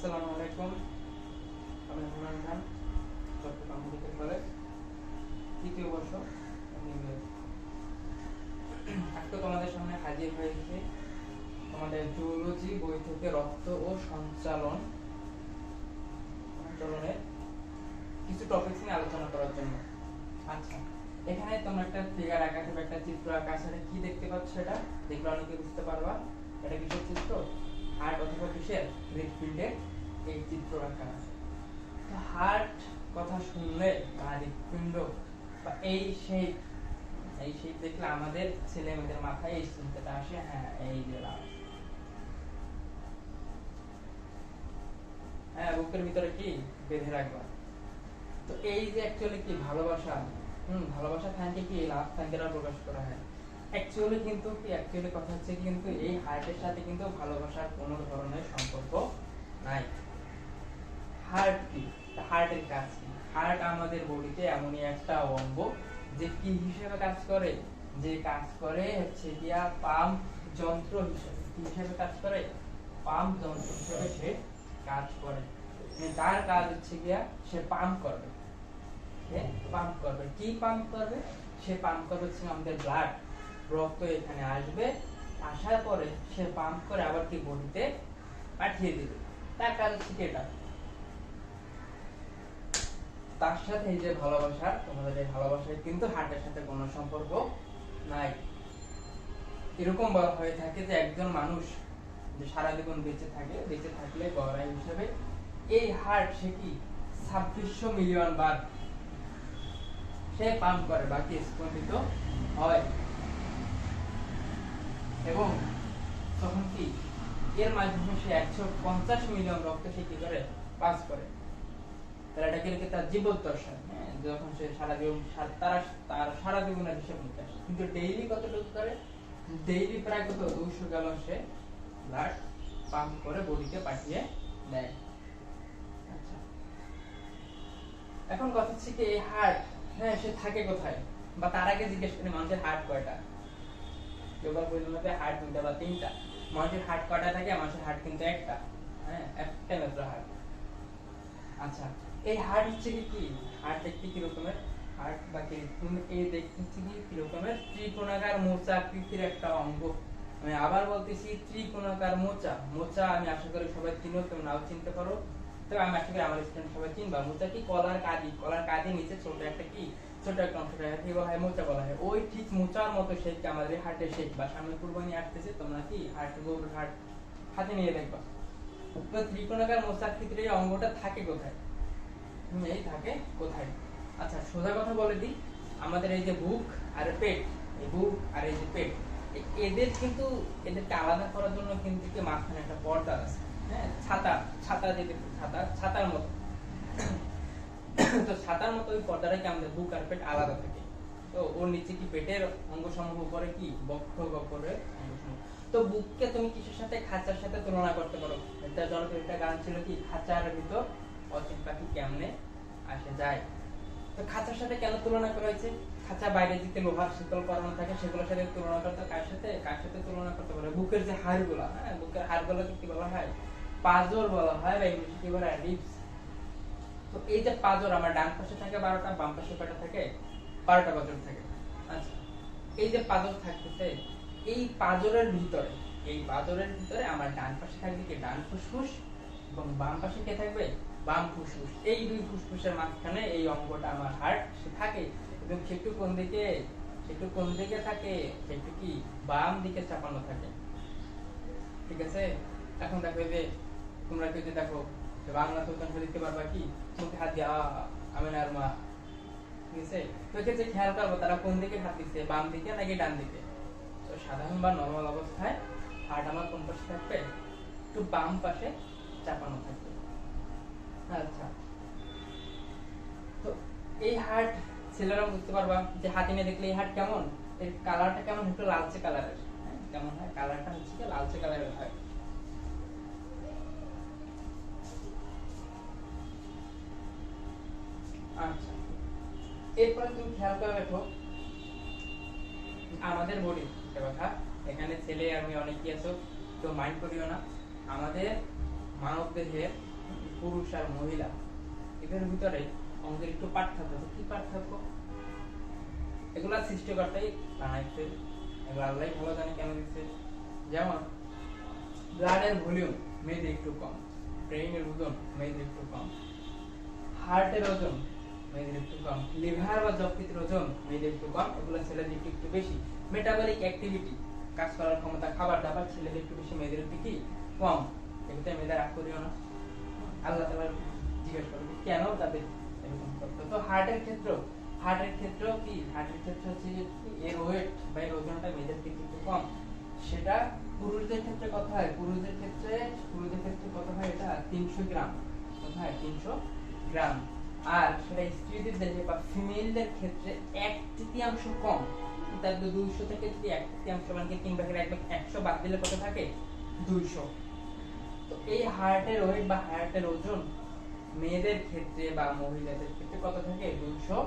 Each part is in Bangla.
আসসালামু আলাইকুম। আমি ইমরান খান, চট্টগ্রাম মেডিকেল কলেজ, তৃতীয় বর্ষ MBBS। আজকে তোমাদের সামনে হাজির হয়েছে তোমাদের জুওলজি বই থেকে রক্ত ও সঞ্চালনের কিছু টপিকস নিয়ে আলোচনা করার জন্য। আচ্ছা, এখানে তোমরা একটা ফিগার আঁকা থাকবে, একটা চিত্র আঁকা আছে। কি দেখতে পাচ্ছ? এটা দেখলে অনেকে বুঝতে পারবা এটা কিসের চিত্র। হার্ট অথবা কিসের হৃৎপিণ্ডের এই চিত্র আঁকা আছে। তো হার্ট কথা শুনলে বা হৃৎপিণ্ড বা এই শেপ দেখলে আমাদের ছেলে মেয়েদের মাথায় এই চিন্তাটা আসে, হ্যাঁ এই যে হ্যাঁ বুকের ভিতরে কি বেঁধে রাখবা। তো এই যে অ্যাকচুয়ালি কি ভালোবাসা, ভালোবাসা থাকে কি লাভ থাকে প্রকাশ করা হয়। অ্যাকচুয়ালি কথা হচ্ছে কিন্তু এই হার্টের সাথে কিন্তু ভালোবাসার কোনো ধরনের সম্পর্ক নাই। হার্ট কি? হার্টের কাজ কি? হার্ট আমাদের বডিতে এমনই একটা অঙ্গ যে কি হিসেবে কাজ করে, যে কাজ করে হচ্ছে গিয়া পাম্প যন্ত্র হিসেবে। কি হিসেবে কাজ করে? পাম্প যন্ত্র হিসেবে সে কাজ করে। তার কাজ হচ্ছে গিয়া সে পাম্প করবে। পাম্প করবে কি? পাম্প করবে, সে পাম্প করবে হচ্ছে আমাদের ব্লাড, রক্ত এখানে আসবে, আসার পরে সে পাম্প করে আবার কি বডিতে পাঠিয়ে দিবে। তার কাজ হচ্ছে কি এটা। তার সাথে এই যে ভালোবাসা, তোমাদের এই ভালোবাসায় কিন্তু হার্টের সাথে কোনো সম্পর্ক নাই। এরকম বলা হয়ে থাকে যে একজন মানুষ যে সারা জীবন বেঁচে থাকে, বেঁচে থাকলে গড়াই হিসেবে এই হার্ট সে কি 2600 মিলিয়ন বার সে পাম্প করে, বাকি স্পন্দিত হয়। এবং তখন কি এর মাধ্যমে সে 150 মিলিয়ন রক্ত সে কি করে পাস করে। তাহলে এটা কি তার জীবদ্দশা, যখন সে সারা জীবন তার সারা জীবনের হিসেব নিকাশ। কিন্তু ডেইলি কতটুকু করে? ডেইলি প্রায় কত 200 গ্যালন সে ব্লাড পাম্প করে বডিতে পাঠিয়ে দেয়। আচ্ছা, এখন কথা হচ্ছে কি এই হার্ট, হ্যাঁ সে থাকে কোথায়? বা তার আগে জিজ্ঞেস করি মানুষের হার্ট কয়টা? কেউ বা বলতে হবে হার্ট 2টা বা 3টা। মানুষের হার্ট কয়টা থাকে? মানুষের হার্ট কিন্তু একটা, হ্যাঁ একটা মাত্র হার্ট। আচ্ছা, এই হার্ট হচ্ছে কি? হার্ট দেখতে কি রকমের? হার্ট বা কি এই দেখতে হচ্ছে কি রকমের? ত্রিকোণাকার মোচা আকৃতির একটা অঙ্গ। আমি আবার বলতেছি ত্রিকোণাকার মোচা। মোচা আমি আশা করি সবাই চিনো, কেউ নাও চিনতে পারো। তবে আমি আশা করি আমার স্টুডেন্ট সবাই চিনবা। মোচা কি? কলার কাঁদি, কলার কাঁদি নিচে ছোট একটা কি ছোট একটা অংশটা কি বলা হয়? মোচা বলা হয়। ওই ঠিক মোচার মতো শেপ আমাদের হার্টের শেপ। বা সামনে কুরবানি আসতেছে, তোমরা কি হার্ট গরুর হার্ট হাতে নিয়ে দেখবা। তো ত্রিকোণাকার মোচা আকৃতির এই অঙ্গটা থাকে কোথায়? এই থাকে কোথায়? আচ্ছা, সোজা কথা বলে দিই, আমাদের এই যে বুক আর পেট, এই বুক আর এই যে পেট, এদেরকে আলাদা করার জন্য কিন্তু মাঝখানে একটা পর্দা আছে, হ্যাঁ ছাতার মতো। তো ছাতার মতো ওই পর্দাটাকে আমাদের বুক আর পেট আলাদা থাকে। তো ওর নিচে কি পেটের অঙ্গসমূহ, উপরে কি বক্ষ গহ্বরের অঙ্গসমূহ। তো বুককে তুমি কিসের সাথে? খাঁচার সাথে তুলনা করতে পারো। একটা জনপ্রিয় একটা গান ছিল কি, খাঁচার ভিতর অচিন পাখি কেমনে আসে যায়। তো খাঁচার সাথে কেন তুলনা করা হয়েছে? খাঁচা বাইরে দিকে লোহার শীতল পরানো থাকে, সেগুলোর সাথে তুলনা করতে কার সাথে তুলনা করতে পারে? বুকের যে হাড়গুলো, হ্যাঁ বুকের হাড়গুলোকে কি বলা হয়? পাঁজর বলা হয়, বা ইংলিশে কি বলা হয়? রিবস। তো এই যে পাঁজর, আমার ডান পাশে থাকে 12টা, বাম পাশে কয়টা থাকে? 12টা পাঁজর থাকে। আচ্ছা, এই যে পাঁজর থাকতেছে, এই পাঁজরের ভিতরে আমার ডান পাশে থাকবে কি ডান ফুসফুস, এবং বাম পাশে কে থাকবে? বাম ফুসফুস। এই দুই ফুসফুসের মাঝখানে এই অঙ্গটা আমার হার্ট সে থাকে। এবং সেটু কোন দিকে থাকে? সেটু কি বাম দিকে চাপানো থাকে। ঠিক আছে? এখন দেখো যে তোমরা যদি দেখো বাংলা তো তোমরা দেখতে পারবা কি মুখে হাত দিয়া আমিনার মা। ঠিক আছে? তো এক্ষেত্রে খেয়াল করবো তারা কোন দিকে হাত দিচ্ছে, বাম দিকে নাকি ডান দিকে। তো সাধারণ বা নরমাল অবস্থায় হার্ট আমার কোন পাশে থাকবে? একটু বাম পাশে চাপানো থাকবে। আচ্ছা, তো এই হার্ট ছেলেরা বুঝতে পারবা যে হাতে নিয়ে দেখলে এই হার্ট কেমন, এর কালারটা কেমন? একটু লালচে কালারের। কেমন হয়? কালারটা হচ্ছে কি লালচে কালারের হয়। আচ্ছা, এরপরে তুমি খেয়াল করে দেখো আমাদের বডি, একটা কথা এখানে ছেলে আর মেয়ে অনেকেই আছো, তো মাইন্ড করিও না। আমাদের মানব দেহের পুরুষ আর মহিলা এদের ভিতরে অঙ্গের একটু পার্থক্য আছে। কি পার্থক্য? এগুলা সৃষ্টিকর্তাই বানাইছে, এগুলো আল্লাহ ভালো জানে কেন দিচ্ছে। যেমন ব্লাডের ভলিউম মেয়েদের একটু কম, ব্রেইনের ওজন মেয়েদের একটু কম, হার্টের ওজন মেয়েদের একটু কম, লিভার বা যকৃতের ওজন মেয়েদের একটু কম, এগুলো ছেলেদের একটু বেশি। মেটাবলিক অ্যাক্টিভিটি, কাজ করার ক্ষমতা, খাবার দাবার ছেলেদের একটু বেশি, মেয়েদের একটু কি কম। এগুলো মেয়েদের রাগ করিও না, আল্লাহ তাআলা জিজ্ঞেস করবে কেন তাদের এরকম করতে। তো হার্টের ক্ষেত্র কি, হার্টের ক্ষেত্র হচ্ছে যে এর ওয়েট বা এর ওজনটা মেয়েদের থেকে একটু কম। সেটা পুরুষদের ক্ষেত্রে কত হয়? পুরুষদের ক্ষেত্রে কত হয়? এটা 300 গ্রাম। কত হয়? 300 গ্রাম। আর সেটা স্ত্রীদের দেহে বা ফিমেলদের ক্ষেত্রে 1/3 কম। তার 200 থেকে যদি 1/3 মানে 3/100 বাদ দিলে কত থাকে? 200। তো এই হার্টের ওয়েট বা হার্টের ওজন মেয়েদের ক্ষেত্রে বা মহিলাদের ক্ষেত্রে কত থাকে? 200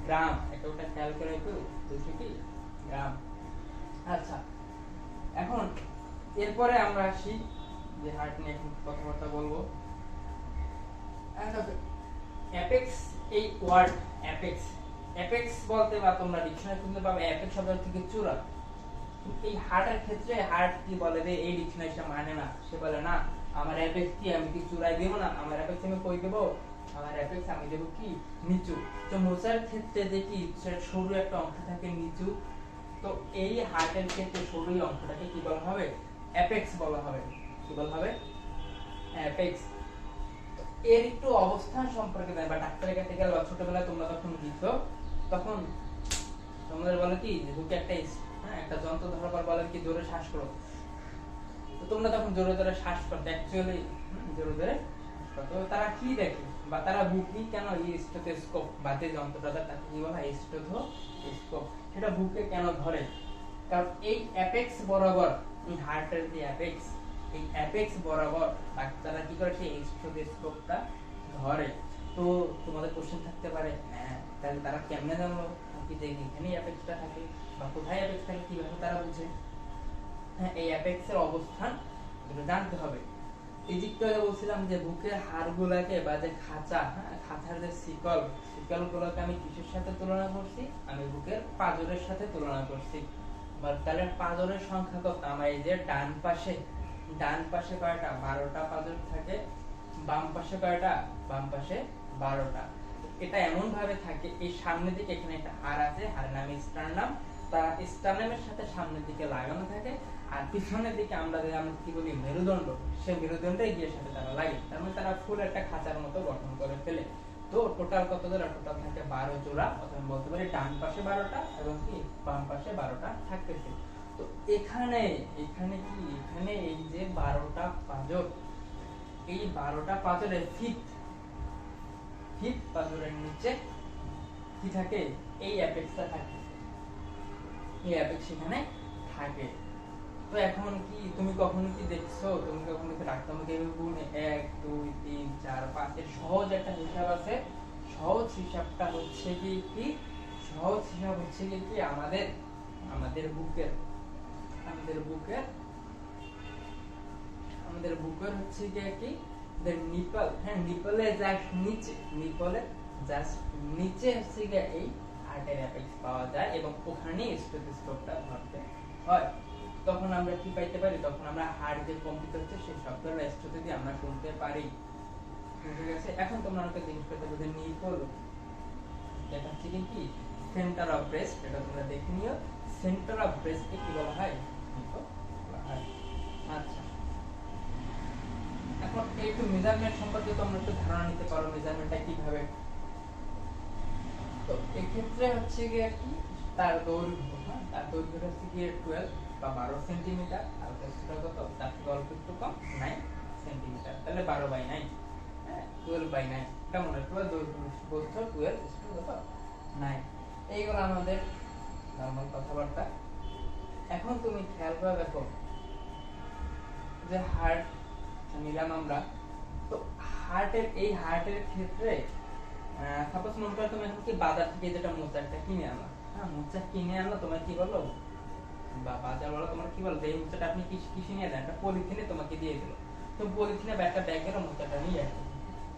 গ্রাম। এটা ওটা খেয়াল করে একটু, 200 কি গ্রাম। আচ্ছা, এখন এরপরে আমরা আসি যে হার্ট নিয়ে এখন কথাবার্তা বলবো। অ্যাপেক্স, এই ওয়ার্ড অ্যাপেক্স বলতে বা তোমরা ডিকশনারি শুনতে পাবে অ্যাপেক্স শব্দ থেকে চূড়া। এই হার্টের ক্ষেত্রে হার্ট কি বলে যে এই ডিকশনারিটা মানে না, সে বলে না আমার অ্যাপেক্স কি, আমি কি চূড়ায় দেব না, আমার অ্যাপেক্স আমি কই দেব, আমার অ্যাপেক্স আমি দেব কি নিচু। তো মোচার ক্ষেত্রে যে কি সরু একটা অংশ থাকে নিচু, তো এই হার্টের ক্ষেত্রে সরু অংশটাকে কি বলা হবে? অ্যাপেক্স বলা হবে। কি বলা হবে? অ্যাপেক্স। এর একটু অবস্থান সম্পর্কে বা ডাক্তারের কাছে গেলে ছোটবেলায় তোমরা তখন দিতো, তখন তোমাদের বলে কি যে বুকে একটা যন্ত্র ধরার পর বলে কি জোরে শ্বাস করো। তো তোমরা তখন জোরে জোরে শ্বাস করতে, অ্যাকচুয়ালি জোরে জোরে শ্বাস করতে। তো তারা কি দেখে বা তারা বুকে কেন এই স্টেথোস্কোপ বা যে যন্ত্রটা তাকে কি বলা হয়? স্টেথোস্কোপ। সেটা বুকে কেন ধরে? কারণ এই অ্যাপেক্স বরাবর, এই হার্টের যে অ্যাপেক্স, এই অ্যাপেক্স বরাবর ডাক্তাররা কি করে? সেই স্টেথোস্কোপটা ধরে। তো তোমাদের কোশ্চেন থাকতে পারে, তাহলে তারা কেমনে জানলো কি যে এখানেই অ্যাপেক্সটা থাকে বা কোথায় অ্যাপেক্স থাকে, কিভাবে তারা বুঝে? হ্যাঁ, এই অ্যাপেক্সের অবস্থান এটা জানতে হবে। এই দিকটা বলছিলাম যে বুকের হাড়গুলোকে বা যে খাঁচা, খাঁচার যে শিকলগুলোকে আমি কিসের সাথে তুলনা করছি? আমি বুকের পাঁজরের সাথে তুলনা করছি। তাহলে পাঁজরের সংখ্যা কত? আমার এই যে ডান পাশে কয়টা? 12টা পাঁজর থাকে। বাম পাশে কয়টা? বাম পাশে 12টা। এটা এমন ভাবে থাকে, এই সামনের দিকে এখানে একটা হাড় আছে, হাড়ের নাম স্টার্নাম। তারা স্টার্নামের সাথে সামনের দিকে লাগানো থাকে, আর পিছনের দিকে আমরা কি বলি? মেরুদণ্ড। সেই মেরুদণ্ডে গিয়ে সাথে তারা লাগে। তার মানে তারা ফুল একটা খাঁচার মতো গঠন করে ফেলে। তো টোটাল কত জোড়া? টোটাল থাকে 12 জোড়া, অথবা বলতে পারি ডান পাশে 12টা এবং কি বাম পাশে 12টা থাকতেছে। তো এখানে এই যে 12টা পাঁজর, এই 12টা পাঁজরের ফিফথ পাঁজরের নিচে কি থাকে? এই অ্যাপেক্সটা থাকে। এই অ্যাপেক্স এখানে থাকে। তো এখন কি তুমি কখনো কি দেখছো? তুমি কখনো কি ডাক্তার মুখে 1 2 3 4 5 এর সহজ একটা হিসাব আছে। সহজ হিসাবটা হচ্ছে কি আমাদের বুকের হচ্ছে কি the nipple, হ্যাঁ নিপলের জাস্ট নিচে হচ্ছে গিয়ে এই হার্টের অ্যাপেক্স পাওয়া যায় এবং ওখানেই স্টেথোস্কোপটা ধরতে হয়। তখন আমরা কি পাইতে পারি? তখন আমরা হার্ট যে কম্পিত হচ্ছে সেই শব্দটা স্টেথো দিয়ে আমরা শুনতে পারি। ঠিক আছে? এখন তোমরা আমাকে জিজ্ঞেস করতে পারো যে নিপল এটা হচ্ছে কি সেন্টার অফ ব্রেস্ট, এটা তোমরা দেখে নিও। সেন্টার অফ ব্রেস্ট কে কি বলা হয়? নিপল বলা হয়। আচ্ছা, এখন একটু মেজারমেন্ট সম্পর্কে তোমরা একটু ধারণা নিতে পারো, মেজারমেন্টটা কিভাবে। তো এই ক্ষেত্রে হচ্ছে গিয়ে কি তার দৈর্ঘ্য, তার দৈর্ঘ্য হচ্ছে গিয়ে 12 বা 12 সেন্টিমিটার, আর প্রস্থটা কত? তার থেকে অল্প একটু কম 9 সেন্টিমিটার। তাহলে 12/9, 12/9 এটা মনে রাখবে। দৈর্ঘ্য প্রস্থ 12:9। এইগুলো আমাদের নরমাল কথাবার্তা। এখন তুমি খেয়াল করে দেখো যে হার্ট নিলাম আমরা, তো হার্টের ক্ষেত্রে সাপোজ মনে করো তুমি এখন কি বাজার থেকে যেটা মোচারটা কিনে আনলা, মোচা কিনে আনলো, তোমার কি বলো বা বাজার বলো, তোমার কি বলো এই মোচাটা আপনি কিসে নিয়ে দেন? একটা পলিথিনে তোমাকে দিয়ে দিল। তো পলিথিনে একটা ব্যাগের মোচাটা নিয়ে আসবে।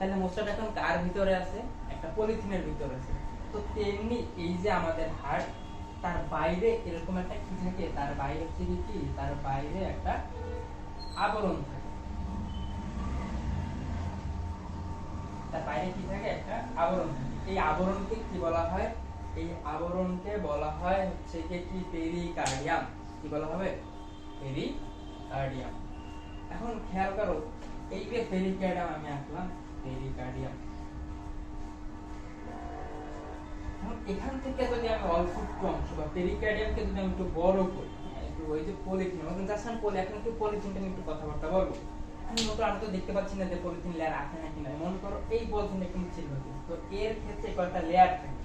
তাহলে মোস্টার এখন কার ভিতরে আছে? একটা পলিথিনের ভিতরে আছে। তো তেমনি এই যে আমাদের হার্ট, তার বাইরে এরকম একটা কি থাকে, তার বাইরে হচ্ছে কি, তার বাইরে একটা আবরণ থাকে। তার বাইরে কি থাকে? একটা আবরণ থাকে। এই আবরণকে কি বলা হয়? এই আবরণকে বলা হয় হচ্ছে কি পেরিকার্ডিয়াম। কি বলা হবে? পেরিকার্ডিয়াম। এখন খেয়াল করো, এই যে পেরিকার্ডিয়াম আমি আঁকলাম, পেরিকার্ডিয়াম। এখন এখান থেকে যদি আমি অল্প একটু অংশ বা পেরিকার্ডিয়ামকে যদি আমি একটু বড় করি, একটু ওই যে পলিথিন, এখন জাস্ট আমি এখন একটু পলিথিনটা নিয়ে একটু কথাবার্তা বলবো। আমি তো দেখতে পাচ্ছি না যে পলিথিন লেয়ার আছে নাকি না। মনে করো এই পলিথিনটা কিন্তু ছিল, তো এর ক্ষেত্রে কয়েকটা লেয়ার থাকে।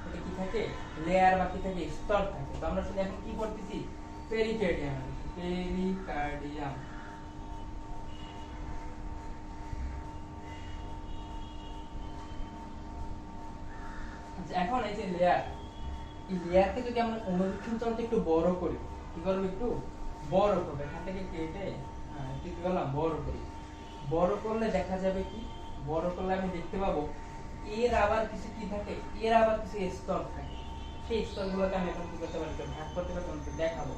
এটা কি থাকে? লেয়ার বা কি থাকে? স্তর থাকে। তো আমরা শুধু এখন কি করতেছি? Pericardium, pericardium. এখন এই যে লেয়ার, এই লেয়ারকে যদি আমরা অনুবীক্ষণ যন্ত্রে একটু বড় করি, কি করবো? একটু বড় করবো। এখান থেকে কেটে কি করলাম? বড় করি। বড় করলে দেখা যাবে কি? বড় করলে আমি দেখতে পাবো এর আবার কিছু কি থাকে? এর আবার কিছু স্তর থাকে। সেই স্তরগুলোকে আমি এখন কি করতে পারি? ভাগ করতে পারি, তোমাকে দেখাবো।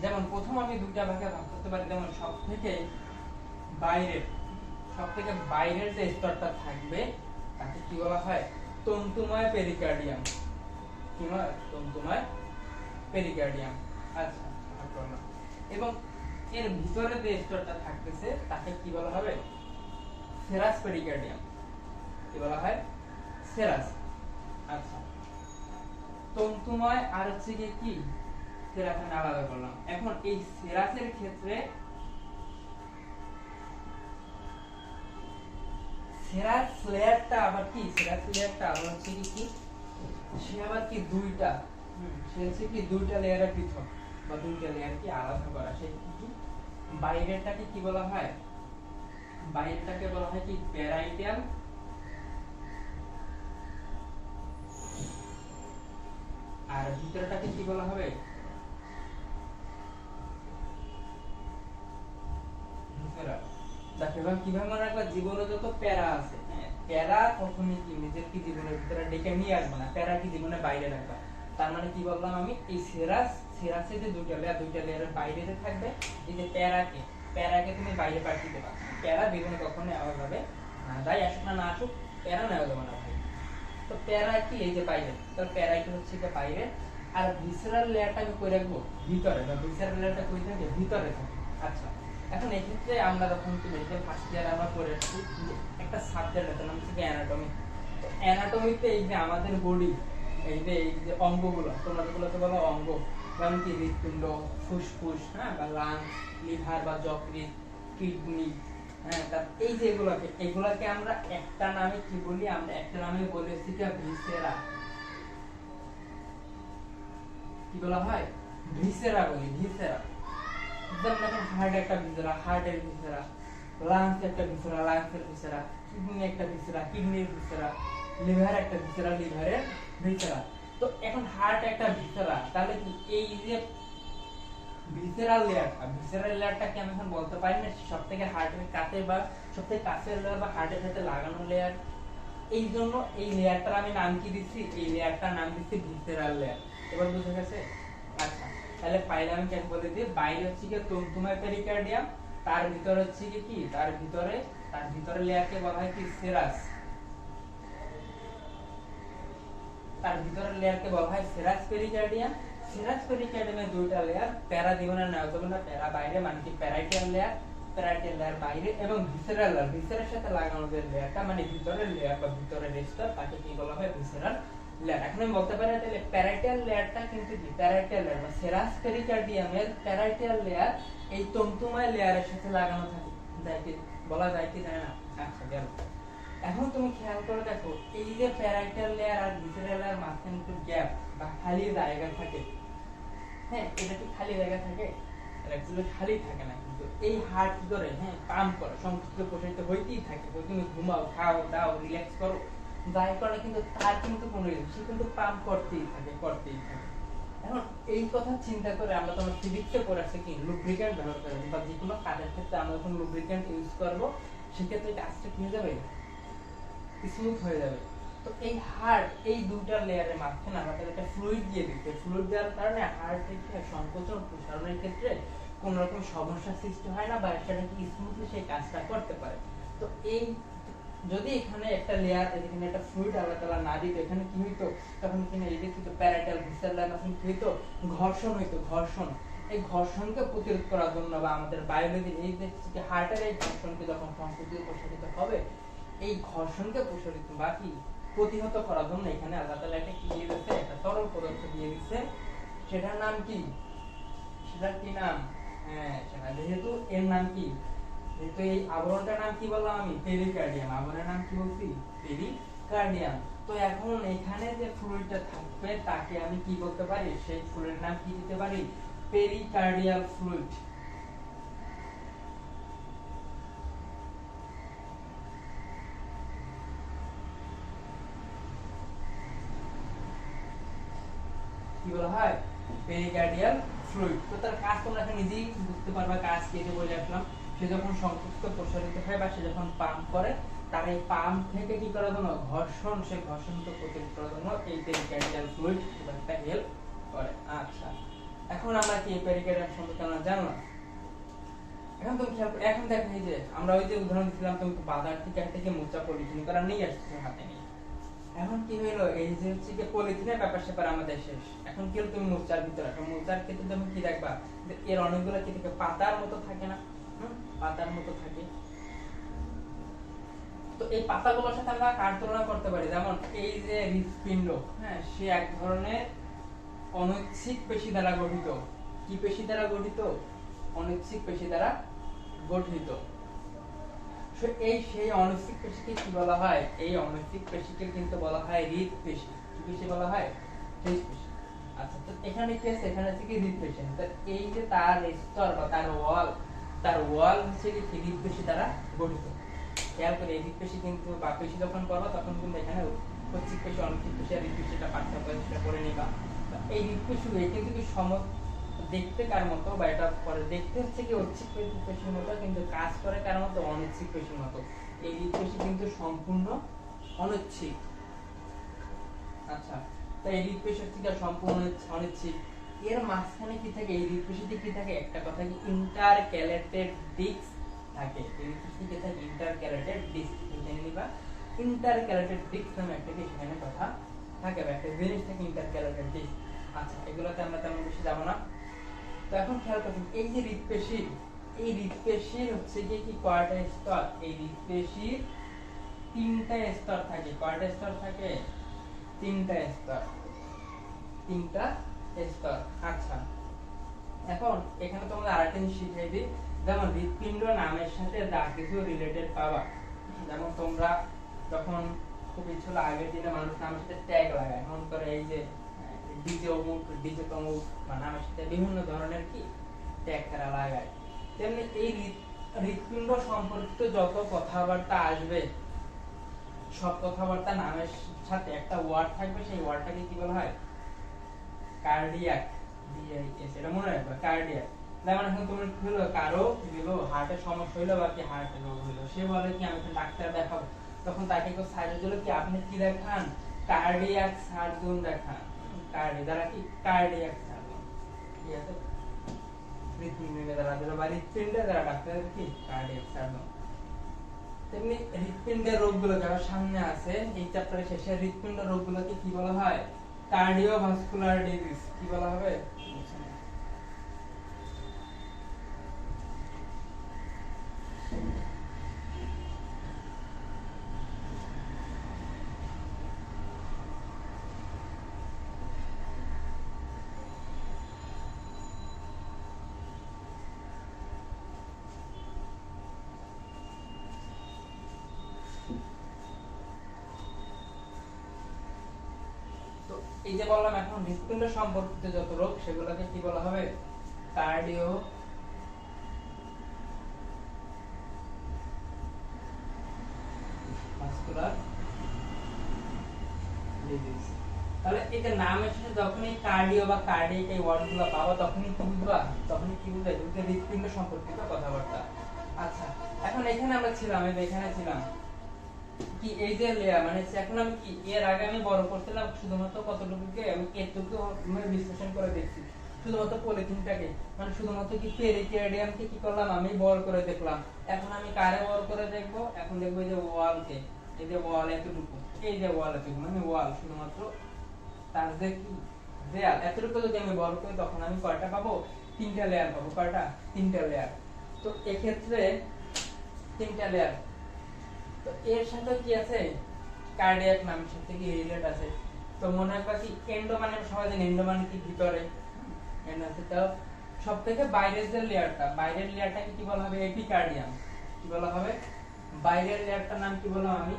যেমন প্রথম আমি দুইটা ভাগে ভাগ করতে পারি। যেমন সব থেকে বাইরের যে স্তরটা থাকবে তাকে কি বলা হয়? তন্তুময় পেরিকার্ডিয়াম। কি হয়? তন্তুময় পেরিকার্ডিয়াম। আচ্ছা, এবং এর ভিতরে যে স্তরটা থাকতেছে তাকে কি বলা হবে? Serous pericardium. কি বলা হয়? সেরাস। আচ্ছা, তন্তুময় আর হচ্ছে কি সেরাস আমি আলাদা করলাম। এখন এই সেরাসের ক্ষেত্রে সেরাস লেয়ারটা আবার কি? সেরাস লেয়ারটা আবার হচ্ছে কি সে আবার কি দুইটা, সে হচ্ছে কি দুইটা লেয়ারে পৃথক বা দুইটা লেয়ার কি আলাদা করা। সে কি বাইরেরটাকে কি বলা হয়? বাইরেরটাকে বলা হয় কি প্যারাইটাল, আর ভিতরটাকে কি বলা হবে? ভিসেরাল। দেখো এবার কিভাবে মনে রাখবা? জীবনে যত প্যারা আছে, প্যারা কখনোই কি নিজের কি জীবনের ভিতরে ডেকে নিয়ে আসবে না, প্যারা কি জীবনে বাইরে রাখবা। তার মানে কি বললাম আমি? এই সেরাসে যে দুইটা লেয়ারের বাইরে যে থাকবে এই যে প্যারাকে তুমি বাইরে পাঠিয়ে দেবা। প্যারা জীবনে কখনো নেওয়া যাবে না, তাই আসুক না আসুক, প্যারা নেওয়া যাবে না ভাই। তো প্যারা কি? এই যে বাইরে, তাহলে প্যারাইটা হচ্ছে কি বাইরে। আর ভিসেরাল লেয়ারটা আমি কই রাখবো? ভিতরে, বা ভিসেরাল লেয়ারটা কই থাকে? ভিতরে থাকে। আচ্ছা, এখন এই ক্ষেত্রে আমরা যখন মেডিকেল ফার্স্ট ইয়ার আমরা পড়ে আসছি, একটা সাবজেক্ট আছে নাম হচ্ছে অ্যানাটমি। তো অ্যানাটমিতে এই যে আমাদের বডি, এই যে অঙ্গগুলো, তোমরা যেগুলোকে বলো অঙ্গ, যেমন কি হৃৎপিণ্ড, ফুসফুস, হ্যাঁ, বা লাংস, লিভার বা যকৃৎ, কিডনি, হ্যাঁ, এই যে এগুলাকে আমরা একটা নামে কি বলি? আমরা একটা নামে বলেছি কি ভিসেরা। কি বলা হয়? ভিসেরা বলি, ভিসেরা। যেমন এখন হার্ট একটা ভিসেরা, হার্টের ভিসেরা, লাংস একটা ভিসেরা, লাংসের ভিসেরা, কিডনি একটা ভিসেরা, কিডনির ভিসেরা, লিভার একটা ভিসেরা, লিভারের ভিসেরা। তো এখন হার্ট একটা ভিসেরা, তাহলে কি এই যে ভিসেরাল লেয়ারটাকে আমি এখন বলতে পারি না সবথেকে হার্টের কাছে বা সবথেকে কাছের লেয়ার বা হার্টের সাথে লাগানো লেয়ার। এই জন্য এই লেয়ারটার আমি নাম কি দিচ্ছি? এই লেয়ারটার নাম দিচ্ছি ভিসেরাল লেয়ার। এবার বুঝে গেছে? আচ্ছা, তাহলে পাইলে আমি কেন বলে দিই, বাইরে হচ্ছে কি তন্তুময় পেরিকার্ডিয়াম, তার ভিতরে হচ্ছে কি তার ভিতরে লেয়ারকে বলা হয় কি সেরাস। তার ভিতরের লেয়ারকে বলা হয় সেরাস পেরিকার্ডিয়াম। সেরাস পেরিকার্ডিয়ামের দুইটা লেয়ার, প্যারা জীবনে নেওয়া যাবে না, প্যারা বাইরে, মানে কি প্যারাইটাল লেয়ার বাইরে, এবং ভিসেরাল লেয়ার, ভিসেরার সাথে লাগানো যে লেয়ারটা, মানে ভিতরের লেয়ার বা ভিতরের স্তর, তাকে কি বলা হয়? Visceral layer. এখন আমি বলতে পারি তাহলে প্যারাইটাল লেয়ারটা কিন্তু কি প্যারাইটাল লেয়ার বা সেরাস পেরিকার্ডিয়ামের প্যারাইটাল লেয়ার এই তন্তুময় লেয়ারের সাথে লাগানো থাকে, যাকে বলা যায় কি জানে না। আচ্ছা, গেল। এখন তুমি খেয়াল করে দেখো, এই যে প্যারাইটাল লেয়ার আর ভিসেরাল লেয়ার মাঝখানে একটু গ্যাপ বা খালি জায়গা থাকে, হ্যাঁ, এটা কি খালি জায়গা থাকে? অ্যাকচুয়ালি খালি থাকে না, কিন্তু এই হার্ট ধরে, হ্যাঁ, পাম্প করে, সংকুচিত প্রসারিত হইতেই থাকে। তো তুমি ঘুমাও, খাও দাও, রিল্যাক্স করো, যাই করে, কিন্তু তার কিন্তু কোনো সে কিন্তু পাম্প করতেই থাকে। এখন এই কথা চিন্তা করে আমরা তো ফিজিক্সে পড়ে আসছি কি লুব্রিক্যান্ট ব্যবহার করি, বা যে কোনো কাজের ক্ষেত্রে আমরা যখন লুব্রিক্যান্ট ইউজ করব সেক্ষেত্রে কাজটা কি হয়ে যাবে? স্মুথ হয়ে যাবে। তো এই হার্ট এই দুইটা লেয়ারের মাঝখানে আমাদের একটা ফ্লুইড দিয়ে দিতে, ফ্লুইড দেওয়ার কারণে হার্টের সংকোচন প্রসারণের ক্ষেত্রে কোন রকম সমস্যা সৃষ্টি হয় না, বা সেটা কি স্মুথলি সেই কাজটা করতে পারে। তো এই যদি এখানে একটা লেয়ার, এখানে একটা ফ্লুইড আলাদা না দিত, এখানে কি হইতো, তখন এখানে এই যে কিন্তু প্যারাটাল ভিসারাল লাইন আছে, কি হইতো, ঘর্ষণ হইতো, ঘর্ষণ। এই ঘর্ষণকে প্রতিরোধ করার জন্য, বা আমাদের বায়োলজি এই যে হার্টের এই ঘর্ষণকে যখন সংকুচিত প্রসারিত হবে, এই ঘর্ষণকে প্রসারিত বা কি প্রতিহত করার জন্য এখানে আল্লাহ তাআলা একটা কি দিয়ে দিয়েছে, একটা তরল পদার্থ দিয়ে দিয়েছে। সেটার নাম কি, সেটার কি নাম, হ্যাঁ সেটা যেহেতু এর নাম কি, যেহেতু এই আবরণটার নাম কি বললাম আমি, পেরিকার্ডিয়াম। আবরণের নাম কি বলছি, পেরিকার্ডিয়াম। তো এখন এখানে যে ফ্লুইডটা থাকবে তাকে আমি কি বলতে পারি, সেই ফ্লুইডের নাম কি দিতে পারি, পেরিকার্ডিয়াল ফ্লুইড। কি বলা হয়, পেরিকার্ডিয়াল ফ্লুইড। তো তার কাজ তোমরা এখন নিজেই বুঝতে পারবা, কাজ কি যে বলে আসলাম। সে যখন সংকুচিত প্রসারিত হয়, বা সে যখন পাম্প করে, তার এই পাম্প থেকে কি করার জন্য, ঘর্ষণ, সেই ঘর্ষণকে প্রতিরোধ করার জন্য এই পেরিকার্ডিয়াল ফ্লুইড একটা হেল্প করে। আচ্ছা, এখন আমরা কি পেরিকার্ডিয়াল সম্পর্কে আমরা জানলাম। এখন তুমি খেয়াল করো, এখন দেখো এই যে আমরা ওই যে উদাহরণ দিলাম, তুমি বাজার থেকে মোচা পলিথিন করা নিয়ে আসছো হাতে নিয়ে। এখন কি হলো, এই যে হচ্ছে যে পলিথিনের ব্যাপার স্যাপার আমাদের শেষ। এখন কি হলো, তুমি মোচার ভিতরে রাখো, মোচার ক্ষেত্রে তুমি কি দেখবা, এর অনেকগুলো কি থাকে, পাতার মতো থাকে না, পাতার মতো থাকে। তো এই পাতাগুলোর সাথে আমরা কার তুলনা করতে পারি, যেমন এই যে হৃৎপিণ্ড, হ্যাঁ সে এক ধরনের অনৈচ্ছিক পেশি দ্বারা গঠিত। কি পেশি দ্বারা গঠিত, অনৈচ্ছিক পেশি দ্বারা গঠিত। এই সেই অনৈচ্ছিক পেশিকে কি বলা হয়, এই অনৈচ্ছিক পেশিকে কিন্তু বলা হয় হৃৎপেশি। কি পেশি বলা হয়, হৃৎপেশি। আচ্ছা, তো এখানে কি আছে, এখানে আছে কি হৃৎপেশি। তো এই যে তার স্তর বা তার ওয়াল হচ্ছে কি হৃৎপেশি দ্বারা গঠিত। খেয়াল করে, এই হৃৎপেশি কিন্তু বা পেশি যখন পড়বা তখন কিন্তু এখানে ঐচ্ছিক পেশি, অনৈচ্ছিক পেশি আর হৃৎপেশিটা পার্থক্য সেটা করে নিবা। এই হৃৎপেশি কিন্তু কি দেখতে কার মতো, বা এটা পরে দেখতে হচ্ছে কি ঐচ্ছিক পেশির মতো, কিন্তু কাজ করে কার মতো, অনৈচ্ছিক পেশির মতো। এই হৃৎপেশি কিন্তু সম্পূর্ণ অনৈচ্ছিক। আচ্ছা, তাই এই হৃৎপেশি থেকে সম্পূর্ণ অনৈচ্ছিক। এর মাঝখানে কি থাকে, এই হৃৎপেশিতে কি থাকে, একটা কথা কি ইন্টারক্যালেটেড ডিস্ক থাকে। এই হৃৎপেশিতে কি থাকে, ইন্টারক্যালেটেড ডিস্ক। জেনে নিবা, ইন্টারক্যালেটেড ডিস্ক নামে একটা কি সেখানে কথা থাকে, বা একটা জিনিস থাকে ইন্টারক্যালেটেড ডিস্ক। আচ্ছা, এগুলোতে আমরা তেমন বেশি যাব না। তো এখন খেয়াল করুন, এই যে হৃৎপেশি, এই হৃৎপেশির হচ্ছে কি কয়টা স্তর, এই হৃৎপেশির তিনটা স্তর থাকে। কয়টা স্তর থাকে, তিনটা স্তর, তিনটা স্তর। আচ্ছা, এখন এখানে তোমাদের আরেকটা জিনিস শিখিয়ে দিই, যেমন হৃৎপিণ্ড নামের সাথে যা কিছু রিলেটেড পাবা, যেমন তোমরা যখন খুব ইচ্ছে হলো আগের দিনে মানুষ নামের সাথে ট্যাগ লাগায়, মনে করে এই যে ডিজে অমুক, ডিজে তমুক, বা নামের সাথে বিভিন্ন ধরনের কি ট্যাগ তারা লাগায়। তেমনি এই হৃৎপিণ্ড সম্পর্কিত যত কথাবার্তা আসবে, সব কথাবার্তা নামের সাথে একটা ওয়ার্ড থাকবে, সেই ওয়ার্ডটাকে কি বলা হয়, কার্ডিয়াক। ডিআইএস, এটা মনে রাখবা, কার্ডিয়াক। যেমন এখন তুমি কি হলো, কারো হলো হার্টের সমস্যা হইলো, বা কি হার্টের রোগ হইলো, সে বলে কি আমি ডাক্তার দেখাবো, তখন তাকে কেউ সাজেস্ট দিল কি আপনি কি দেখান, কার্ডিয়াক সার্জন দেখান। যারা কি কার্ডিয়াক সার্জন, ঠিক আছে, হৃৎপিণ্ডে যারা দিল, বা হৃৎপিণ্ডে যারা ডাক্তার কি কার্ডিয়াক সার্জন। তেমনি হৃৎপিণ্ডের রোগগুলো যারা সামনে আছে এই চ্যাপ্টারের শেষে, হৃৎপিণ্ড রোগগুলোকে কি বলা হয়, কার্ডিওভাস্কুলার ডিজিজ। কি বলা হবে, এই যে বললাম এখন হৃৎপিণ্ড সম্পর্কিত যত রোগ সেগুলোকে কি বলা হবে, কার্ডিও ভাস্কুলার ডিজিজ। তাহলে এটা নামের সাথে যখনই কার্ডিও বা কার্ডিয়াক এই ওয়ার্ডগুলো পাবো, তখনই কি বুঝবা, তখনই কি বুঝবে, দুটো হৃৎপিণ্ড সম্পর্কিত কথাবার্তা। আচ্ছা, এখন এখানে আমরা ছিলাম, এখানে ছিলাম, কি এই যে লেয়ার মানে এখন আমি কি এর আগে আমি বড় করছিলাম শুধুমাত্র কতটুকুকে আমি এতটুকু বিশ্লেষণ করে দেখছি শুধুমাত্র পলিথিনটাকে মানে শুধুমাত্র কি পেরিকার্ডিয়ামকে কি করলাম আমি বড় করে দেখলাম। এখন আমি কারে বড় করে দেখবো, এখন দেখবো এই যে ওয়ালকে, এই যে ওয়াল এতটুকু, এই যে ওয়াল এতটুকু মানে ওয়াল শুধুমাত্র তার যে কি দেয়াল এতটুকু যদি আমি বড় করি তখন আমি কয়টা পাবো, তিনটা লেয়ার পাবো। কয়টা? তিনটা লেয়ার। তো এক্ষেত্রে তিনটা লেয়ার, তো এর সাথে কি আছে কার্ডিয়াক নামের সাথে কি রিলেট আছে। তো মনে রাখবা কি এন্ডো মানে সবাই জানে এন্ডো মানে কি ভিতরে, এন্ডো আছে। তো সবথেকে বাইরের যে লেয়ারটা, বাইরের লেয়ারটাকে কি বলা হবে, এপিকার্ডিয়াম। কি বলা হবে? বাইরের লেয়ারটার নাম কি বললাম আমি,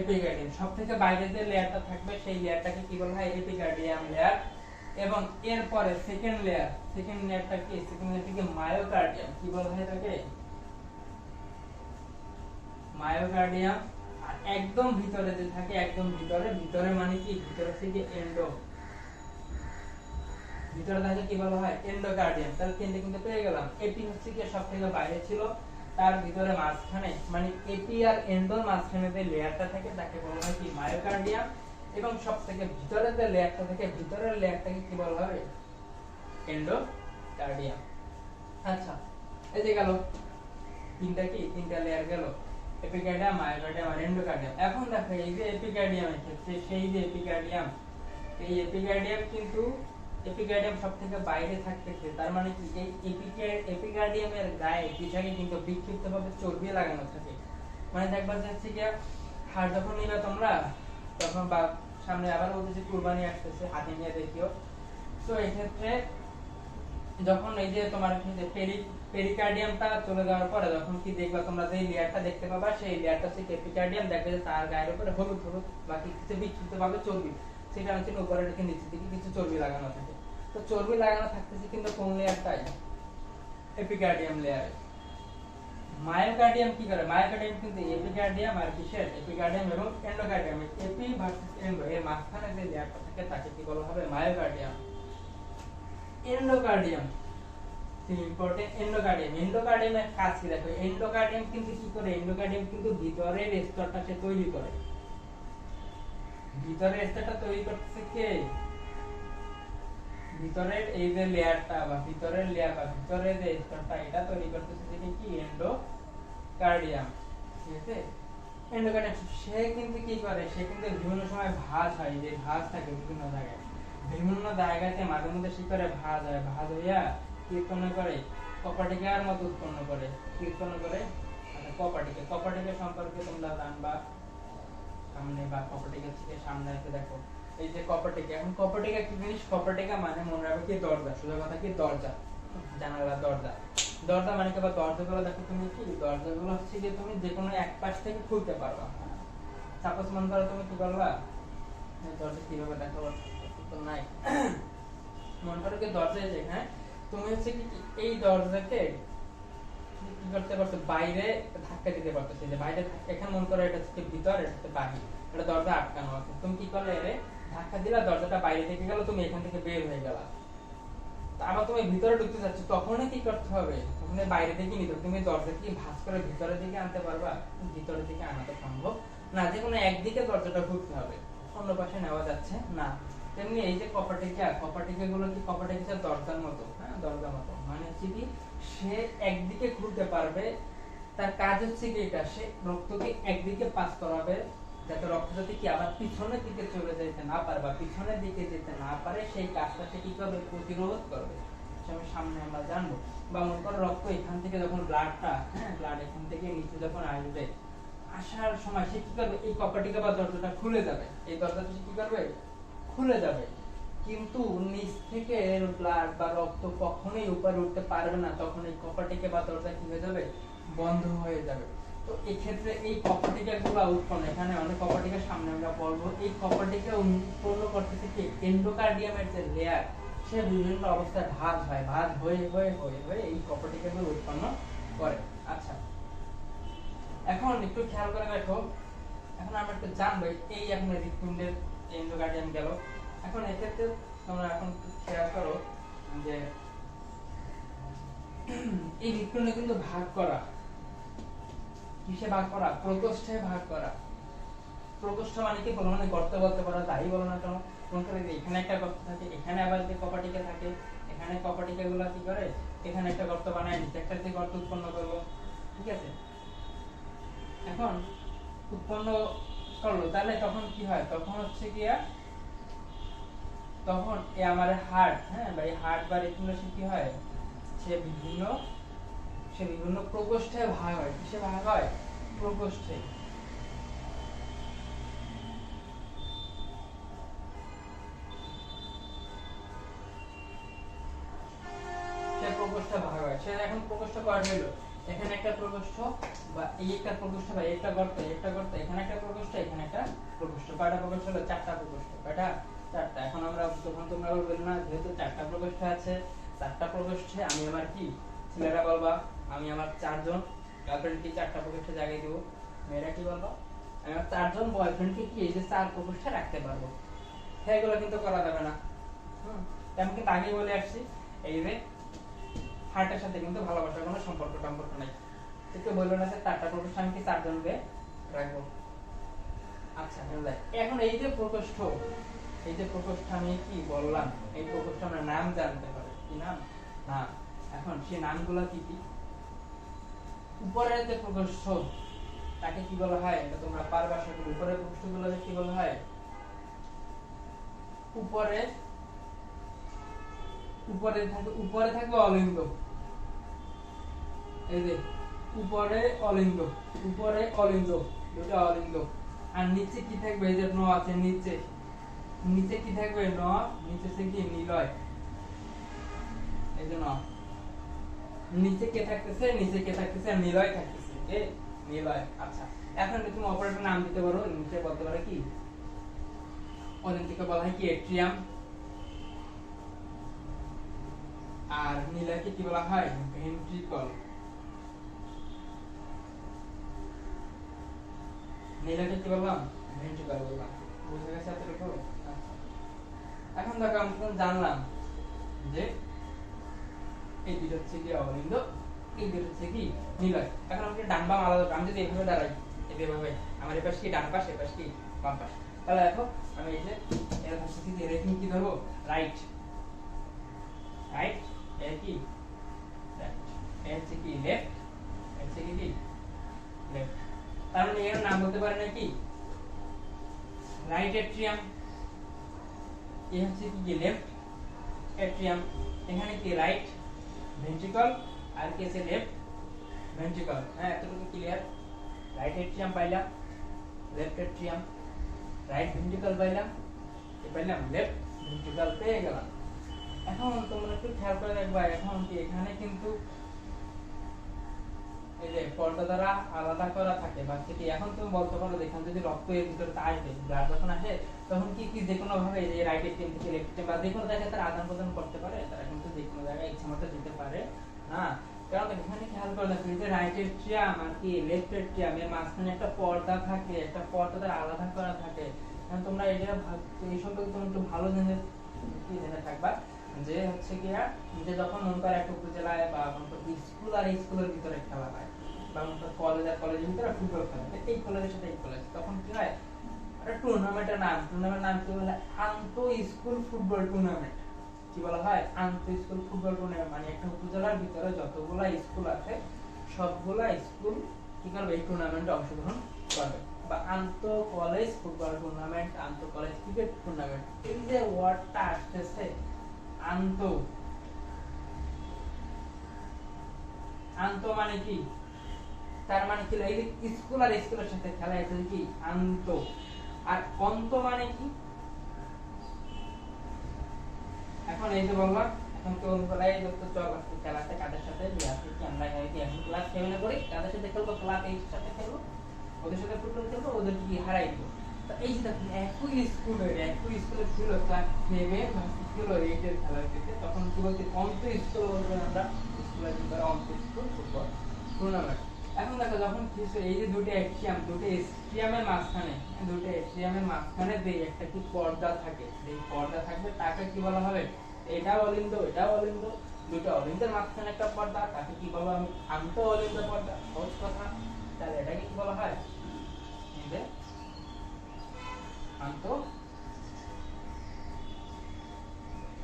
এপিকার্ডিয়াম। সবথেকে বাইরের যে লেয়ারটা থাকবে সেই লেয়ারটাকে কি বলা হয়, এপিকার্ডিয়াম লেয়ার। এবং এরপরে সেকেন্ড লেয়ারটা কি, সেকেন্ড লেয়ারটাকে মায়োকার্ডিয়াম। কি বলা হয় এটাকে? মায়োকার্ডিয়াম। আর একদম ভিতরে যে থাকে, একদম ভিতরে মানে কি, ভিতরে থেকে এন্ডো, ভিতরে থাকে কি বলা হয়, এন্ডোকার্ডিয়াম। তাহলে তিনটে কিন্তু পেয়ে গেলাম। এপি হচ্ছে কি সবথেকে বাইরে ছিল, তার ভিতরে মাঝখানে মানে এপি আর এন্ডোর মাঝখানে যে লেয়ারটা থাকে তাকে বলা হয় কি, মায়োকার্ডিয়াম। এবং সবথেকে ভিতরে যে লেয়ারটা থাকে, ভিতরের লেয়ারটাকে কি বলা হবে, এন্ডোকার্ডিয়াম। আচ্ছা, এই যে গেল তিনটা লেয়ার গেল, এপিকার্ডিয়াম, মায়োকার্ডিয়াম আর এন্ডোকার্ডিয়াম। এখন দেখো এই যে এপিকার্ডিয়ামের ক্ষেত্রে সেই যে এপিকার্ডিয়াম, এই এপিকার্ডিয়াম কিন্তু এপিকার্ডিয়াম সবথেকে বাইরে থাকতেছে। তার মানে কি এই এপিকার্ডিয়ামের গায়ে পিছনে কিন্তু বিক্ষিপ্তভাবে চর্বি লাগানো থাকে। মানে দেখবা যাচ্ছে কি হাড় যখন নিবে তোমরা তখন বা সামনে আবার বলতেছে কুরবানি আসতেছে, হাতে নিয়ে দেখিও। তো এই ক্ষেত্রে যখন এই যে তোমার পেরিকার্ডিয়ামটা চলে যাওয়ার পরে যখন কি দেখবা তোমরা যে লেয়ারটা দেখতে পাবা, সেই লেয়ারটা হচ্ছে এপিকার্ডিয়াম। দেখবে যে তার গায়ের উপরে হলুদ হলুদ বা কিছু বিক্ষিপ্তভাবে চর্বি, সেটা হচ্ছে উপরে থেকে নিচের দিকে কিছু চর্বি লাগানো থাকে। তো চর্বি লাগানো থাকতেছে কিন্তু কোন লেয়ারটাই, এপিকার্ডিয়াম লেয়ারে। মায়োকার্ডিয়াম কি করে, মায়োকার্ডিয়াম কিন্তু এপিকার্ডিয়াম আর কিসের, এপিকার্ডিয়াম এবং এন্ডোকার্ডিয়াম, এপি ভার্সেস এন্ডো এর মাঝখানে যে লেয়ারটা থাকে তাকে কি বলা হবে, মায়োকার্ডিয়াম। এন্ডোকার্ডিয়াম ইম্পর্টেন্ট, এন্ডোকার্ডিয়ামের কাজ কি দেখো, এন্ডোকার্ডিয়াম কিন্তু কি করে, এন্ডোকার্ডিয়াম কিন্তু ভিতরের স্তরটা সে তৈরি করে। ভিতরের স্তরটা তৈরি করতেছে কে, ভিতরের এই যে লেয়ারটা বা ভিতরের লেয়ার বা ভিতরের যে স্তরটা এটা তৈরি করতেছে যেটা কি, এন্ডোকার্ডিয়াম। ঠিক আছে, এন্ডোকার্ডিয়াম সে কিন্তু কি করে, সে কিন্তু বিভিন্ন সময় ভাঁজ হয়, যে ভাঁজ থাকে বিভিন্ন জায়গায়, বিভিন্ন জায়গাতে মাঝে মধ্যে কি করে ভাঁজ হয়, ভাঁজ হইয়া কি উৎপন্ন করে, কপাটিকার মতো উৎপন্ন করে। কি উৎপন্ন করে, কপাটিকা সম্পর্কে তোমরা জানবা সামনে, বা কপাটিকা থেকে সামনে এসে দেখো এই যে কপাটিকা। এখন কপাটিকা কি জিনিস, কপাটিকা মানে মনে রাখবে কি দরজা, সোজা কথা কি দরজা, জানালা দরজা। দরজা মানে কি, বা দরজাগুলো দেখো তুমি কি, দরজাগুলো হচ্ছে যে তুমি যে কোনো এক পাশ থেকে খুলতে পারবা। সাপোজ মনে করো তুমি কি করলা, দরজা কিভাবে দেখাবো তো নাই, মনে করো কি দরজায় যে, হ্যাঁ তুমি হচ্ছে কি এই দরজাকে কি করতে পারছো, বাইরে ধাক্কা দিতে পারছো। যে বাইরে এখানে মনে করো এটা হচ্ছে ভিতর, এটা হচ্ছে বাহির, এটা দরজা আটকানো আছে, তুমি কি করলে এর ধাক্কা দিলা, দরজাটা বাইরে থেকে গেল, তুমি এখান থেকে বের হয়ে গেলা। আবার তুমি ভিতরে ঢুকতে যাচ্ছ, তখনই কি করতে হবে, তখন বাইরে থেকে নিতে, তুমি দরজা কি ভাঁজ করে ভিতরের দিকে আনতে পারবা, ভিতরের দিকে আনা তো সম্ভব না, যে কোনো একদিকে দরজাটা ঢুকতে হবে, অন্য পাশে নেওয়া যাচ্ছে না। তেমনি এই যে কপাটিকা গুলো কি, কপাটিকা দরজার মতো, হ্যাঁ দরজার মতো, মানে হচ্ছে কি সে একদিকে খুলতে পারবে, তার কাজ হচ্ছে কি এটা, সে রক্তকে একদিকে পাস করাবে, যাতে রক্ত যদি কি আবার পিছনের দিকে চলে যেতে না পারে বা পিছনের দিকে যেতে না পারে, সেই কাজটা সে কি করবে, প্রতিরোধ করবে। আমি সামনে আমরা জানবো। বা মনে করো রক্ত এখান থেকে যখন ব্লাডটা, হ্যাঁ ব্লাড এখান থেকে নিচে যখন আসবে, আসার সময় সে কি করবে, এই কপাটিকা বা দরজাটা খুলে যাবে, এই দরজাটা সে কি করবে, খুলে যাবে। কিন্তু নিচ থেকে ব্লাড বা রক্ত কখনোই উপরে উঠতে পারবে না, তখন এই কপাটিকা বা দরজা কি হয়ে যাবে, বন্ধ হয়ে যাবে। তো এই ক্ষেত্রে এই কপাটিকা গুলো উৎপন্ন, এখানে অনেক কপাটিকা সামনে আমরা বলবো, এই কপাটিকা উৎপন্ন করতেছে কি এন্ডোকার্ডিয়ামের যে লেয়ার, সে বিভিন্ন অবস্থায় ভাঁজ হয়, ভাঁজ হয়ে হয়ে হয়ে হয়ে এই কপাটিকা গুলো উৎপন্ন করে। আচ্ছা, এখন একটু খেয়াল করে দেখো, এখন আমরা একটু জানবো এই এখন হৃৎপিণ্ডের এন্ডোকার্ডিয়াম গেল। এখন এক্ষেত্রে তোমরা এখন খেয়াল করো যে এই বৃত্তটা কিন্তু ভাগ করা, কিসে ভাগ করা? প্রকোষ্ঠে ভাগ করা। প্রকোষ্ঠ মানে কি? মানে গর্ত বলতে পারো, তাই বলো না কেন। এখানে একটা গর্ত থাকে, এখানে আবার যে কপাটিকা থাকে, এখানে কপাটিকা গুলা কি করে, এখানে একটা গর্ত বানায়, নিচে একটা যে গর্ত উৎপন্ন করলো, ঠিক আছে। এখন উৎপন্ন করলো, তাহলে তখন কি হয়? তখন হচ্ছে গিয়া, তখন এই আমার হার্ট, হ্যাঁ, বা এই হার্ট বা হৃৎপিণ্ড কি হয়, সে বিভিন্ন প্রকোষ্ঠে ভাগ হয়। কিসে ভাগ হয়? প্রকোষ্ঠে। সে প্রকোষ্ঠে ভাগ হয়। সে এখন প্রকোষ্ঠ কয়টা হলো? এখানে একটা প্রকোষ্ঠ, বা এই একটা প্রকোষ্ঠ, বা একটা গর্ত, এখানে একটা প্রকোষ্ঠ, এখানে একটা প্রকোষ্ঠ। কয়টা প্রকোষ্ঠ হলো? চারটা প্রকোষ্ঠ। কয়টা? চারটা। এখন আমরা তখন তোমরা বলবে না, যেহেতু চারটা প্রকোষ্ঠ আছে, চারটা প্রকোষ্ঠে আমি আমার কি, ছেলেরা বলবা আমি আমার চারজন গার্লফ্রেন্ডকে চারটা প্রকোষ্ঠে জায়গায় দেবো, মেয়েরা কি বলবা আমি আমার চারজন বয়ফ্রেন্ডকে কি এই যে চার প্রকোষ্ঠে রাখতে পারবো। হ্যাঁ, এগুলো কিন্তু করা যাবে না। তেমন কিন্তু আগে বলে আসছি, এই যে হার্টের সাথে কিন্তু ভালোবাসার কোনো সম্পর্ক নাই। একটু বললো না যে চারটা প্রকোষ্ঠ আমি কি চারজনকে রাখবো। আচ্ছা, এখন এই যে প্রকোষ্ঠ, আমি কি বললাম, এই প্রকোষ্ঠ আমরা নাম জানতে পারি। কি নাম? নাম। এখন সেই নামগুলো কি কি? উপরের যে প্রকোষ্ঠ তাকে কি বলা হয়? এটা তোমরা পারবা আশা করি। উপরের প্রকোষ্ঠগুলোকে কি বলা হয়? উপরে থাকবে অলিন্দ। এই যে উপরে অলিন্দ, দুটো অলিন্দ। আর নিচে কি থাকবে? এই যে ন আছে নিচে কি থাকবে? ন, নিচে সে কি নিলয়। এই যে ন, নিচে কে থাকতেছে? নিলয় থাকতেছে। কে? নিলয়। আচ্ছা, এখন তুমি অপারেটর নাম দিতে পারো। নিচে বলতে পারো কি, অলিন্দকে বলা হয় কি এট্রিয়াম, আর নিলয়কে কি বলা হয়? ভেন্ট্রিকল। নিলয়কে কি বললাম? ভেন্ট্রিকল বললাম। বুঝে গেছে এতটুকু? এখন দেখো আমরা জানলাম যে এই দুটো হচ্ছে কি অলিন্দ, এই দুটো হচ্ছে কি নিলয়। এখন আমরা ডান বাম আলাদা, আমি যদি এইভাবে দাঁড়াই, এইভাবে আমার এপাশ কি ডান পাশ, এপাশ কি বাম পাশ, তাহলে দেখো আমি এই যে এর হচ্ছে কি রেখিং কি ধরবো? রাইট, এর কি রাইট, এর হচ্ছে কি লেফট, এর হচ্ছে কি লেফট। তার মানে এর নাম বলতে পারে না কি রাইট এট্রিয়াম, এ হচ্ছে কি লেফট এট্রিয়াম, এখানে কি রাইট ভেন্ট্রিকল, আর কি আছে লেফট ভেন্ট্রিকল। হ্যাঁ, এতটুকু ক্লিয়ার। রাইট এট্রিয়াম পাইলাম, লেফট এট্রিয়াম, রাইট ভেন্ট্রিকল পাইলাম, লেফট ভেন্ট্রিকল পেয়ে গেলাম। এখন তোমরা একটু খেয়াল করে দেখবা, এখন কি এখানে কিন্তু এই যে পর্দা দ্বারা আলাদা করা থাকে বা কি। এখন তুমি বলতে পারো দেখুন, যদি রক্ত এর ভিতরে আসবে, ব্লাড যখন আসে, তখন কি কি যে কোনো ভাবে এই রাইট এট্রিয়াম থেকে লেফট এট্রিয়াম বা যে কোনো জায়গায় তারা আদান প্রদান করতে পারে, তারা কিন্তু যে কোনো জায়গায় ইচ্ছা মতো যেতে পারে না। কারণ এখানে খেয়াল করে দেখো, এই যে রাইট এট্রিয়াম আর কি লেফট এট্রিয়াম এর মাঝখানে একটা পর্দা থাকে, একটা পর্দা দ্বারা আলাদা করা থাকে। এখন তোমরা এটা এই সম্পর্কে তোমরা একটু ভালো জেনে কি জেনে থাকবা, যে হচ্ছে কি যে যখন মনে করে একটা উপজেলায় বা স্কুল আর স্কুলের ভিতরে খেলা হয়, বা কলেজ আর কলেজের ভিতরে ফুটবল খেলা হয়, এই কলেজের সাথে এই কলেজ, তখন কি হয় একটা টুর্নামেন্টের নাম কি বলে? আন্তঃ স্কুল ফুটবল টুর্নামেন্ট। কি বলা হয়? আন্তঃ স্কুল ফুটবল টুর্নামেন্ট। মানে একটা উপজেলার ভিতরে যতগুলা স্কুল আছে, সবগুলা স্কুল কি করবে? এই টুর্নামেন্টে অংশগ্রহণ করবে। বা আন্তঃ কলেজ ফুটবল টুর্নামেন্ট, আন্তঃ কলেজ ক্রিকেট টুর্নামেন্ট। এই যে ওয়ার্ডটা আসতেছে আন্তঃ, মানে কি? তার মানে কি? এই যে স্কুল আর স্কুলের সাথে খেলা, এটা কি আন্তঃ। আর অন্ত মানে কি? এখন এই যে বললাম, এখন তো বলাই যত চল আজকে খেলাতে কাদের সাথে আজকে কি আমরা এখন ক্লাস 7 এ পড়ি, কাদের সাথে খেলবো? ক্লাস 8 এর সাথে খেলবো, ওদের সাথে ফুটবল খেলবো, ওদের কি হারাই দিব। তো এই যে দেখুন, একই স্কুলে ছিল ক্লাস 7 এ বা ছিল 8 এর খেলা হইতেছে, তখন কি বলতে অন্ত স্কুল বলতে আমরা স্কুলের ভিতরে অন্ত স্কুল ফুটবল টুর্নামেন্ট। এখন দেখো, যখন কিছু এই যে দুটো এস্ট্রিয়ামের মাঝখানে যে একটা কি পর্দা থাকে, যে পর্দা থাকবে তাকে কি বলা হবে? এটাও অলিন্দ, দুটো অলিন্দের মাঝখানে একটা পর্দা, তাকে কি বলো আমি আন্ত অলিন্দ পর্দা, সহজ কথা। তাহলে এটাকে কি বলা হয়, এই যে আন্ত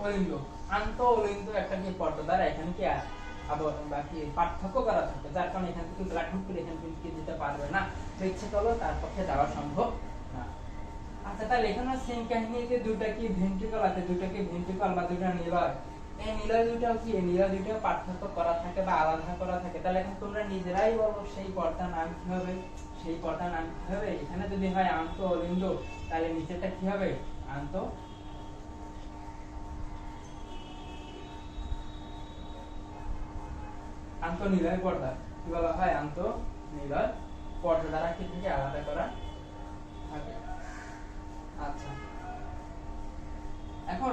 অলিন্দ। আন্ত অলিন্দ একটা কি পর্দা দ্বারা এখানে কি আবার বাকি পার্থক্য করা থাকবে, যার কারণে এখান থেকে ব্লাড করে এখানে কিন্তু কি দিতে পারবে না, তো ইচ্ছে করলো তার পক্ষে যাওয়া সম্ভব না। আচ্ছা, তাহলে এখানে সেম কাহিনীতে দুটো কি ভেন্ট্রিকল আছে, দুটো কি ভেন্ট্রিকল বা দুটো নিলয়, এই নিলয় দুটো কি, এই নিলয় দুটো পার্থক্য করা থাকে বা আলাদা করা থাকে। তাহলে এখন তোমরা নিজেরাই বলো সেই পর্দার নাম কি হবে, সেই পর্দার নাম কি হবে। এখানে যদি হয় আন্ত অলিন্দ, তাহলে নিচেরটা কি হবে, আন্ত আন্তঃনিলয় পর্দা, কি বলা হয়, আন্তঃনিলয় পর্দা দ্বারা কি থেকে আলাদা করা থাকে। আচ্ছা, এখন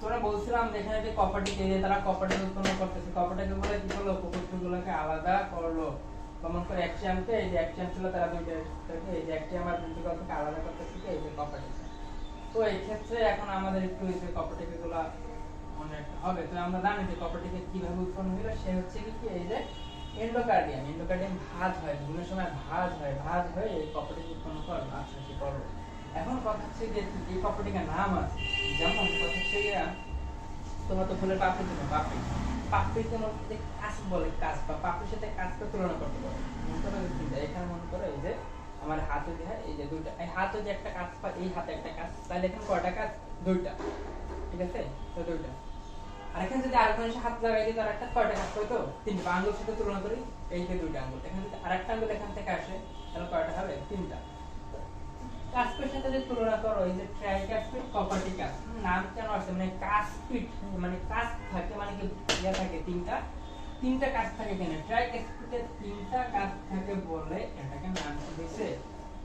তোরা বলছিলাম যে এখানে যে কপারটিকে যে তারা কপারটি উৎপন্ন করতেছে, কপারটিকে বলে কি করলো, প্রকৃতিগুলোকে আলাদা করলো। যেমন করে অ্যাকশিয়ামকে, এই যে অ্যাকশিয়াম ছিল তারা দুইটাকে, এই যে অ্যাকশিয়াম আর ভেন্ট্রিকলকে আলাদা করতেছে এই যে কপারটি। তো এই ক্ষেত্রে এখন আমাদের একটু এই যে কপারটিগুলো মনে রাখতে হবে। তো আমরা জানি যে কপারটিকে কিভাবে উৎপন্ন হলো, সে হচ্ছে কি এই যে এন্ডোকার্ডিয়াম, এন্ডোকার্ডিয়াম ভাঁজ হয়, বিভিন্ন সময় ভাঁজ হয়, ভাঁজ হয়ে এই কপারটিকে উৎপন্ন করে। আচ্ছা, সে করলো। এখন কথা হচ্ছে যে এই কপারটিকার নাম আছে, যেমন কথা হচ্ছে গিয়া তোমরা তো ফুলের পাপড়ি দিনো, পাপড়ি পাপড়িতে মধ্যে কাজ বলে, কাজ বা পাপড়ির সাথে কাজটা তুলনা করতে পারো। মনে করো এখানে মনে করো এই যে আমার হাতে দেয় এই যে দুইটা, এই হাতে যে একটা কাজ পায়, এই হাতে একটা কাজ, তাহলে এখানে কয়টা কাজ, দুইটা, ঠিক আছে, তো দুইটা। আর এখানে যদি আরেক মানুষের হাত লাগাই দিই তার একটা কয়টা কাজ পাইতো, তিনটা। আঙ্গুলের সাথে তুলনা করি, এই যে দুইটা আঙ্গুল, এখানে যদি আরেকটা আঙ্গুল এখান থেকে আসে তাহলে কয়টা হবে, তিনটা। কাস্পের সাথে যদি তুলনা করো, এই যে ট্রাইকাস্পিড কপারটিকাস, নাম কেন আছে, মানে কাস্পিড মানে কাজ থাকে, মানে কি ইয়া থাকে, তিনটা তিনটা কাজ থাকে। কেন ট্রাইকাস্পিডে তিনটা কাজ থাকে বলে এটাকে নাম দিয়েছে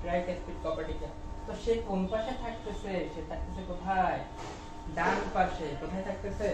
ট্রাইকাস্পিড কপারটিকাস। তো সে কোন পাশে থাকতেছে, সে থাকতেছে কোথায়, ডান পাশে। কোথায় থাকতেছে,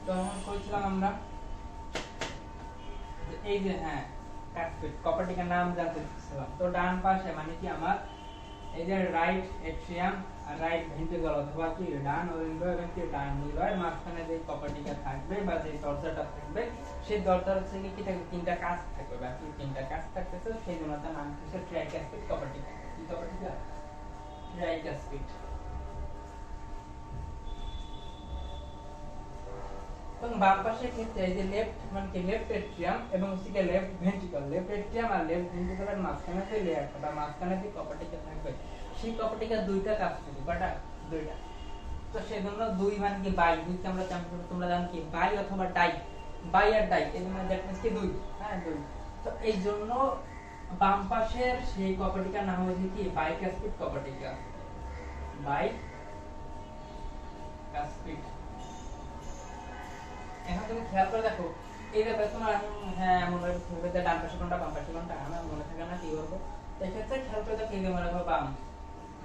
তখন কইছিলাম আমরা এই যে হ্যাঁ কাস্পিড কপারটিকার নাম জানতে চাইছিলাম। তো ডান পাশে মানে কি আমার এই যে রাইট এট্রিয়াম আর রাইট ভেন্ট্রিকল, অথবা কি ডান অলিন্দ এবং কি ডান নিলয়ের মাঝখানে যে কপারটিকা থাকবে বা যে দরজাটা থাকবে, সেই দরজার থেকে কি থাকবে, তিনটা কাজ থাকবে বা কি তিনটা কাজ থাকতেছে, সেই জন্য তার নাম হচ্ছে ট্রাইকাস্পিড কপারটিকা। কি কপারটিকা, ট্রাইকাস্পিড। এবং বাম পাশের ক্ষেত্রে এই যে লেফট মানে কি লেফট এট্রিয়াম এবং হচ্ছে লেফট ভেন্ট্রিকল, লেফট এট্রিয়াম আর লেফট ভেন্ট্রিকলের মাঝখানে যে লেয়ারটা বা মাঝখানে যে কপারটিকা থাকবে, সেই কপারটিকার দুইটা কাজ থাকে, কয়টা, দুইটা। তো সেজন্য দুই মানে কি বাই, দুইকে আমরা তোমরা জানো কি বাই অথবা ডাই, বাই আর ডাই এর মানে দ্যাট মিন্স কি দুই, হ্যাঁ দুই। তো এই জন্য বাম পাশের সেই কপারটিকার নাম হচ্ছে কি বাইকাস্পিড কপারটিকা, বাইকাস্পিড। এখন তুমি খেয়াল করে দেখো এই ব্যাপারে তোমার হ্যাঁ মনে হবে যে ডান পাশে কোনটা বাম পাশে কোনটা আমার মনে থাকে না, কি করবো, এক্ষেত্রে খেয়াল করে দেখো এই যে মনে রাখো বাম,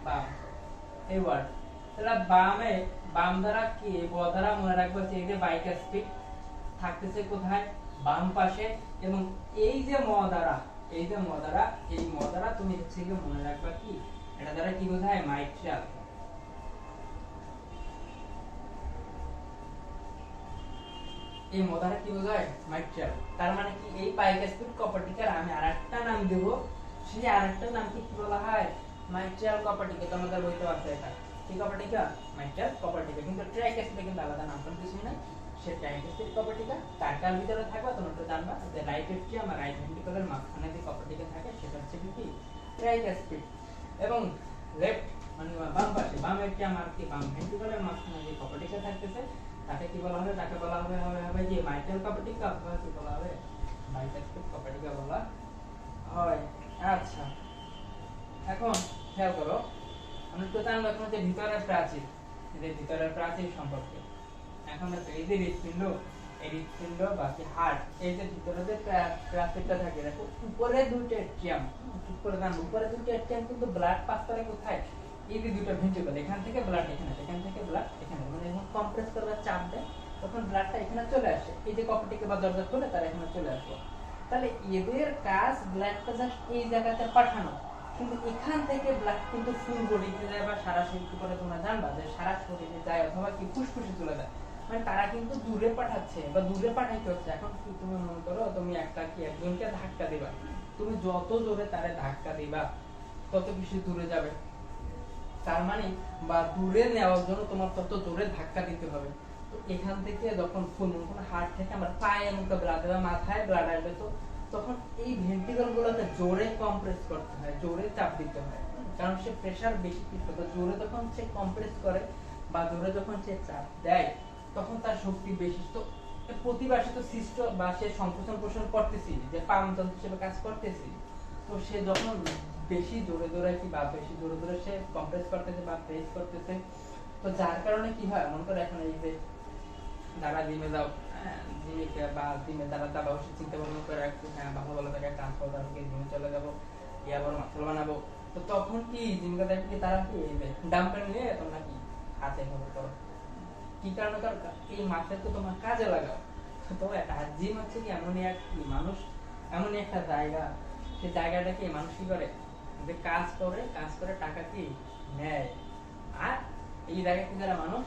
বাম এই ওয়ার্ড, তাহলে বামে বাম দ্বারা কি ব দ্বারা মনে রাখবো যে এই যে বাইকাস্পিড থাকতেছে কোথায়, বাম পাশে। এবং এই যে ম দ্বারা, এই যে ম দ্বারা, এই ম দ্বারা তুমি হচ্ছে কি মনে রাখবা কি এটা দ্বারা কি বোঝায়, মাইট্রাল। এই মদারা কি বোঝায়, মাইট্রাল। তার মানে কি এই বাইকাস্পিড কপারটিকার আমি আরেকটা নাম দেব, সেই আরেকটা নাম কি বলা হয়, মাইট্রাল কপারটিকা। তোমাদের বইতে আছে এটা কি কপারটিকা, মাইট্রাল কপারটিকা। কিন্তু ট্রাইকাস্পিডে কিন্তু আলাদা নাম কোন কিছুই না, সে ট্রাইকাস্পিড কপারটিকা। তারটার ভিতরে থাকবে তোমরা তো জানবা যে রাইট এট্রিয়াম আর রাইট ভেন্ট্রিকলের মাঝখানে যে কপারটিকা থাকে সেটা হচ্ছে কি ট্রাইকাস্পিড। এবং লেফট মানে বাম পাশে বাম এট্রিয়াম আর কি বাম ভেন্ট্রিকলের মাঝখানে যে কপারটিকা থাকতেছে তাকে কি বলা হবে, তাকে বলা হবে হবে যে মাইট্রাল কপারটিকা অথবা কি বলা হবে, বাইকাস্পিড কপারটিকা বলা হয়। আচ্ছা, এখন খেয়াল করো আমরা তো জানবো এখন যে ভিতরের প্রাচীর, এদের ভিতরের প্রাচীর সম্পর্কে। এখন দেখো এই যে হৃৎপিণ্ড, এই হৃৎপিণ্ড বাকি হার্ট, এই যে ভিতরে যে প্রাচীরটা থাকে, দেখো উপরে দুটো এট্রিয়াম, উপরে দান উপরে দুটো এট্রিয়াম কিন্তু ব্লাড পাস করে কোথায়, এই যে দুটো ভেন্ট্রিকল, এখান থেকে ব্লাড এখানে, এখান থেকে ব্লাড এখানে, মানে যখন কম্প্রেস করবে চাপ দেয় তখন ব্লাডটা এখানে চলে আসে, এই যে কপটিকে বা দরজা খুলে তার এখানে চলে আসে। তাহলে এদের কাজ ব্লাডটা জাস্ট এই জায়গাতে পাঠানো, কিন্তু এখান থেকে ব্লাড কিন্তু ফুল বডিতে যায় বা সারা শরীরে করে তোমরা জানবা যে সারা শরীরে যায় অথবা কি ফুসফুসে চলে যায়, মানে তারা কিন্তু দূরে পাঠাচ্ছে বা দূরে পাঠাইতে হচ্ছে। এখন কি তুমি মনে করো তুমি একটা কি একজনকে ধাক্কা দিবা, তুমি যত জোরে তারে ধাক্কা দিবা তত বেশি দূরে যাবে, তার মানে বা দূরে নেওয়ার জন্য তোমার তত জোরে ধাক্কা দিতে হবে। তো এখান থেকে যখন ফুল কোন হার্ট থেকে আমরা পায়ে মুখে ব্লাড বা মাথায় ব্লাড আসবে, তো তখন এই ভেন্ট্রিকল গুলোকে জোরে কম্প্রেস করতে হয়, জোরে চাপ দিতে হয়, কারণ সে প্রেসার বেশি কিছু, তো জোরে যখন সে কম্প্রেস করে বা জোরে যখন সে চাপ দেয় তখন তার শক্তি বেশি। তো প্রতিবার সে তো সৃষ্ট বা সে সংকোচন পোষণ করতেছি, যে পামযন্ত্র হিসেবে কাজ করতেছি, তো সে যখন বেশি জোরে জোরে কি বা বেশি জোরে জোরে সে কম্প্রেস করতেছে বা প্রেস করতেছে, তো যার কারণে কি হয়, মনে করো এখন এই যে যারা জিমে যাও, জিমে বা জিমে যারা যাবা অবশ্যই চিন্তা ভাবনা করে রাখছো, হ্যাঁ ভালো ভালো জায়গায় ট্রান্সফার যাবে, জিমে চলে যাবো, ইয়া বড় মাসল বানাবো, তো তখন কি জিমে দেখো কি তারা কি এই যে ডাম্বেল নিয়ে তোমরা কি হাতে ভাবে করো, কি কারণে, কারণ এই মাসেল তো তোমার কাজে লাগাও। তো একটা জিম হচ্ছে কি এমনই এক কি মানুষ, এমনই একটা জায়গা, সেই জায়গাটাকে মানুষ কি করে যে কাজ করে, কাজ করে টাকা কি নেয়, আর এই জায়গাতে যারা মানুষ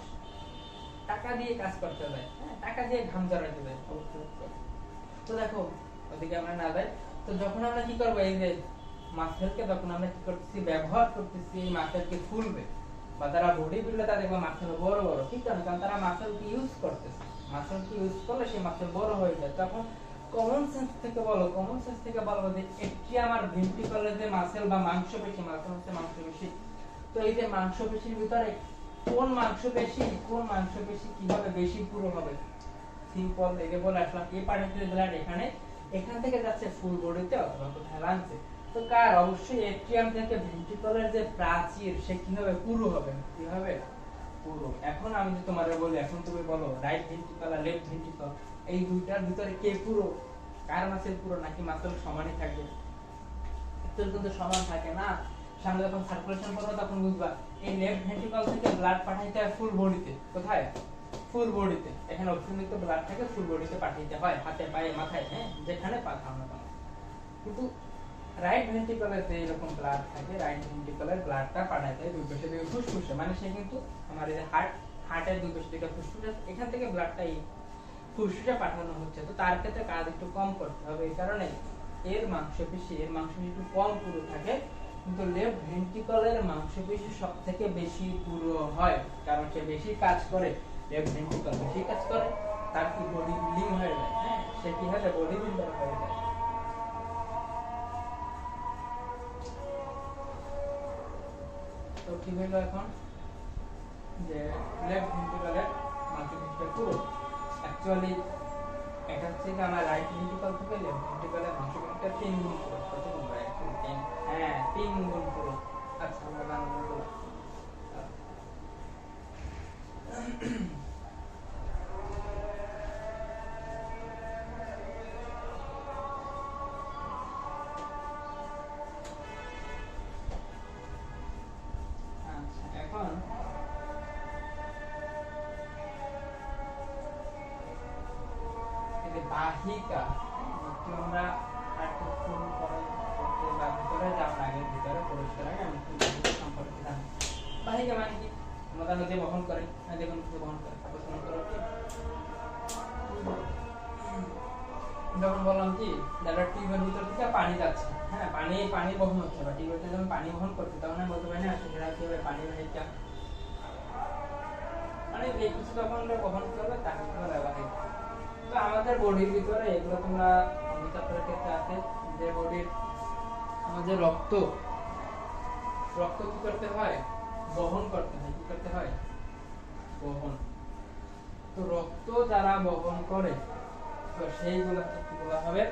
টাকা দিয়ে কাজ করতে যায়, টাকা দিয়ে ঘাম ঝরাতে যায় অবশ্যই। তো দেখো ওদিকে আমরা না যাই, তো যখন আমরা কি করবো এই যে মাসেলকে যখন আমরা কি করতেছি ব্যবহার করতেছি, এই মাসেলকে ফুলবে বা তারা বডি বিল্ডার তারা দেখবে মাসেল বড় বড়, ঠিক না, কারণ তারা মাসেলকে ইউজ করতেছে, মাসেলকে ইউজ করলে সেই মাসেল বড় হয়ে যায়। তখন কমন সেন্স থেকে বলো, কমন সেন্স থেকে বলবো যে এট্রিয়াম আর ভেন্ট্রিকলের যে মাসেল বা মাংসপেশি, মাসেল হচ্ছে মাংসপেশি, তো এই যে মাংসপেশির ভিতরে কোন মাংসপেশি, কোন মাংসপেশি কিভাবে বেশি পুরো হবে, সিম্পল দেখে বলে আসলাম, এই পার্টিকুলার ব্লাড এখানে, এখান থেকে যাচ্ছে ফুল বডিতে অথবা কোথায় লাংসে, তো কার অবশ্যই এট্রিয়াম থেকে ভেন্ট্রিকলের যে প্রাচীর সে কিভাবে পুরো হবে, কিভাবে পুরো। এখন আমি যে তোমারে বলি, এখন তুমি বলো রাইট ভেন্ট্রিকল আর লেফট ভেন্ট্রিকল, এই দুইটার ভিতরে কে পুরো, কার মাসেল পুরো, নাকি মাসেল সমানই থাকবে? মাসেল কিন্তু সমান থাকে না, সামনে যখন সার্কুলেশন করবে তখন বুঝবা এই লেফট ভেন্ট্রিকল থেকে ব্লাড পাঠাইতে হয় ফুল বডিতে, কোথায়, ফুল বডিতে, এখানে অক্সিজেন ব্লাড থেকে ফুল বডিতে পাঠাইতে হয়, হাতে পায়ে মাথায়, হ্যাঁ যেখানে পাঠাও না কেন। কিন্তু রাইট ভেন্ট্রিকলের যে এরকম ব্লাড থাকে, রাইট ভেন্ট্রিকলের ব্লাডটা পাঠাইতে হয় দুই পাশে দিকে ফুসফুসে, মানে সে কিন্তু আমার এই হার্টের দুই পাশে দিকে ফুসফুসে, এখান থেকে ব্লাডটা এই ফুসফুসে পাঠানো হচ্ছে, তো তার ক্ষেত্রে কাজ একটু কম করতে হবে, এই কারণে এর মাংসপেশি একটু কম পুরো থাকে, কিন্তু লেফট ভেন্ট্রিকলের মাংসপেশি সবথেকে বেশি পুরো হয়, কারণ সে বেশি কাজ করে, লেফট ভেন্ট্রিকল বেশি কাজ করে, তার কি বডি বিল্ডিং হয়ে যায়, হ্যাঁ সে কি হয় বডি বিল্ডার হয়ে যায়। তো কি হলো এখন যে লেফট ভেন্ট্রিকলের মাংসপেশিটা পুরো, অ্যাকচুয়ালি এটা হচ্ছে কি আমার রাইট ভেন্ট্রিকল থেকে লেফট ভেন্ট্রিকলের মাংসপেশিটা 3 গুণ পুরো, কত গুণ হয় অ্যাকচুয়ালি 10, হ্যাঁ 3 গুণ পুরো। আচ্ছা আমরা বানানো হলো। আচ্ছা এখন এই যে বাহিকা, একটু আমরা একটু ফুল করে করতে বা ভিতরে যাওয়ার আগে, ভিতরে পরিষ্কার আগে আমি একটু বাহিকা সম্পর্কে জানি। বাহিকা মানে কি, আমরা নদী বহন করে, দেখুন কিছু বহন করে, প্রশ্ন করো কি যখন বললাম কি যারা টিউবের ভিতর থেকে পানি যাচ্ছে, হ্যাঁ পানি পানি বহন হচ্ছে বা টিউবের থেকে যখন পানি বহন করছে, তখন আমি বলতে পারি না সেটা কিভাবে পানি বাহিকা, মানে যে কিছু যখন বহন করবে তাকে বলা বাহিকা। তো আমাদের বডির ভিতরে এগুলো তোমরা চ্যাপ্টারের ক্ষেত্রে আছে, যে বডির আমাদের রক্ত, রক্ত কি করতে হয়, বহন করতে হয়, কি করতে হয়, বহন। তো রক্ত যারা বহন করে, তো সেইগুলোকে কি বলা হবে,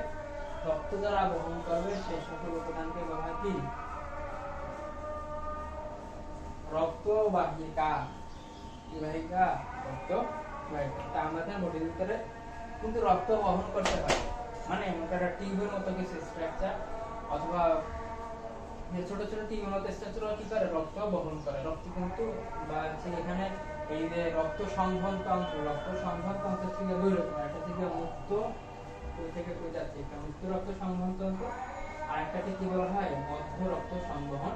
রক্ত যারা বহন করবে সেই সকল উপাদানকে বলা হয় কি, রক্তবাহিকা। বাহিকা রক্ত বাহিকা। তা আমাদের বডির ভিতরে কিন্তু রক্ত বহন করতে হয়, মানে একটা টিউবের মতো কিছু স্ট্রাকচার অথবা ছোট ছোট টিউবের মতো স্ট্রাকচার কি করে রক্ত বহন করে। রক্ত কিন্তু বা এখানে এই যে রক্ত সংবহন তন্ত্র থেকে দুই রকম, একটা থেকে মুক্ত কই থেকে কই যাচ্ছে, একটা মুক্ত রক্ত সংবহন তন্ত্র আর একটাকে কি বলা হয় বদ্ধ রক্ত সংবহন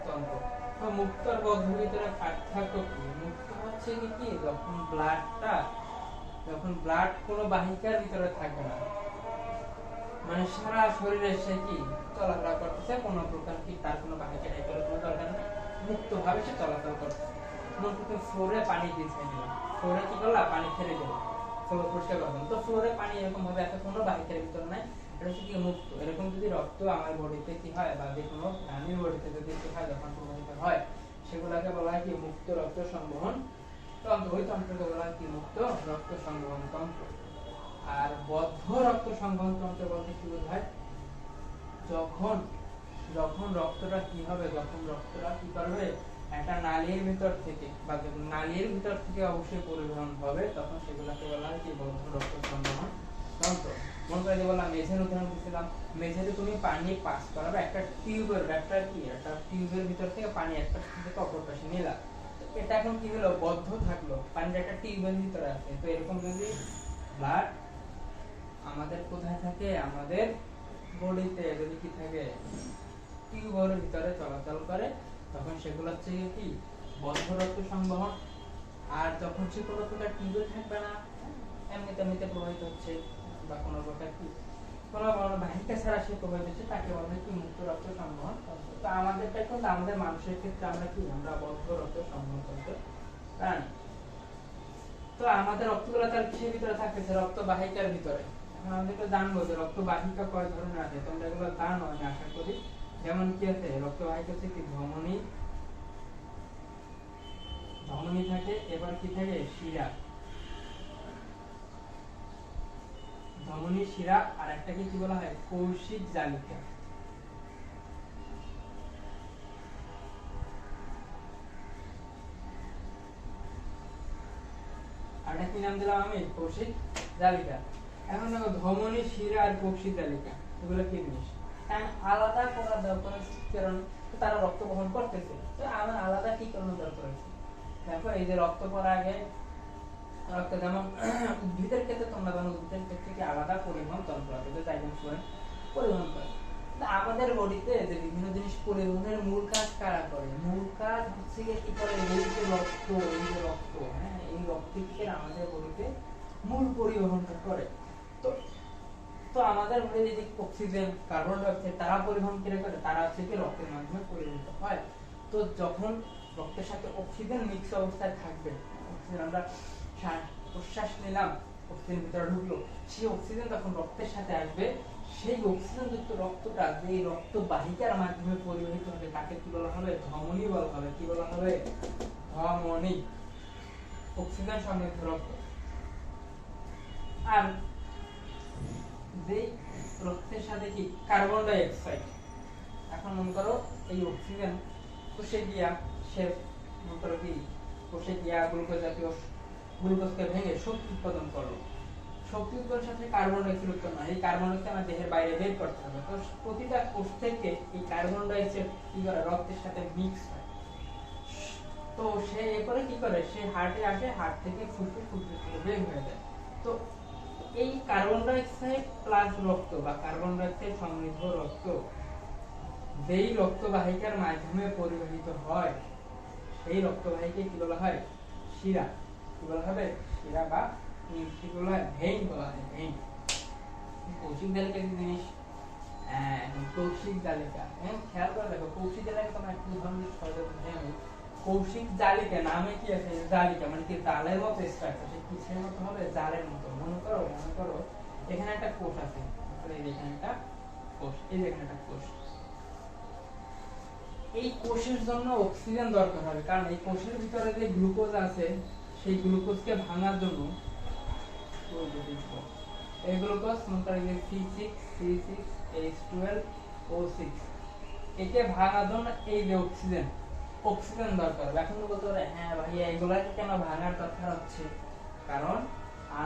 তন্ত্র। তো মুক্ত আর বদ্ধের ভিতরে পার্থক্য কি? মুক্ত হচ্ছে কি যখন ব্লাড কোনো বাহিকার ভিতরে থাকবে না, মানে সারা শরীরে সে কি চলাফেরা করতেছে, কোনো প্রকার কি তার কোনো বাহিকা টাইপের কোনো দরকার নেই, মুক্ত ভাবে সে চলাচল করতেছে। যেমন তুমি ফ্লোরে পানি দিচ্ছে দিলাম, ফ্লোরে কি করলা পানি ছেড়ে দিল, ফ্লোর পরিষ্কার করবেন, তো ফ্লোরে পানি এরকম ভাবে একটা কোনো বাহিকার ভিতরে নাই, এটা হচ্ছে কি মুক্ত। এরকম যদি রক্ত আমার বডিতে কি হয় বা যে কোনো প্রাণীর বডিতে যদি কি হয় যখন প্রবাহিত হয়, সেগুলোকে বলা হয় কি মুক্ত রক্ত সংবহন তন্ত্র। ওই তন্ত্রকে বলা হয় কি মুক্ত রক্ত সংবহন তন্ত্র। আর বদ্ধ রক্ত সংবহন তন্ত্র বলতে কি বোঝায়? যখন যখন রক্তটা কি হবে, যখন রক্তটা কি করবে একটা নালীর ভিতর থেকে বা নালীর ভিতর থেকে অবশ্যই পরিবহন হবে, তখন সেগুলোকে বলা হয় কি বদ্ধ রক্ত সংবহন তন্ত্র। মনে করে যে বললাম মেঝের উদাহরণ দিয়েছিলাম, মেঝেতে তুমি পানি পাস করাবে একটা টিউবের ভিতর থেকে পানি একটা থেকে অপর পাশে নিলা, এটা এখন কি হলো বদ্ধ থাকলো, পানিটা একটা টিউবের ভিতরে আছে। তো এরকম যদি ব্লাড আমাদের কোথায় থাকে, আমাদের বডিতে যদি কি থাকে টিউবের ভিতরে চলাচল করে, তখন সেগুলো হচ্ছে কি বদ্ধ রক্ত সংবহন। আর যখন সে কোনো প্রকার টিউবে থাকবে না, এমনিতে প্রবাহিত হচ্ছে বা কোনো প্রকার কি কোনো বাহিকা ছাড়া সে প্রবাহিত হচ্ছে, তাকে বলে কি মুক্ত রক্ত সংবহন তন্ত্র। তো আমাদেরটা কিন্তু আমাদের মানুষের ক্ষেত্রে আমরা কি আমরা বদ্ধ রক্ত সংবহন তন্ত্র প্রাণী। তো আমাদের রক্তগুলো তার কিসের ভিতরে থাকতেছে? রক্ত বাহিকার ভিতরে। এখন আমাদের তো জানবো যে রক্ত বাহিকা কয় ধরনের আছে, তোমরা এগুলো জানো আমি আশা করি। যেমন কি আছে রক্ত বাহিকা হচ্ছে কি ধমনী থাকে, এবার কি থাকে শিরা, ধমনী শিরা, আর একটাকে কি বলা হয় কৌশিক জালিকা। আর কি নাম দিলাম আমি? কৌশিক জালিকা। এখন দেখো ধমনী শিরা আর কৌশিক জালিকা এগুলো কি জিনিস? আলাদা করার দরকার কারণ তারা রক্ত বহন করতেছে, তো আমার আলাদা কি করানোর দরকার আছে? দেখো এই যে রক্ত পড়ার আগে রক্ত যেমন উদ্ভিদের ক্ষেত্রে তোমরা জানো উদ্ভিদের ক্ষেত্রে কি আলাদা পরিবহন তন্ত্র আছে, যে জাইলেম ফ্লুয়েড পরিবহন করে। আমাদের বডিতে যে বিভিন্ন জিনিস পরিবহনের মূল কাজ কারা করে? মূল কাজ হচ্ছে কি করে এই যে রক্ত, হ্যাঁ এই রক্ত থেকে আমাদের বডিতে মূল পরিবহনটা করে। তো তো আমাদের বডিতে যে অক্সিজেন কার্বন ডাই অক্সাইড তারা পরিবহন করে, তারা হচ্ছে কি রক্তের মাধ্যমে পরিবহিত হয়। তো যখন রক্তের সাথে অক্সিজেন মিক্স অবস্থায় থাকবে, অক্সিজেন আমরা প্রশ্বাস নিলাম, অক্সিজেন ভিতরে ঢুকলো, সেই অক্সিজেন তখন রক্তের সাথে আসবে, সেই অক্সিজেন যুক্ত রক্তটা যে রক্ত বাহিকার মাধ্যমে পরিবাহিত হবে তাকে কি বলা হবে? ধমনী বলা হবে। কি বলা হবে? ধমনী। অক্সিজেন সমৃদ্ধ রক্ত। আর যে রক্তের সাথে কি কার্বন ডাই অক্সাইড, এখন মনে করো এই অক্সিজেন কোষে গিয়া সে মনে করো কি কোষে গিয়া গ্লুকোজ জাতীয় গ্লুকোজকে ভেঙে শক্তি উৎপাদন করলো, শক্তি উৎপাদনের সাথে কার্বন ডাই অক্সাইড উৎপন্ন হয়, এই কার্বন ডাই অক্সাইড আমার দেহের বাইরে বের করতে হবে। তো প্রতিটা কোষ থেকে এই কার্বন ডাই অক্সাইড কি করে রক্তের সাথে মিক্স হয়, তো সে এরপরে কি করে সে হার্টে আসে, হার্ট থেকে ফুসফুস থেকে বের হয়ে যায়। তো এই কার্বন ডাই অক্সাইড প্লাস রক্ত বা কার্বন ডাই অক্সাইড সমৃদ্ধ রক্ত যেই রক্তবাহিকার মাধ্যমে পরিবাহিত হয়, এই রক্তবাহিকাকে কি বলা হয়? শিরা। কি বলা হবে? শিরা বা কি বলা হয়? ভেইন বলা হয়। ভেইন। কৌশিক জালিকা কি জিনিস? কৌশিক জালিকা, খেয়াল করে দেখো কৌশিক জালিকা তোমরা একটু উদাহরণ দিয়ে সহজে বুঝে নেবে। কৌশিক জালিকা নামে কি আছে? জালিকা মানে কি জালের মতো স্ট্রাকচার, সে কিসের মতো হবে? জালের মতো। মনে করো এখানে একটা কোষ আছে, এই যে এখানে একটা কোষ, এই যে এখানে একটা কোষ, এই কোষের জন্য অক্সিজেন দরকার হবে, কারণ এই কোষের ভিতরে যে গ্লুকোজ আছে সেই গ্লুকোজকে ভাঙার জন্য এই গ্লুকোজ মনে করেন যে C6H12O6 একে ভাঙার জন্য এই যে অক্সিজেন, অক্সিজেন দরকার হবে। এখন বলতে পারে হ্যাঁ ভাইয়া এগুলাকে কেন ভাঙার দরকার হচ্ছে, কারণ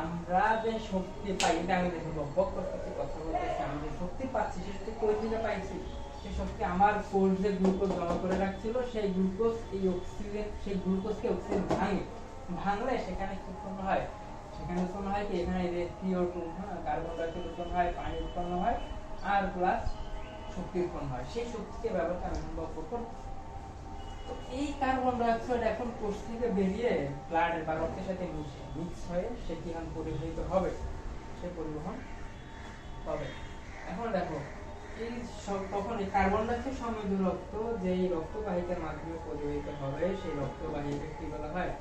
আমরা যে শক্তি পাই, এটা আমি দেখে বক করতেছি, কথা বলতেছি, আমি যে শক্তি পাচ্ছি সে শক্তি কই থেকে পাইছি? সেই শক্তি আমার কোষ যে গ্লুকোজ জমা করে রাখছিল, সেই গ্লুকোজ এই অক্সিজেন, সেই গ্লুকোজকে অক্সিজেন ভাঙলে সেখানে কি উৎপন্ন হয়? সেখানে উৎপন্ন হয় কি, এখানে যে CO2, কার্বন ডাই অক্সাইড উৎপন্ন হয়, পানি উৎপন্ন হয়, আর প্লাস শক্তি উৎপন্ন হয়। সেই শক্তিকে ব্যবহার করে আমি বক করব। তো এই কার্বন ডাই অক্সাইড এখন কোষ থেকে বেরিয়ে ব্লাডের বা রক্তের সাথে মিক্স হয়ে সে কি পরিবাহিত হবে, সে পরিবহন হবে। এখন দেখো এই তখন এই কার্বন ডাই অক্সাইড সমৃদ্ধ রক্ত যেই রক্তবাহিকার মাধ্যমে পরিবাহিত হবে, সেই রক্তবাহিকা কি বলা হয়?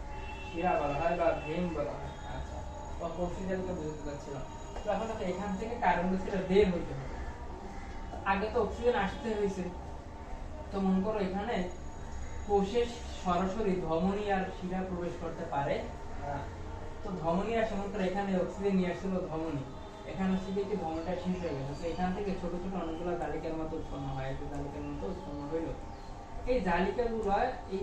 শিরা বলা হয় বা ভেইন বলা হয়। আচ্ছা, বা কোষিজালকে বুঝতে পারছিলাম। তো এখন দেখো এখান থেকে কার্বন ডাই অক্সাইড বের হইতে হবে। আগে তো অক্সিজেন আসতে হয়েছে, তো মনে করো এখানে কোষে সরাসরি ধমনী আর শিরা প্রবেশ করতে পারে না। তো ধমনী আর সমগ্র এখানে অক্সিজেন নিয়ে আসছিল ধমনী, এখানে হচ্ছে কি ধমনীটা শেষ হয়ে গেছে, তো এখান থেকে ছোট ছোট অনেকগুলো জালিকার মতো উৎপন্ন হয়, এই জালিকার মতো উৎপন্ন হইল। এই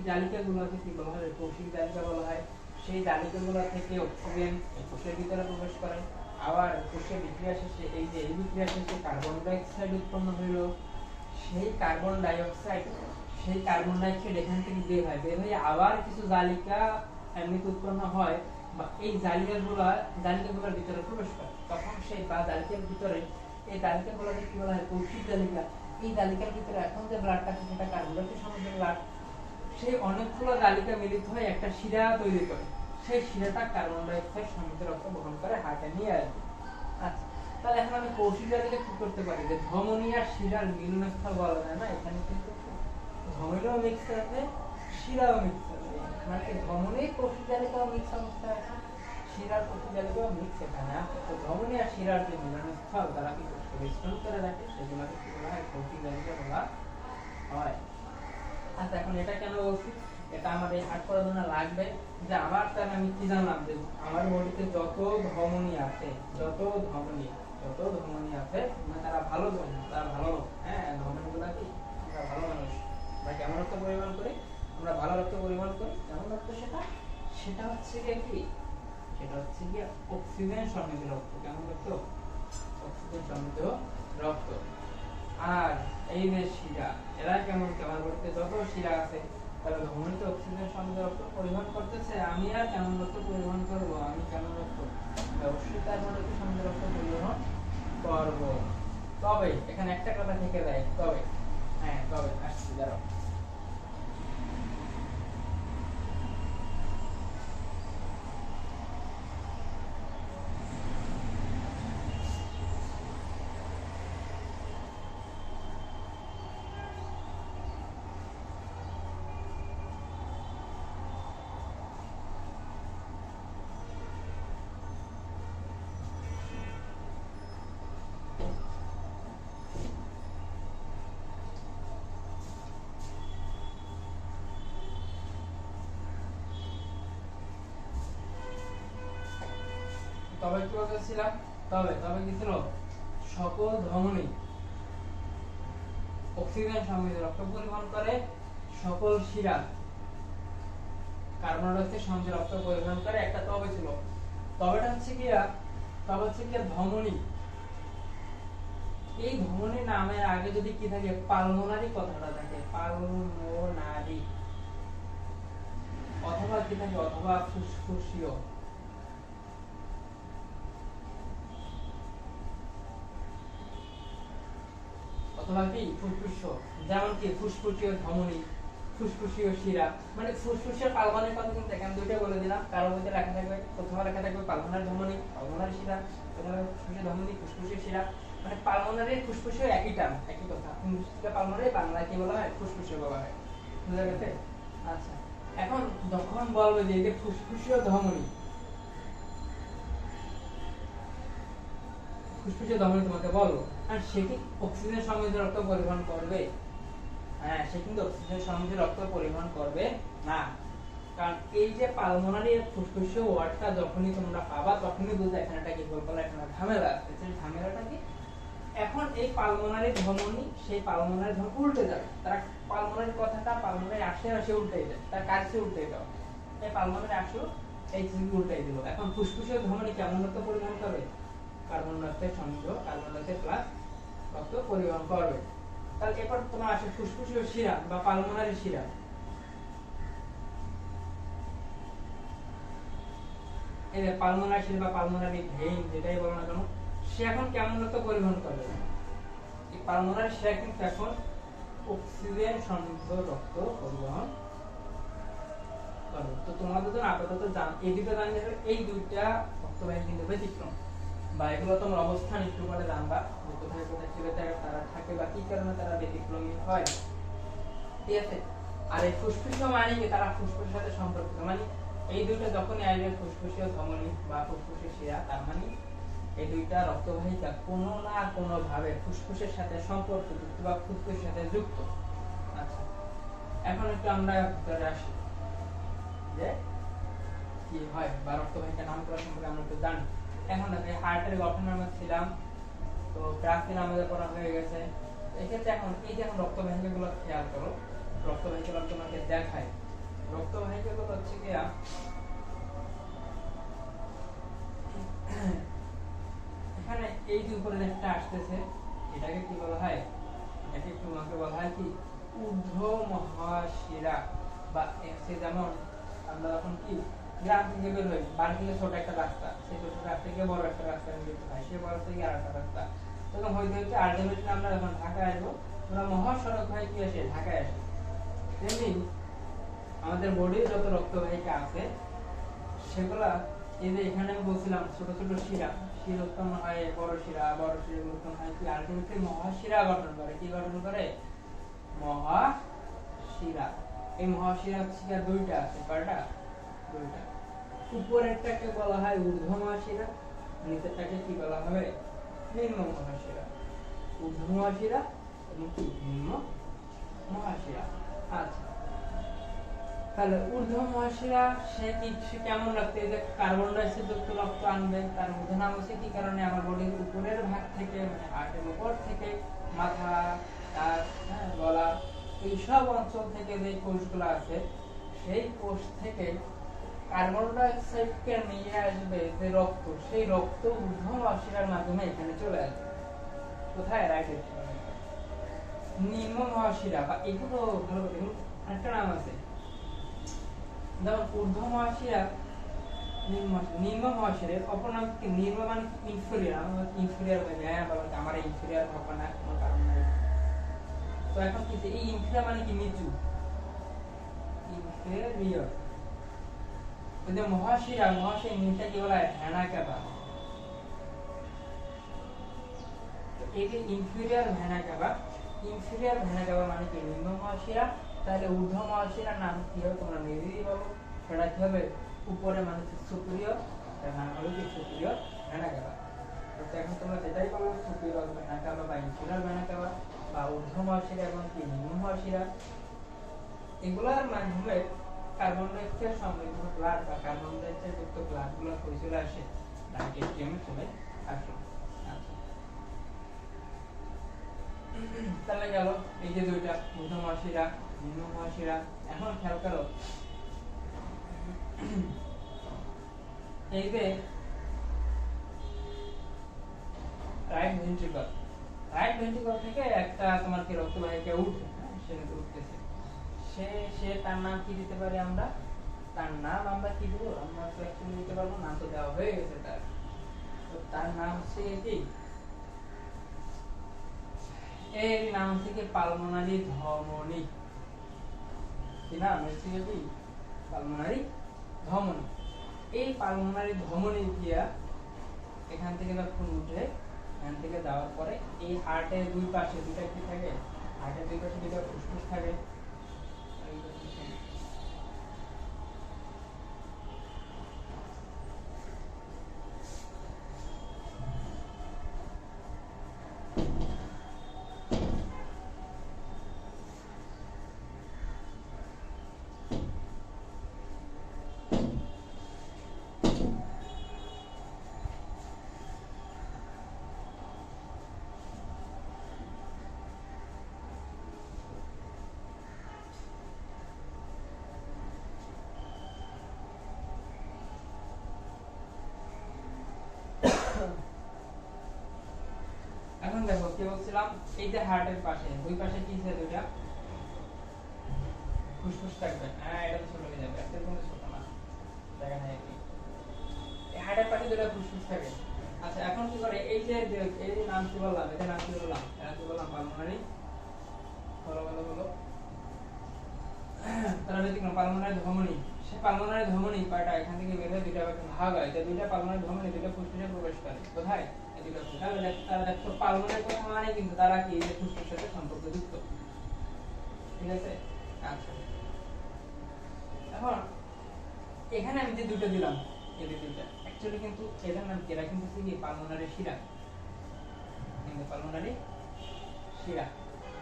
জালিকাগুলোকে কি বলা হয়? কৌশিক জালিকা বলা হয়। সেই জালিকাগুলো থেকে অক্সিজেন কোষের ভিতরে প্রবেশ করে, আবার কোষের বিক্রিয়া শেষে এই বিক্রিয়া শেষে কার্বন ডাই অক্সাইড উৎপন্ন হইল। সেই কার্বন ডাই অক্সাইড এখান থেকে বের হয়ে আবার কিছু জালিকা এমনিতে উৎপন্ন হয়, বা এই জালিকাগুলোর ভিতরে প্রবেশ করে। তখন সেই বা জালিকার ভিতরে এই জালিকাগুলোকে কি বলা হয়? কৌশিক জালিকা। এই জালিকার ভিতরে এখন যে ব্লাডটা আছে সেটা কার্বন ডাই অক্সাইড সমৃদ্ধ ব্লাড। সেই অনেকগুলো জালিকা মিলিত হয়ে একটা শিরা তৈরি করে, সেই শিরাটা কার্বন ডাই অক্সাইড সমৃদ্ধ রক্ত বহন করে হার্টে নিয়ে আসবে। আচ্ছা, তাহলে এখন আমি কৌশিক জালিকা কি করতে পারি? যে ধমনী আর শিরার মিলনস্থল বলা যায় না, এখানে কিন্তু ধমনীও মিক্স আছে, শিরাও মিক্স আছে, মানে ধমনী কৌশিক জালিকাও মিক্স অবস্থায় আছে, শিরার কৌশিক জালিকাও মিক্স এখানে আছে। তো ধমনী আর শিরার যে মিলনস্থল তারা কি মিশ্রণ করে রাখে, সেগুলোকে কি বলা হয়? কৌশিক জালিকা বলা হয়। আচ্ছা, এখন এটা কেন বলছি? এটা আমার এই হার্ট করার জন্য লাগবে যে আমার তাহলে আমি কি জানলাম যে আমার বডিতে যত ধমনী আছে মানে তারা ভালো ধমনী, তারা ভালো, হ্যাঁ ধমনীগুলো কি আমরা ভালো মানুষ, আমরা কেমন রক্ত পরিবহন করি? আমরা ভালো রক্ত পরিবহন করি। কেমন রক্ত সেটা? সেটা হচ্ছে কি, সেটা হচ্ছে কি অক্সিজেন সমৃদ্ধ রক্ত। কেমন রক্ত? অক্সিজেন সমৃদ্ধ রক্ত। আর এই যে শিরা, এরা কেমন? আমার বডিতে যত শিরা আছে তাহলে ধমনীতে অক্সিজেন সমৃদ্ধ রক্ত পরিবহন করতেছে, আমি আর কেমন রক্ত পরিবহন করব? আমি কেমন রক্ত? অবশ্যই কার্বন ডাই সমৃদ্ধ রক্ত পরিবহন করব। তবে এখানে একটা কথা থেকে যায়, তবে আসছি, দাঁড়াও। তবে কি বলতেছিলাম? তবে কি ছিল? সকল ধমনী অক্সিজেন সমৃদ্ধ রক্ত পরিবহন করে, সকল শিরা কার্বন ডাই অক্সাইড সমৃদ্ধ রক্ত পরিবহন করে। একটা তবে ছিল, তবেটা হচ্ছে কি? ধমনী। এই ধমনী নামের আগে যদি কি থাকে? পালমোনারি কথাটা থাকে, পালমোনারি, অথবা কি থাকে? অথবা ফুসফুসীয়, অথবা কি ফুসফুসীয়। যেমন কি ফুসফুসীয় ধমনী, ফুসফুসীয় শিরা, মানে ফুসফুসীয় পালমোনারি কথা কিন্তু এখানে দুইটা বলে দিলাম। কারো মধ্যে লেখা থাকবে, প্রথমে লেখা থাকবে পালমোনারি ধমনী, পালমোনারি শিরা, প্রথমে ফুসফুসীয় ধমনী, ফুসফুসীয় শিরা। মানে পালমোনারি ফুসফুসীয় একই টার্ম, একই কথা। ইংরেজিতে পালমোনারি, বাংলায় কি বলা হয়? ফুসফুসীয় বলা হয়। বুঝা গেছে? আচ্ছা, এখন যখন বলবে যে এই যে ফুসফুসীয় ধমনী, ফুসফুসীয় ধমনী তোমাকে বলবো, আর সে কি অক্সিজেন সমৃদ্ধ রক্ত পরিবহন করবে? হ্যাঁ, সে কিন্তু অক্সিজেন সমৃদ্ধ রক্ত পরিবহন করবে না। কারণ এই যে পালমোনারি ফুসফুসীয় ওয়ার্ডটা যখনই তোমরা পাবা তখনই বুঝবে এখানে একটা কি বলবো, এখানে ঝামেলা আছে। সেই ঝামেলাটা কি? এখন এই পালমোনারি ধমনী সেই পালমোনারি ধমনী উল্টে যাবে, তারা পালমোনারি কথাটা পালমোনারি আশেপাশে উল্টে যায়, তার কাছে উল্টে যাও, এই পালমোনারি আসো এই জিনিস উল্টাই দিল। এখন ফুসফুসের ধমনী কেমন রক্ত পরিবহন করবে? কার্বন ডাইঅক্সাইড সংযোগ, কার্বন ডাইঅক্সাইড প্লাস রক্ত পরিবহন করবে। তাহলে এরপর তোমার আসে ফুসফুসীয় শিরা বা পালমোনারি শিরা। এই যে পালমোনারি শিরা বা পালমোনারি ভেইন যেটাই বলো না কেন, সে এখন কেমন রক্ত পরিবহন করবে? এই পালমোনারি শিরা কিন্তু এখন অক্সিজেন সমৃদ্ধ রক্ত পরিবহন করবে। তো তোমাদের জন্য আপাতত এই দুটো জানতে হবে, এই দুইটা রক্তবাহী কিন্তু ব্যতিক্রম, বা এগুলো তোমার অবস্থান একটু পরে জানবা যে কোথায় কোথায় তারা থাকে বা কি কারণে তারা ব্যতিক্রমী হয়, ঠিক আছে? আর এই ফুসফুসীয় মানে কি, তারা ফুসফুসের সাথে সম্পর্কিত, মানে এই দুইটা যখনই আসবে ফুসফুসীয় ধমনী বা ফুসফুসের শিরা, তার মানে এই দুইটা রক্তবাহিকা কোনো না কোনো ভাবে ফুসফুসের সাথে সম্পর্কযুক্ত বা ফুসফুসের সাথে যুক্ত। আচ্ছা, এখন একটু আমরা ভিতরে আসি যে কি হয় বা রক্তবাহিকা নামকরণ সম্পর্কে আমরা একটু জানি। এখন দেখো হার্টের গঠনের মধ্যে ছিলাম, তো প্রাচীন আমাদের পড়া হয়ে গেছে। এক্ষেত্রে এখন এই যে রক্তবাহিকাগুলো খেয়াল করো, রক্তবাহিকাগুলো তোমাকে দেখায়। রক্তবাহিকাগুলো হচ্ছে কি, এখানে এই যে উপরে একটা আসতেছে, এটাকে কি বলা হয়? এটাকে তোমাকে বলা হয় কি ঊর্ধ্ব মহাশিরা, বা এক্সে যেমন আমরা যখন কি গ্রাম থেকে বের হই, বাড়ি থেকে ছোট একটা রাস্তা, সেই ছোট রাস্তা থেকে বড় একটা রাস্তা যেতে হয়, সেই বড় থেকে আর একটা রাস্তা, তখন হইতে হইতে আলটিমেটলি আমরা যখন ঢাকায় আসবো, আমরা মহাসড়ক হয়ে কি আসে ঢাকায় আসি। তেমনি আমাদের বডির যত রক্তবাহিকা আছে সেগুলা, এই যে এখানে আমি বলছিলাম ছোট ছোট শিরা, শিরা উৎপন্ন হয় বড় শিরা, বড় শিরা উৎপন্ন হয় কি আলটিমেটলি মহাশিরা গঠন করে। কি গঠন করে? মহাশিরা। এই মহাশিরা হচ্ছে দুইটা আছে, কয়টা? দুইটা। উপরেরটাকে বলা হয় ঊর্ধ্ব মহাশিরা, নিচেরটাকে কি বলা হবে? নিম্ন মহাশিরা। ঊর্ধ্ব মহাশিরা এবং কি নিম্ন মহাশিরা। আচ্ছা, তাহলে ঊর্ধ্ব মহাশিরা সে কেমন রাখতে, যে কার্বন ডাইঅক্সাইড যুক্ত রক্ত আনবে, তার মধ্যে নাম হচ্ছে কি কারণে আমার বডির উপরের ভাগ থেকে, মানে হার্টের উপর থেকে মাথা, গলা, এই সব অঞ্চল থেকে যে কোষগুলো আছে, সেই কোষ থেকে কার্বন ডাইঅক্সাইডকে নিয়ে আসবে যে রক্ত, সেই রক্ত ঊর্ধ্ব মহাশিরার মাধ্যমে এখানে চলে আসবে। কোথায়? রাইটে নিম্ন মহাশিরা, বা এগুলো ভালো, এগুলো একটা নাম আছে, যেমন ঊর্ধ্ব মহাশিরা, নিম্ন মহাশিরের অপর নাম কি? নিম্ন মানে ইনফেরিয়র, ইনফেরিয়র হয়ে যায়, হ্যাঁ বাবা আমার ইনফেরিয়র হবে না, কোনো কারণ নাই। তো এখন কি এই ইনফেরিয়র মানে কি? নিচু, ইনফেরিয়র। ওই যে মহাশিরা, মহাশিরা নিচে কি বলা হয়? ভেনা। তো এই যে ইনফেরিয়র ভেনা, ইনফেরিয়র ভেনা মানে কি? নিম্ন মহাশিরা। তাহলে ঊর্ধ্ব মহাশিরার নাম কি হবে? তোমরা নিজেই বলো, সেটা কি হবে? উপরে মানে সুপিরিয়র, তার নাম হবে কি? Superior vena. তো এখন তোমরা যেটাই বলো, সুপিরিয়র ভেনা বা ইনফেরিয়র ভেনা বা ঊর্ধ্ব মহাশিরা এবং কি নিম্ন মহাশিরা, এগুলোর মাধ্যমে কার্বন ডাইঅক্সাইড সমৃদ্ধ ব্লাড বা কার্বন ডাইঅক্সাইড যুক্ত ব্লাড গুলো কই চলে আসে? ডাইরেক্টলি চলে আসে। তাহলে গেল এই যে দুইটা ঊর্ধ্ব মহাশিরা, নিম্ন মহাশিরা। এখন খেয়াল করো, এই যে রাইট ভেন্ট্রিকল থেকে একটা তোমার কি রক্তবাহিকা উঠে, সে উঠতেছে, সে তার নাম কি দিতে পারি আমরা? তার নাম আমরা কি দেবো? আমরা তো অ্যাকচুয়ালি দিতে পারবো, নাম তো দেওয়া হয়ে গেছে তার। তো তার নাম হচ্ছে কি? এর নাম থেকে পালমোনারি ধমনী। কি নাম? হচ্ছে কি? পালমোনারি ধমনী। এই পালমোনারি ধমনী দিয়া এখান থেকে যখন উঠে, এখান থেকে যাওয়ার পরে এই হার্টের দুই পাশে দুইটা কি থাকে? হার্টের দুই পাশে দুইটা ফুসফুস থাকে। কি বলছিলাম, এই যে হার্টের পাশে দুই পাশে কি আছে, দুইটা ফুসফুস থাকবে। হ্যাঁ, এটা তো ছোট হয়ে যাবে, একটা কিন্তু ছোট না, দেখা নাই কি এই হার্টের পাশে দুইটা ফুসফুস থাকে। আচ্ছা, এখন কি করে, এই যে এই নাম কি বললাম, এটা নাম কি বললাম, এটা কি বললাম, পালমোনারি, বলো বলো বলো, তারা ব্যতিক্রম পালমোনারি ধমনী। সে পালমোনারি ধমনী কয়টা, এখান থেকে বের হয়ে দুইটা ভাগ হয়, যে দুইটা পালমোনারি ধমনী দুইটা ফুসফুসে প্রবেশ করে। কোথায়? এই দুইটা ফুসফুস। তারা দেখো পালমোনারি কথা মানে কিন্তু তারা কি এই যে ফুসফুসের সাথে সম্পর্কযুক্ত, ঠিক আছে? আচ্ছা, এখন এখানে আমি যে দুটো দিলাম, এই দুইটা অ্যাকচুয়ালি কিন্তু এটার নাম কি, এরা কিন্তু কি পালমোনারি শিরা, কিন্তু পালমোনারি শিরা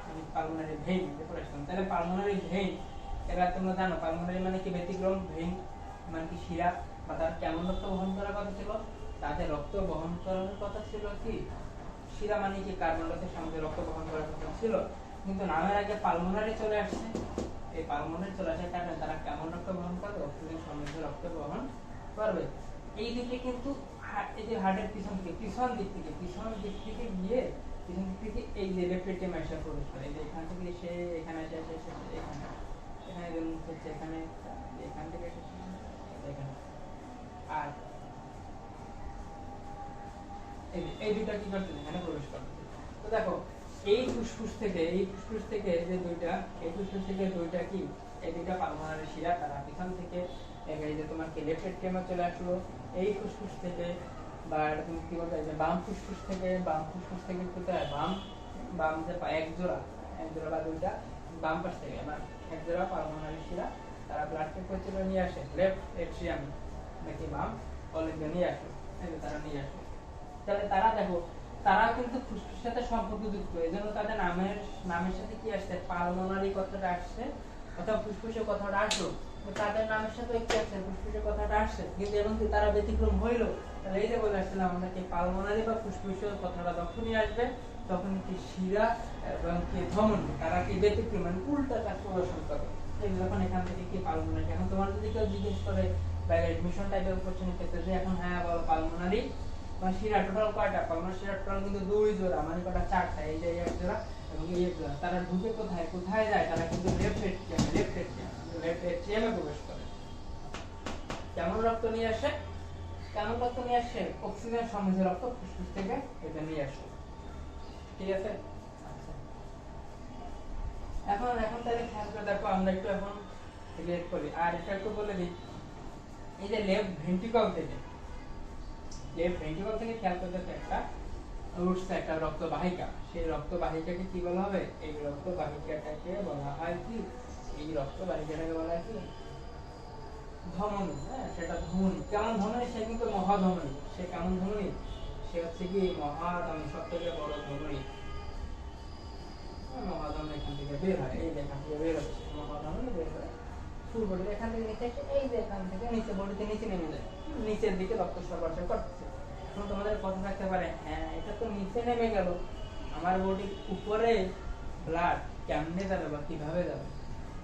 মানে পালমোনারি ভেইন ডেফোরেশন। তাহলে পালমোনারি ভেইন, এরা তোমরা জানো পালমোনারি মানে কি ব্যতিক্রম, ভেইন মানে কি শিরা, বা তার কেমন রক্ত বহন করার কথা ছিল, তাতে রক্ত বহন করার কথা ছিল কি শিরা, মানে কি কার্বন ডাইঅক্সাইড সঙ্গে রক্ত বহন করার কথা ছিল, কিন্তু নামের আগে পালমোনারি চলে আসছে। এই পালমোনারি চলে আসার কারণে তারা কেমন রক্ত বহন করবে, অক্সিজেন সমৃদ্ধ রক্ত বহন করবে। এই দুটি কিন্তু এই যে হার্টের পিছন দিক থেকে গিয়ে পিছন দিক থেকে এই যে লেফট এটিএম এসে প্রবেশ করে, এই যে এখান থেকে সে এখানে এসে এখানে এখানে যে মুখ হচ্ছে এখানে, এখান থেকে এসে এখানে, আর এই দুইটা কি করতে এখানে প্রবেশ করতে। তো দেখো এই ফুসফুস থেকে যে দুইটা, এই ফুসফুস থেকে দুইটা কি, এই দুইটা পালমোনারি শিরা, তারা পিছন থেকে এই যে তোমার কি লেফট এটিএমে চলে আসলো, এই ফুসফুস থেকে, বা তুমি কি বলতে যে বাম ফুসফুস থেকে কোথায়, বাম যে এক জোড়া বা দুইটা বাম পাশ থেকে আমার এক জোড়া পালমোনারি শিরা, তারা ব্লাডকে কোথায় নিয়ে আসে, লেফট এট্রিয়াম নাকি বাম কলিঙ্গে নিয়ে আসে, তারা নিয়ে আসে। তাহলে তারা দেখো তারা কিন্তু ফুসফুসের সাথে সম্পর্কযুক্ত, এজন্য তাদের নামের সাথে কি আসছে, পালমোনারি কথাটা আসছে, অথবা ফুসফুসের কথাটা আসলো, তাদের নামের সাথে কি আসছে, ফুসফুসের কথাটা আসছে, কিন্তু এবং কি তারা ব্যতিক্রম হইলো। তাহলে এই যে বলে আসছিলাম আমরা কি পালমোনারি বা ফুসফুসের কথাটা যখনই আসবে তখন কি শিরা এবং কি ধমনী তারা কি ব্যতিক্রম মানে উল্টা কাজ প্রদর্শন করে। এই যখন এখান থেকে কি পালমোনারি, এখন তোমার যদি কেউ জিজ্ঞেস করে বা এডমিশন টাইপের কোশ্চেনের ক্ষেত্রে যে এখন হ্যাঁ বলো পালমোনারি বা শিরা টোটাল কয়টা, পালমোনারি শিরা টোটাল কিন্তু দুই জোড়া, মানে কয়টা, চারটা, এই যে এক জোড়া এবং এই এক জোড়া, তারা ঢুকে কোথায় যায়, তারা কিন্তু লেফট এট্রিয়ামে প্রবেশ করে। কেমন রক্ত নিয়ে আসে, অক্সিজেন সমৃদ্ধ রক্ত ফুসফুস থেকে এটা নিয়ে আসে, ঠিক আছে? আচ্ছা, এখন তাহলে খেয়াল করে দেখো, আমরা একটু এখন রিলেট করি, আর এটা একটু বলে দিই, এই যে লেফট ভেন্ট্রিকল থেকে খেয়াল করে দেখো একটা উঠছে একটা রক্তবাহিকা, সেই রক্তবাহিকাকে কি বলা হবে, এই রক্তবাহিকাটাকে বলা হয় কি, ধমনী। হ্যাঁ, সেটা ধমনী। কেমন ধমনী, সে কিন্তু মহাধমনী। সে কেমন ধমনী, সে হচ্ছে কি মহাধমনী, সবথেকে বড় ধমনী। মহাধমনী এখান থেকে বের হয়, এই যে এখান থেকে বের হচ্ছে মহাধমনী, বের হয় ফুল বডি এখান থেকে নিচে, এই যে এখান থেকে নিচে বডিতে নিচে নেমে যায়, নিচের দিকে রক্ত সরবরাহ করতেছে। এখন তোমাদের কথা থাকতে পারে, হ্যাঁ এটা তো নিচে নেমে গেল, আমার বডির উপরে ব্লাড কেমনে যাবে বা কিভাবে যাবে?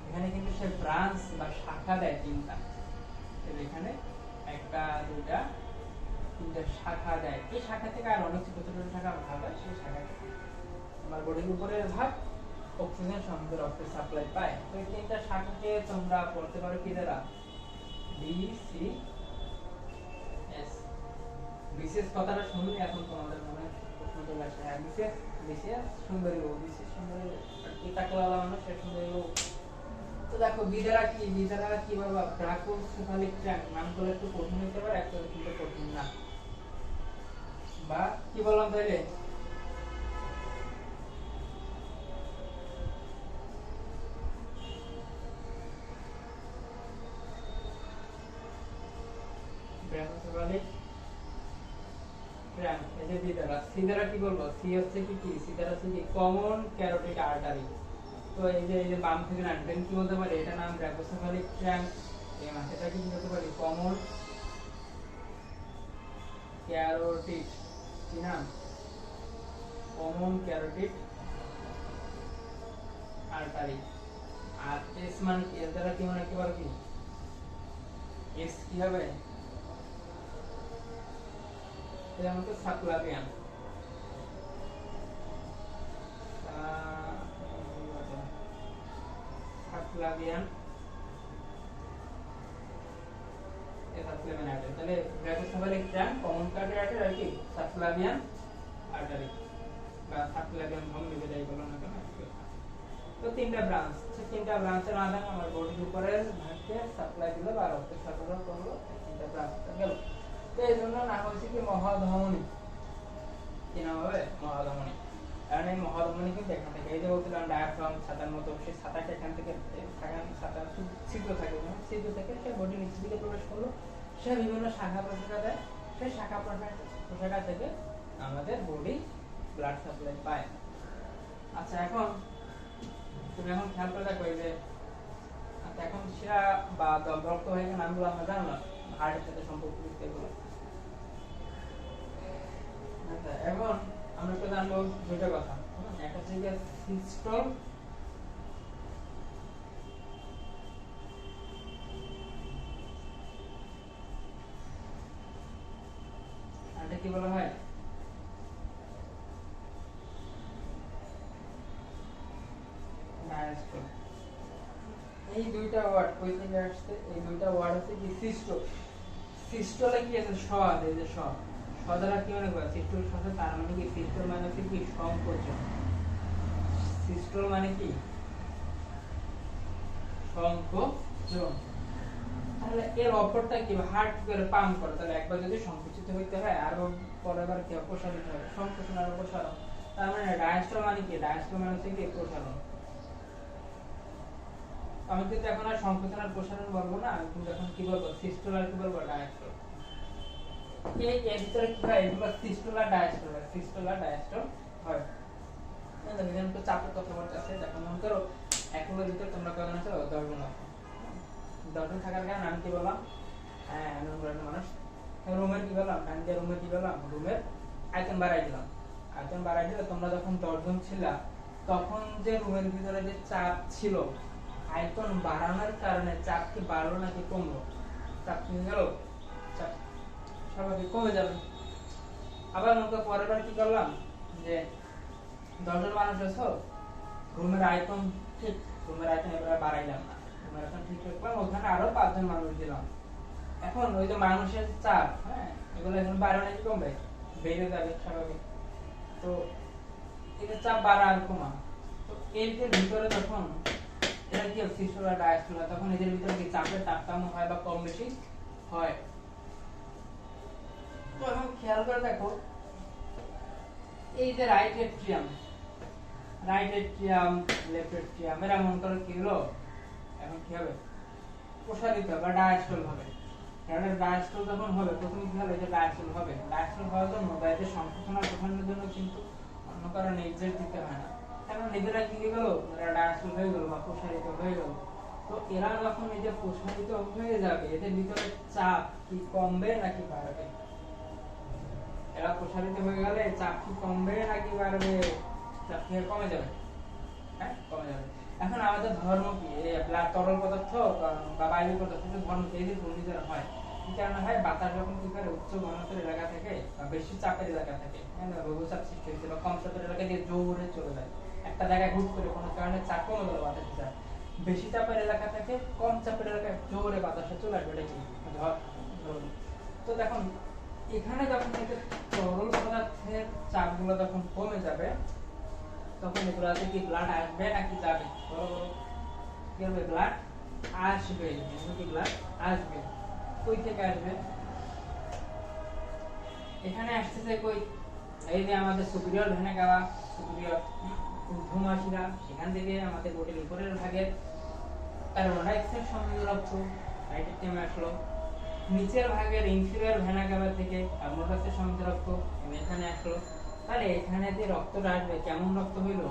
এখানে কিন্তু সে ব্রাঞ্চ বা শাখা দেয় তিনটা, এখানে একটা, দুইটা, তিনটা শাখা দেয়। এই শাখা থেকে আর অনেক ছোট ছোট শাখা ভাগ হয়, সেই শাখা থেকে আমার বডির উপরের ভাগ অক্সিজেন সমৃদ্ধ রক্তের সাপ্লাই পায়। তো এই তিনটা শাখাকে তোমরা পড়তে পারো কি দ্বারা, BCS। বিশেষ কথাটা শুনলে এখন তোমাদের মনে প্রশ্ন চলে আসে, হ্যাঁ বিশেষ সুন্দরী বউ, কি টাকলাওয়ালা মানুষ, সে সুন্দরী বউ। তো দেখো বিদারা কি বাবা, ব্রাকোসেফালিক ট্র্যাক্ট নাম করলে একটু কঠিন হতে পারে, একটু কিন্তু কঠিন না, বা কি বললাম তাইলে, ব্রাকোসেফালিক ট্র্যাক্ট, এই যে সিদারা কি বলবো, সি হচ্ছে কি সিদারা হচ্ছে কি কমন ক্যারোটিড আর্টারি। তো এই যে বাম থেকে নাটবেন কি বলতে পারে, এটা নাম ব্রাকোসেফালিক ট্র্যাক্ট, এই মাথাটা কি বলতে পারি, কমন ক্যারোটিড, কি নাম, কমন ক্যারোটিড আর্টারি। আর এস মানে কি, এর দ্বারা কি মনে রাখতে পারো কি, এস কি হবে, এটা আমাদের সাবক্লাভিয়ান। Subclavian subclavian artery. তাহলে ব্রাচিওসেফালিক ট্রাঙ্ক, কমন কার্ডিয়াক আর্টারি আর কি সাবক্লাভিয়ান আর্টারি বা সাবক্লাভিয়ান ধমনী যেটাই বলো না কেন। তো তিনটা ব্রাঞ্চ, তিনটা ব্রাঞ্চের মাধ্যমে আমার বডির উপরের ভাগকে সাপ্লাই দিল বা রক্ত সরবরাহ করলো, তিনটা ব্রাঞ্চটা গেল। তো এই জন্য নাম হচ্ছে কি মহাধমনী। কি নাম হবে? মহাধমনী। কারণ এই মহাধমনী কিন্তু এখান থেকে, এই যে বলছিলাম ডায়াফ্রাম ছাতার মতো, সেই ছাতাটা এখান থেকে ছাতা ছিদ্র থাকে, ছিদ্র থেকে সে বডির নিচের দিকে প্রবেশ করলো, সে বিভিন্ন শাখা প্রশাখা দেয়, সেই শাখা প্রশাখা থেকে আমাদের বডি ব্লাড সাপ্লাই পায়। আচ্ছা, এখন তুমি এখন খেয়াল করে দেখো এই যে এখন শিরা বা রক্ত হয়ে গেলে নামগুলো আমরা জানলাম, হার্টের সাথে সম্পর্কিত এগুলো। আচ্ছা, এখন আমরা তো জানবো দুইটা কথা, একটা হচ্ছে যে সিস্টল আর কি বলা হয় ডায়াস্টল। এই দুইটা ওয়ার্ড কই থেকে আসছে? এই দুইটা ওয়ার্ড হচ্ছে কি সিস্টল। সিস্টলে কি আছে? স্বাদ, এই যে স্বাদ, স্বাদরা কি মনে করে সিস্টল সাথে, তার মানে কি সিস্টল মানে হচ্ছে কি সংকোচন। সিস্টল মানে কি সংকোচন। তাহলে এর অপরটা কি? হার্ট করে পাম্প করে, তাহলে একবার যদি সংকুচিত হইতে হয় আর পরেরবার কি প্রসারিত হবে, সংকোচন আর প্রসারণ। তার মানে ডায়াস্টল মানে কি? ডায়াস্টল মানে হচ্ছে কি প্রসারণ। আমি কিন্তু এখন আর সংকোচন আর প্রসারণ বলবো না, আমি কিন্তু এখন কি বলবো? সিস্টল আর কি বলবো? ডায়াস্টল। এই এর ভিতরে কি হয়? এগুলো সিস্টল আর ডায়াস্টল হয়, সিস্টল আর ডায়াস্টল হয়। না বিধান তো চাপের কথা বলতেছে, যখন মনে করো একবার ভিতরে তোমরা কয়জন আছো? 10 জন আছো। 10 জন থাকার কারণে আমি কি বললাম? হ্যাঁ, আমি মানুষ রুমের কি বললাম? ডান দিয়ে রুমের কি বললাম? রুমের আয়তন বাড়াই দিলাম। আয়তন বাড়াই দিলে তোমরা যখন 10 জন ছিলা, তখন যে রুমের ভিতরে যে চাপ ছিল, আয়তন বাড়ানোর কারণে চাপ কি বাড়লো নাকি কমলো? চাপ কমে গেল, চাপ স্বাভাবিক কমে যাবে। আবার মনে পরের বার কি করলাম যে 10 জন মানুষ আছো, রুমের আয়তন ঠিক, রুমের আয়তন এবার বাড়াইলাম না, রুমের আয়তন ঠিক রাখলাম, ওখানে আরো 5 জন মানুষ দিলাম। এখন ওই যে মানুষের চাপ, হ্যাঁ, এগুলো এখন বাড়ে নাকি কমবে? বেড়ে যাবে স্বাভাবিক। তো এই যে চাপ বাড়া আর কমা, তো এর যে ভিতরে যখন এটা কি সিস্টল আর ডায়াস্টল হয়, তখন এদের ভিতরে কি চাপের তারতম্য হয় বা কম বেশি হয়। তো এখন খেয়াল করে দেখো, এই যে রাইট এট্রিয়াম, লেফট এট্রিয়াম, এরা মনে করো কি হলো, এখন কি হবে? প্রসারিত বা ডায়াস্টল হবে। কারণ ডায়াস্টল যখন হবে, প্রথমে কি হবে? যে ডায়াস্টল হবে, ডায়াস্টল হওয়ার জন্য বা এদের সংকোচন আর প্রসারণের জন্য কিন্তু অন্য কারো নির্দেশ দিতে হয় না, কারণ নিজেরা কি হয়ে গেল? এরা ডায়াস্টল হয়ে গেল বা প্রসারিত হয়ে গেল। তো এরা যখন এই যে প্রসারিত হয়ে যাবে, এদের ভিতরে চাপ কি কমবে নাকি বাড়বে? এরা প্রসারিত হয়ে গেলে চাপ কি কমবে নাকি বাড়বে? চাপ কি কমে যাবে? হ্যাঁ, কমে যাবে। এখন আমাদের ধর্ম কি? ব্লাড তরল পদার্থ বা বায়ু পদার্থের ধর্ম এই যে ঘূর্ণিঝড় হয়, কি কারণে হয়? বাতাস যখন কি করে উচ্চ ঘনত্বের এলাকা থেকে বা বেশি চাপের এলাকা থেকে, হ্যাঁ, লঘুচাপ সৃষ্টি হচ্ছে বা কম চাপের এলাকা দিয়ে জোরে চলে যায়, একটা জায়গায় হুট করে কোনো কারণে চাপ কমে গেল, বাতাসে চাপ বেশি চাপের এলাকা থেকে কম চাপের এলাকায় জোরে বাতাসে চলে আসবে, এটা কি ঝড়। তো দেখুন এখানে যখন এদের তরল পদার্থের চাপগুলো যখন কমে যাবে, তখন এগুলো আছে কি ব্লাড আসবে নাকি যাবে? বলো বলো, কি হবে? ব্লাড আসবে, কি ব্লাড আসবে। কই থেকে আসবে? এখানে আসতেছে কই? এই যে আমাদের সুপিরিয়র ভেনা কাভা, সুপিরিয়র ঊর্ধ্বমাসিরা, এখান থেকে আমাদের বডির উপরের ভাগে কার্বন ডাই অক্সাইড সমৃদ্ধ রক্ত রাইট এট্রিয়ামে আসলো। নিচের ভাগের ইনফিরিয়র ভেনা কাভা থেকে কার্বন ডাই অক্সাইড সমৃদ্ধ রক্ত এখানে আসলো। তাহলে এখানে যে রক্তটা আসবে, কেমন রক্ত হইল?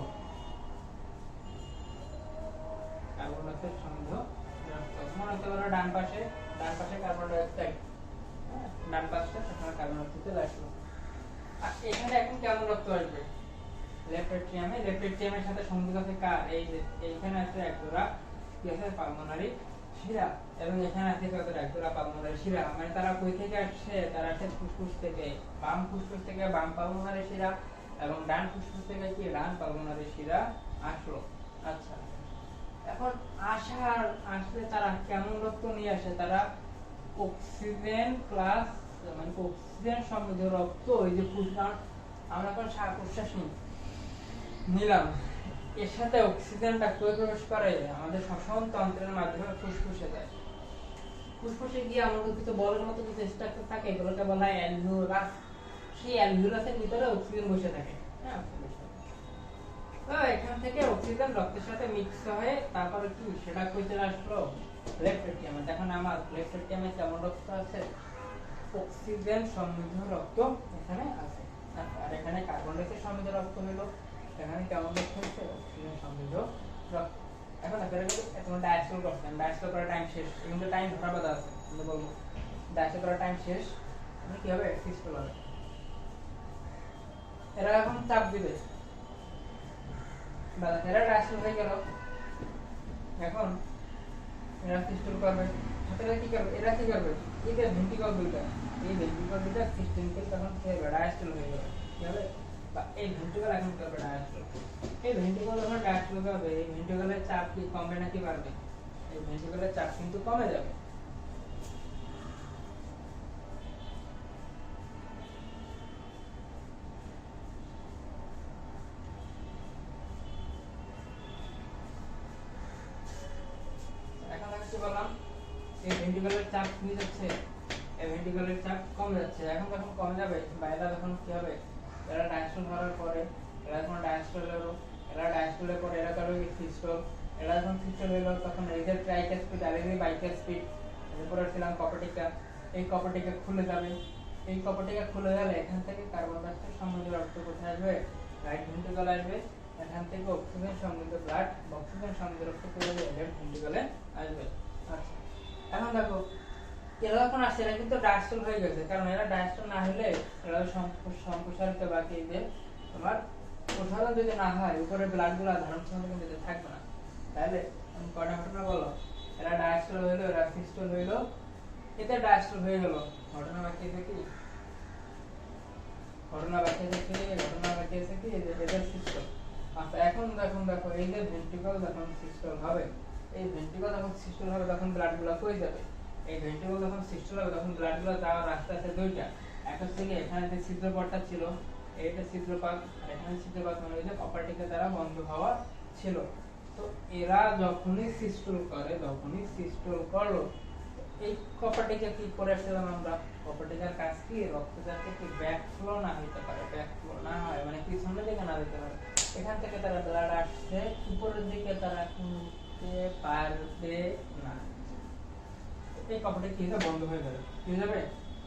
কার্বন ডাই অক্সাইড সমৃদ্ধ রক্ত। মনে হতে পারো ডান পাশে কার্বন ডাই অক্সাইড, ডান পাশে সেখানে কার্বন ডাই অক্সাইড চলে আসলো। আর এখানে এখন কেমন রক্ত আসবে? লেফট এট্রিয়ামে, লেফট এট্রিয়ামের সাথে সংযুক্ত আছে কার? এই যে এইখানে আছে এক জোড়া কি আছে? পালমোনারি শিরা, এবং এখানে আছে কত? এক জোড়া পালমোনারি শিরা। মানে তারা কই থেকে আসছে? তারা আসছে ফুসফুস থেকে, বাম ফুসফুস থেকে বাম পালমোনারি শিরা, এবং ডান ফুসফুস থেকে কি? ডান পালমোনারি শিরা আসলো। আচ্ছা, এখন আসলে তারা কেমন রক্ত নিয়ে আসে, তারা অক্সিজেন প্লাস মানে অক্সিজেন সমৃদ্ধ রক্ত, ওই যে আমরা এখন শ্বাস প্রশ্বাস নিলাম, এর সাথে অক্সিজেনটা কই প্রবেশ করে, আমাদের শ্বসন তন্ত্রের মাধ্যমে ফুসফুসে যায়। ফুসফুসে গিয়ে আমাদের কিছু বলের মতো কিছু স্ট্রাকচার থাকে, এগুলোকে বলা হয় অ্যালভিওলাস। সেই অ্যালভিওলাসের ভিতরে অক্সিজেন বসে থাকে। হ্যাঁ, তো এখান থেকে অক্সিজেন রক্তের সাথে মিক্স হয়ে তারপরে কি সেটা কই চলে আসলো লেফট এটিএমে। দেখুন আমার লেফট এটিএমে কেমন রক্ত আছে, অক্সিজেন সমৃদ্ধ রক্ত এখানে আছে। আর এখানে কার্বন ডাই অক্সাইড সমৃদ্ধ রক্ত হলো, এখানে কেমন রক্ত হচ্ছে, অক্সিজেন সমৃদ্ধ রক্ত। এখন আপনারা ডায়াস্ট্রল করছেন, ডায়াস্ট্রল করার টাইম শেষ, কিন্তু টাইম ধরা বাঁধা আছে, আমি বলবো ডায়াস্ট্রল করার টাইম শেষ, মানে কি হবে, সিস্টেম হবে। এরা এখন চাপ দিবে, এরা ডায়াস্ট্রল হয়ে গেল। এখন এরা সিস্টেম করবে, এরা কি করবে, এই যে ভেন্ট্রিকল দুইটা, এই ভেন্ট্রিকল দুইটা সিস্টেমকে তখন কি হবে, ডায়াস্ট্রল হয়ে যাবে। কি হবে, বা এই ভেন্ট্রিকল এখন করবে ডায়াস্ট্রল। এই ভেন্ট্রিকল যখন ডায়াস্ট্রল হবে, এই ভেন্ট্রিকলের চাপ কি কমবে নাকি বাড়বে? এই ভেন্ট্রিকলের চাপ কিন্তু কমে যাবে। এখন আমি কি বললাম, এই ভেন্ট্রিকলের চাপ কমে যাচ্ছে, এই ভেন্ট্রিকলের চাপ কমে যাচ্ছে। এখন যখন কমে যাবে, বাইরে তখন কি হবে, এরা ডায়াস্ট্রল হওয়ার পরে এরা যখন ডায়াস্ট্রল হলো, এরা ডায়াস্ট্রলের পরে এরা করবে কি সিস্টল। এরা যখন সিস্টল হলো তখন এই যে ট্রাইকাসপিড আর এই বাইকাসপিড, এরপরে ছিলাম কপাটিকা, এই কপাটিকা খুলে যাবে। এই কপাটিকা খুলে গেলে এখান থেকে কার্বন ডাই অক্সাইড সমৃদ্ধ রক্ত কোথায় আসবে, রাইট ভেন্ট্রিকলে আসবে। এখান থেকে অক্সিজেন সমৃদ্ধ ব্লাড, অক্সিজেন সমৃদ্ধ রক্ত কোথায় যাবে, লেফট ভেন্ট্রিকলে আসবে। আচ্ছা, এখন দেখো এরা যখন আসছে এরা কিন্তু ডায়াস্ট্রল হয়ে গেছে, কারণ এরা ডায়াস্ট্রল না হলে এরা সম্প্রসারিত বাকি যে তোমার প্রসারণ যদি না হয়, উপরে ব্লাড গুলো ধারণ ক্ষমতা কিন্তু থাকবে না। তাহলে কয়টা ঘটনা বলো, এরা ডায়াস্ট্রল হইলো, এরা সিস্টল হইলো, এতে ডায়াস্ট্রল হয়ে গেল। ঘটনা বাকি আছে কি, এদের সিস্টল। আচ্ছা, এখন দেখো এই যে ভেন্ট্রিকল যখন সিস্টল হবে, এই ভেন্ট্রিকল যখন সিস্টল হবে তখন ব্লাড গুলো কই যাবে, এই ভেন্ট্রিকল যখন সিস্টল হবে তখন ব্লাড গুলো যাওয়ার রাস্তা আছে দুইটা। একটা হচ্ছে কি এখানে যে ছিদ্রপথটা ছিল, এইটা ছিদ্রপথ, আর এখানে ছিদ্রপথ, মানে ওই যে কপারটিকে দ্বারা বন্ধ হওয়া ছিল। তো এরা যখনই সিস্টল করলো, এই কপারটিকে কি করে আসলাম আমরা, কপারটিকার কাজ কি, রক্ত যাতে কি ব্যাক ফ্লো না হইতে পারে, ব্যাক ফ্লো না হয় মানে পিছনের দিকে না যেতে পারে, এখান থেকে তারা ব্লাড আসছে উপরের দিকে তারা কিনতে পারবে না। এই কপারটি কি হবে, বন্ধ হয়ে যাবে। কি হয়ে যাবে,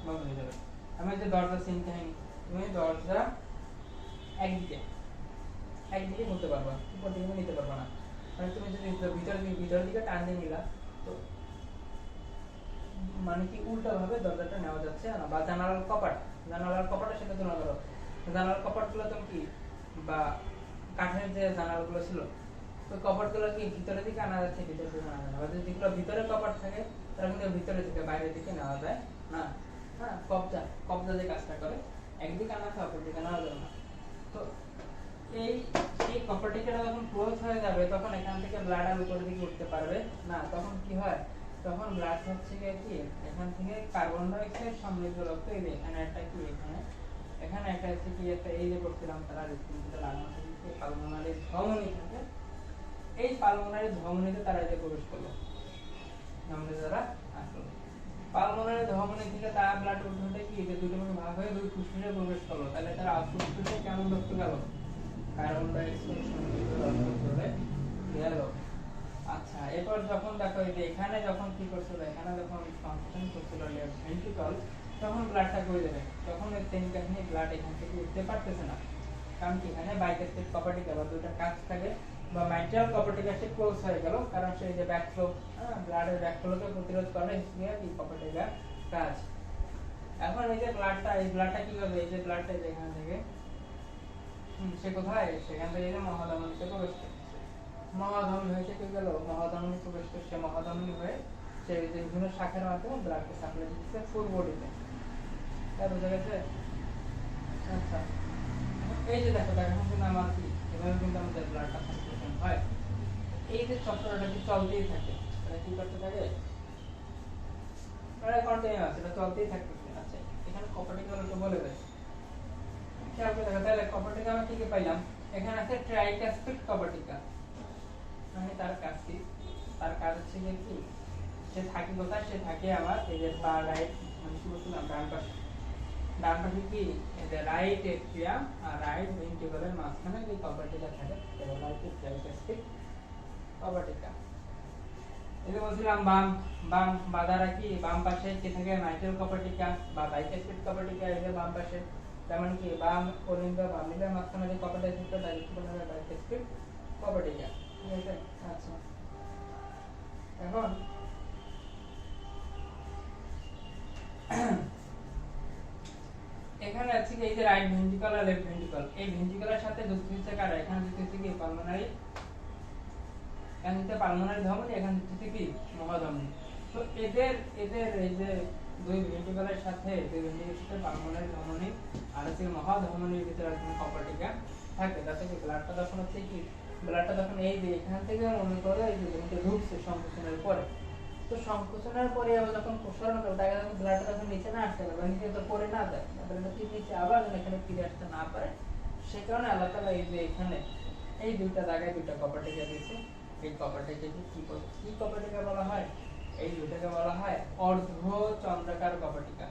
বন্ধ হয়ে যাবে। আমি যে দরজা সিন কাহিনী, তুমি দরজা একদিকে করতে পারবা, উপর দিকে নিতে পারবা না। মানে তুমি যদি ভিতর দিকে টান দিয়ে নিলা, তো মানে কি উল্টা ভাবে দরজাটা নেওয়া যাচ্ছে না। বা জানালার কপাটের সাথে তুলনা করো, জানালার কপাটগুলো তো কি, বা কাঠের যে জানালাগুলো ছিল, তো কপাটগুলো কি ভিতরের দিকে আনা যাচ্ছে, ভিতরের দিকে আনা যায় না। যেগুলো ভিতরে কপাট থাকে তারা কিন্তু ভিতরের দিকে, বাইরের দিকে নেওয়া যায় না। হ্যাঁ, কবজা যে কাজটা করে, একদিকে আনা যায়, অপর দিকে নেওয়া যাবে না। তো এই কপাটিকাটা যখন ক্লোজ হয়ে যাবে, তখন এখান থেকে ব্লাড আর উপরের দিকে উঠতে পারবে না। তখন কি হয়, তখন ব্লাড হচ্ছে কি এখান থেকে কার্বন ডাই অক্সাইড সমৃদ্ধ রক্ত, এই যে এখানে একটা কি, এখানে একটা হচ্ছে কি, একটা এই যে করছিলাম তারা হৃৎপিণ্ডটা লাগানো থাকে, পালমোনারি ধমনী থাকে, এই পালমোনারি ধমনীতে তারা যে প্রবেশ করলো, আমাদের যারা আসলো পালমোনারি ধমনী থেকে তারা ব্লাড উঠে কি, যে দুটো ভাগ হয়ে দুই ফুসফুসে প্রবেশ করলো। তাহলে তারা ফুসফুসে কেমন রক্ত গেল, কার্বন ডাই অক্সাইড সমৃদ্ধ রক্ত চলে গেল। আচ্ছা, এরপর যখন দেখো এই যে এখানে যখন কি করছিল, এখানে যখন ফাংশন করছিল লেফট ভেন্ট্রিকল, তখন ব্লাডটা কই যাবে, তখন এই তিন কাহিনী ব্লাড এখান থেকে উঠতে পারতেছে না। কারণ কি, এখানে বাইকাস্টিক প্রপার্টিকে বা দুইটা কাজ থাকে, বা মাইট্রাল প্রপার্টিকে সে ক্লোজ হয়ে গেল, কারণ সেই যে ব্যাকফ্লো, ব্লাডের ব্যাকফ্লোকে প্রতিরোধ করে কি প্রপার্টিকার কাজ। এখন এই যে ব্লাডটা কি হবে, এই যে ব্লাডটা এখান থেকে সে কোথায়, সেখান থেকে মহাধমনীতে প্রবেশ করে, মহাধমনী হয়েছে কি গেল, মহাধমনী প্রবেশ করছে, মহাধমনী হয়ে সে বিভিন্ন শাখার মাধ্যমে ব্লাডকে সাপ্লাই দিচ্ছে ফুল বডিতে। তাই বুঝা গেছে? আচ্ছা, এই যে দেখো এখন কিন্তু আমার কি, এভাবে কিন্তু আমাদের ব্লাডটা সার্কুলেশন হয়। এই যে চক্রটা কি চলতেই থাকে, মানে কি করতে থাকে, মানে কন্টিনিউয়াস, এটা চলতেই থাকতেছে। আচ্ছা, এখানে কপার্টিকেল একটু বলে দেয়, খেয়াল করে দেখো তাহলে কপার্টিকেল আমরা কি কি পাইলাম, এখানে আছে ট্রাইকাস্পিড কপার্টিকেল, মানে তার কাজ কি, তার কাজ হচ্ছে কি, সে থাকে কোথায়, সে থাকে আমার এই যে বা রাইট, মানে কি বলছিলাম, ডান পাশে, ডান পাশে কি এই যে রাইট এট্রিয়াম আর রাইট ভেন্ট্রিকলের মাঝখানে যে কপার্টিকেল থাকে এটা হলো ট্রাইকাস্পিড কপার্টিকেল। এই যে বলছিলাম বাম বাম বাধারা কি, বাম পাশে কি থাকে, মাইট্রাল কপার্টিকেল বা বাইকাস্পিড কপার্টিকেল, এই যে বাম পাশে, যেমন কি বাম কোলিঙ্গ বাম লিঙ্গের মাঝখানে যে কপার্টিকেল থাকে তাকে কি বলা হয়, বাইকাস্পিড কপার্টিকেল। ঠিক আছে। আচ্ছা, এখন এখানে আছে কি এই যে রাইট ভেন্ট্রিকল আর লেফট ভেন্ট্রিকল, এই ভেন্ট্রিকলের সাথে যুক্ত হচ্ছে কারা, এখানে যুক্ত হচ্ছে কি পালমোনারি, এখানে হচ্ছে পালমোনারি ধমনী, এখানে যুক্ত হচ্ছে কি মহাধমনী। তো এদের এদের এই যে দুই ভেন্ট্রিকলের সাথে, দুই ভেন্ট্রিকলের সাথে পালমোনারি ধমনী আর হচ্ছে মহাধমনীর ভিতরে একদম কপার্টিকেল থাকে, যাতে কি ব্লাডটা যখন হচ্ছে কি, ব্লাডটা যখন এই যে এখান থেকে মনে করো এই যে ঢুকছে সংকোচনের পরে, তো সংকোচনের পরে আবার যখন প্রসারণ করে দেখা যাবে ব্লাডটা যখন নিচে না আসতে পারে, নিচে তো পড়ে না যায়, ব্লাডটা ঠিক নিচে আবার যেন এখানে ফিরে আসতে না পারে, সে কারণে আল্লাহ তাআলা এই যে এখানে এই দুইটা জায়গায় দুইটা কপার্টিকেল দিয়েছে। এই কপার্টিকেলকে কি কপার্টিকেল বলা হয়, এই দুইটাকে বলা হয় অর্ধচন্দ্রাকার কপার্টিকেল।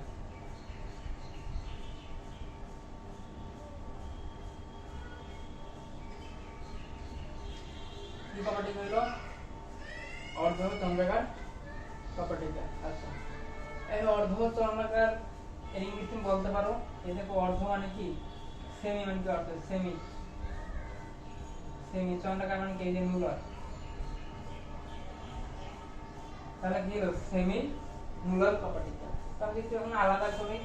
কি কপার্টিকেল হলো, অর্ধচন্দ্রাকার কপার্টিকেল। আচ্ছা, এই অর্ধচন্দ্রাকার এর ইংলিশ তুমি বলতে পারো, এই দেখো অর্ধ মানে কি, সেমি মানে কি অর্থ, সেমি, সেমি চন্দ্রাকার মানে কি এই যে মূলর, তাহলে কি হলো সেমি মূলর কপার্টিকেল। তাহলে যদি এখন আলাদা করি,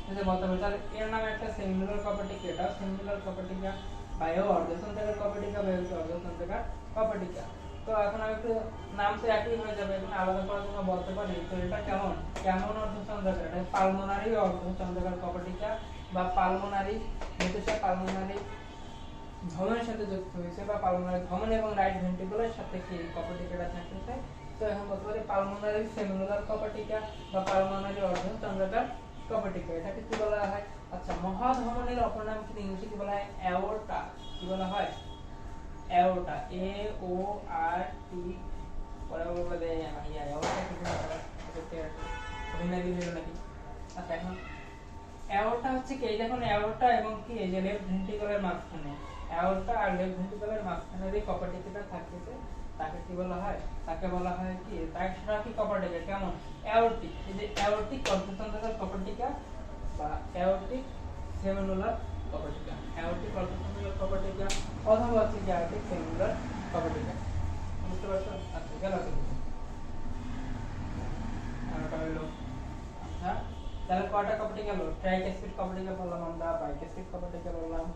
যদি বলতে পারি তাহলে এর নাম একটা সেমিমুলার কপার্টিকেল, এটা সেমিমুলার কপার্টিকেল, বা এও অর্ধচন্দ্রাকার কপার্টিকেল, বা এও অর্ধচন্দ্রাকার কপার্টিকেল। তো এখন আমি একটু নাম তো একই হয়ে যাবে, এখন আলাদা করার জন্য বলতে পারি তো এটা কেমন কেমন অর্ধচন্দ্রাকার, এটা পালমোনারি অর্ধচন্দ্রাকার কপার্টিকেল, বা পালমোনারি, যেহেতু সে পালমোনারি ধমনের সাথে যুক্ত হয়েছে, বা পালমোনারি ধমনী এবং রাইট ভেন্ট্রিকুলার সাথে কি কপার্টিকেলটা থাকতেছে, তো এখন বলতে পারি পালমোনারি সেমিমুলার কপার্টিকেল বা পালমোনারি অর্ধচন্দ্রাকার কপার্টিকেল, এটাকে কি বলা হয়। আচ্ছা, মহাধমনীর অপর নাম কি ইংরেজিতে কি বলা হয়, অ্যাওর্টা, কি বলা হয়, অ্যাওর্টা, এ ও আর টি, পরে বলে ইয়া অ্যাওর্টা কি বলা হয়, এটা অভিনয় হলো নাকি। আচ্ছা, এখন অ্যাওর্টা হচ্ছে কি, এই দেখুন অ্যাওর্টা এবং কি এই যে লেফট ভেন্ট্রিকলের মাঝখানে, অ্যাওর্টা আর লেফট ভেন্ট্রিকলের মাঝখানে যে কপার্টিকেলটা থাকতেছে তাকে কি বলা হয়, তাকে বলা হয় কি, তার সারা কি কপার্টিকেল কেমন, অ্যাওর্টিক, এই যে অ্যাওর্টিক অর্ধচন্দ্রাকার কপার্টিকেল বা অ্যাওর্টিক সেমিনুলার কপার্টিকেল, অ্যাওর্টিক অর্ধচন্দ্রাকার কপার্টিকেল অথবা হচ্ছে কি অ্যাওর্টিক সেমিনুলার কপার্টিকেল। বুঝতে পারছো? আচ্ছা, গেল এটা হলো। আচ্ছা, তাহলে কয়টা কপার্টিকেল হলো, ট্রাইকাস্পিড কপার্টিকেল বললাম আমরা, বাইকাস্পিড কপার্টিকেল বললাম,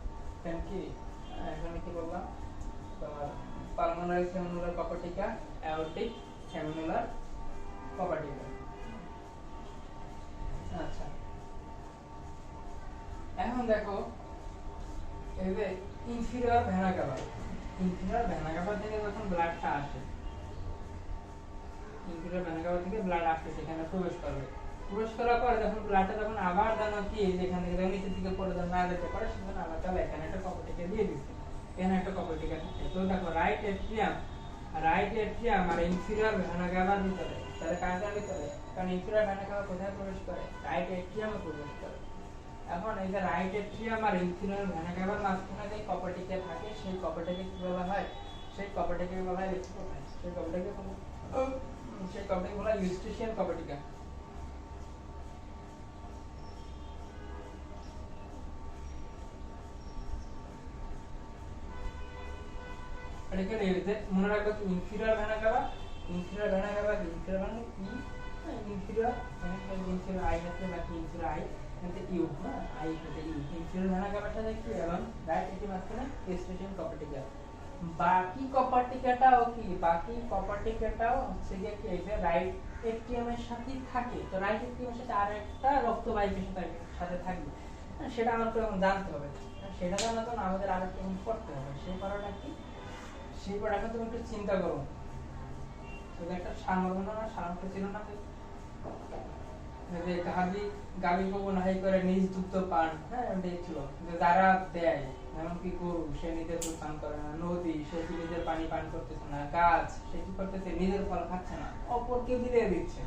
দেন কি এখানে কি বললাম, তোমার পালমোনারি সেমিনুলার কপার্টিকেল, অ্যাওর্টিক সেমিনুলার কপার্টিকেল। আচ্ছা, এখন দেখো এই যে inferior vena CAVA, inferior vena CAVA থেকে যখন ব্লাডটা আসে, ইনফিরিয়র ভেনা কাভা থেকে ব্লাড আসছে সেখানে প্রবেশ করবে, প্রবেশ করার পরে যখন ব্লাডটা যখন আবার জানো কি যেখান থেকে নিচের দিকে পড়ে যান না যেতে পারে, সেখানে আবার তাহলে এখানে একটা কপার্টিকেল দিয়ে দিচ্ছে, এখানে একটা কপার্টিকেল থাকে। তো দেখো রাইট এট্রিয়াম আর ইনফিরিয়র ভেনা কাভার ভিতরে, তাহলে কার ভিতরে, কারণ ইনফিরিয়র ভেনা কাভা কোথায় প্রবেশ করে, রাইট এট্রিয়ামে প্রবেশ করে। এখন এই যে রাইট এট্রিয়াম আর ইনফিরিয়র ভেনা কাভার মাঝখানে যে কপার্টিকেল থাকে, সেই কপার্টিকেল কি বলা হয়, সেই কপার্টিকেল বলা হয়, সেই কপার্টিকেল বলা হয় ইউস্ট্রিশিয়ান কপার্টিকেল। এটাকে লিখতে মনে রাখবে কি, inferior vena CAVA, inferior vena CAVA, inferior মানে কি, ইনফিরিয়র ইনফিরিয়র আই আছে নাকি, ইনফিরিয়র আই মানে ইউ, হ্যাঁ আই মানে ইউ, ইনফিরিয়র ভেনা কাভার সাথে কি এবং রাইট এটি মাঝখানে ইউস্ট্রিশিয়ান কপার্টিকেল। বাকি কপার্টিকেলটাও কি, বাকি কপার্টিকেলটাও হচ্ছে গিয়ে কি এই যে রাইট এট্রিয়ামের সাথে থাকে, তো রাইট এট্রিয়ামের সাথে আরেকটা রক্তবাহিকার সাথে থাকবে, সেটা আমাকে এখন জানতে হবে, সেটা জানার জন্য আমাদের আরেকটা করতে হবে, সেই কারণটা কি, সেই প্রোডাক্ট তুমি একটু চিন্তা করো, সেটা একটা সারমর্ম না, সারাংশ ছিল না যে গাভী গোবর নাহি করে নিজ দুগ্ধ পান, হ্যাঁ ওটাই ছিল। যে যারা দেয়, এমনকি গরু সে নিজের দুধ পান করে না, নদী সে কি নিজের পানি পান করতেছে না, গাছ সে কি করতেছে নিজের ফল খাচ্ছে না, অপরকে বিলিয়ে দিচ্ছে।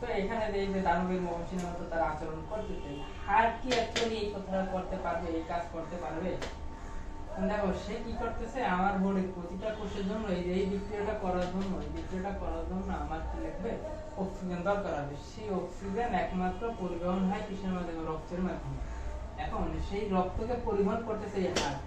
তো এখানে এই যে দানবীর মহসিনের মতো তার আচরণ করতেছে, হার্ট কি অ্যাকচুয়ালি এই কথাটা করতে পারবে, এই কাজ করতে পারবে? দেখো সে কি করতেছে, আমার বডির প্রতিটা কোষের জন্য এই বিক্রিয়াটা করার জন্য, আমার কি লাগবে, অক্সিজেন দরকার হবে। সেই অক্সিজেন একমাত্র পরিবহন হয় কিসের মাধ্যমে, রক্তের মাধ্যমে। এখন সেই রক্তকে পরিবহন করতেছে এই হার্ট।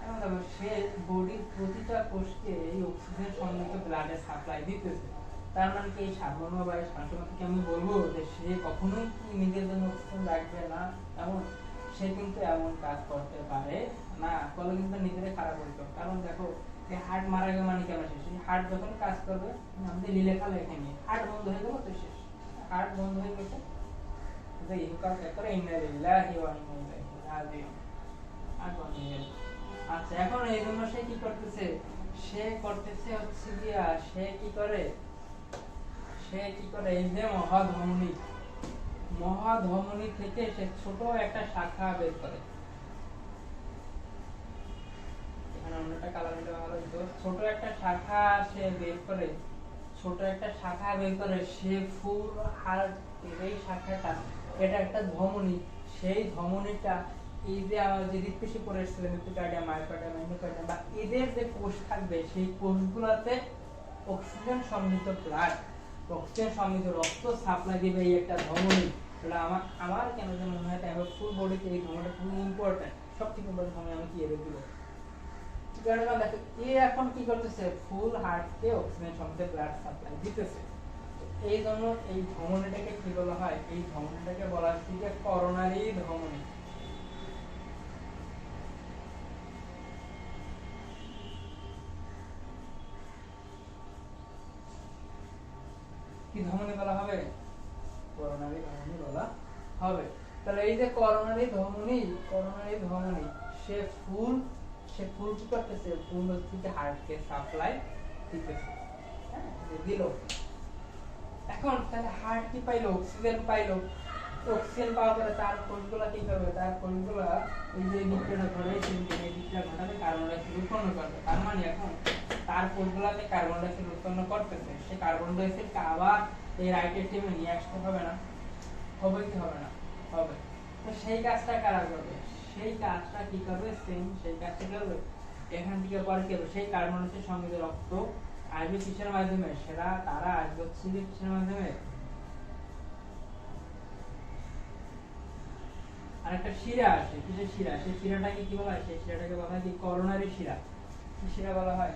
এখন দেখো সে বডির প্রতিটা কোষকে এই অক্সিজেন সমৃদ্ধ ব্লাডের সাপ্লাই দিতেছে। তার মানে কি এই সারমর্ম বা এই সাংসমতিকে আমি বলবো যে সে কখনোই কি নিজের জন্য অক্সিজেন রাখবে না, এমন সে কিন্তু এমন কাজ করতে পারে না, করলে কিন্তু নিজেরাই খারাপ হইতো। কারণ দেখো যে হার্ট মারা গেল মানে কেন শেষ, হার্ট যখন কাজ করবে আমাদের লেখা লেখে নিয়ে হার্ট বন্ধ হয়ে গেল তো শেষ, হার্ট বন্ধ হয়ে গেছে যে ইনকাম করে ইন্নালিল্লাহি ওয়া ইন্না ইলাইহি রাজিউন। আচ্ছা এখন এই জন্য সে কি করতেছে, সে করতেছে হচ্ছে গিয়া সে কি করে এই যে মহাধমনী থেকে সে ছোট একটা শাখা বের করে। এখানে অন্যটা কালার দিলে ভালো হতো। ছোট একটা শাখা বের করে সে ফুল হার্ট, এই শাখাটা এটা একটা ধমনী, সেই ধমনীটা এই যে আমার যে হৃৎপিণ্ড পরে এসেছিল মিয়োকার্ডিয়াম, মায়োকার্ডিয়াম, এন্ডোকার্ডিয়াম বা এদের যে কোষ থাকবে সেই কোষগুলোতে অক্সিজেন সমৃদ্ধ ব্লাড, অক্সিজেন সমৃদ্ধ রক্ত সাপ্লাই দিবে এই একটা ধমনী। এটা আমার কেন যেন মনে হয় এটা ফুল বডিতে এই ধমনীটা খুব ইম্পর্টেন্ট, সবথেকে বড় ধমনী আমি কি এর দিব। দেখো এ এখন কি করতেছে, ফুল হার্টকে অক্সিজেন সমৃদ্ধ ব্লাড সাপ্লাই দিতেছে। এই জন্য এই ধমনীটাকে কি বলা হয়, এই ধমনীটাকে বলা হচ্ছে করোনারি ধমনী। কি ধমনী বলা হবে, করোনারি ধমনী বলা হবে। তাহলে এই যে করোনারি ধমনী সে ফুল কি করতেছে, ফুল হচ্ছে হার্টকে সাপ্লাই দিতেছে, হ্যাঁ দিল। এখন তাহলে হার্ট কি পাইলো, অক্সিজেন পাইলো। অক্সিজেন পাওয়ার পরে তার কোষগুলা কি করবে, তার কোষগুলা এই যে বিক্রিয়া ঘটে সেই বিক্রিয়া ঘটাবে কার্বন ডাই অক্সাইড উৎপন্ন করবে। তার মানে এখন তার কোষগুলাতে কার্বন ডাই অক্সাইড উৎপন্ন করতেছে, সে কার্বন ডাই অক্সাইডকে আবার এই রাইট এটিএমে নিয়ে আসতে হবে না, হবে কি হবে না, হবে। তো সেই কাজটা কারা করবে, সেই কাজটা কি করবে, সেই কাজটা করবে এখান থেকে পরে কি হবে, সেই কার্বন ডাই অক্সাইড সমৃদ্ধ রক্ত আসবে কিসের মাধ্যমে, তারা আসবে হচ্ছে কিসের মাধ্যমে, আর একটা শিরা আছে, কিসের শিরা, সেই শিরাটাকে কি বলা হয়, সেই শিরাটাকে বলা হয় কি করোনারি শিরা। কি শিরা বলা হয়,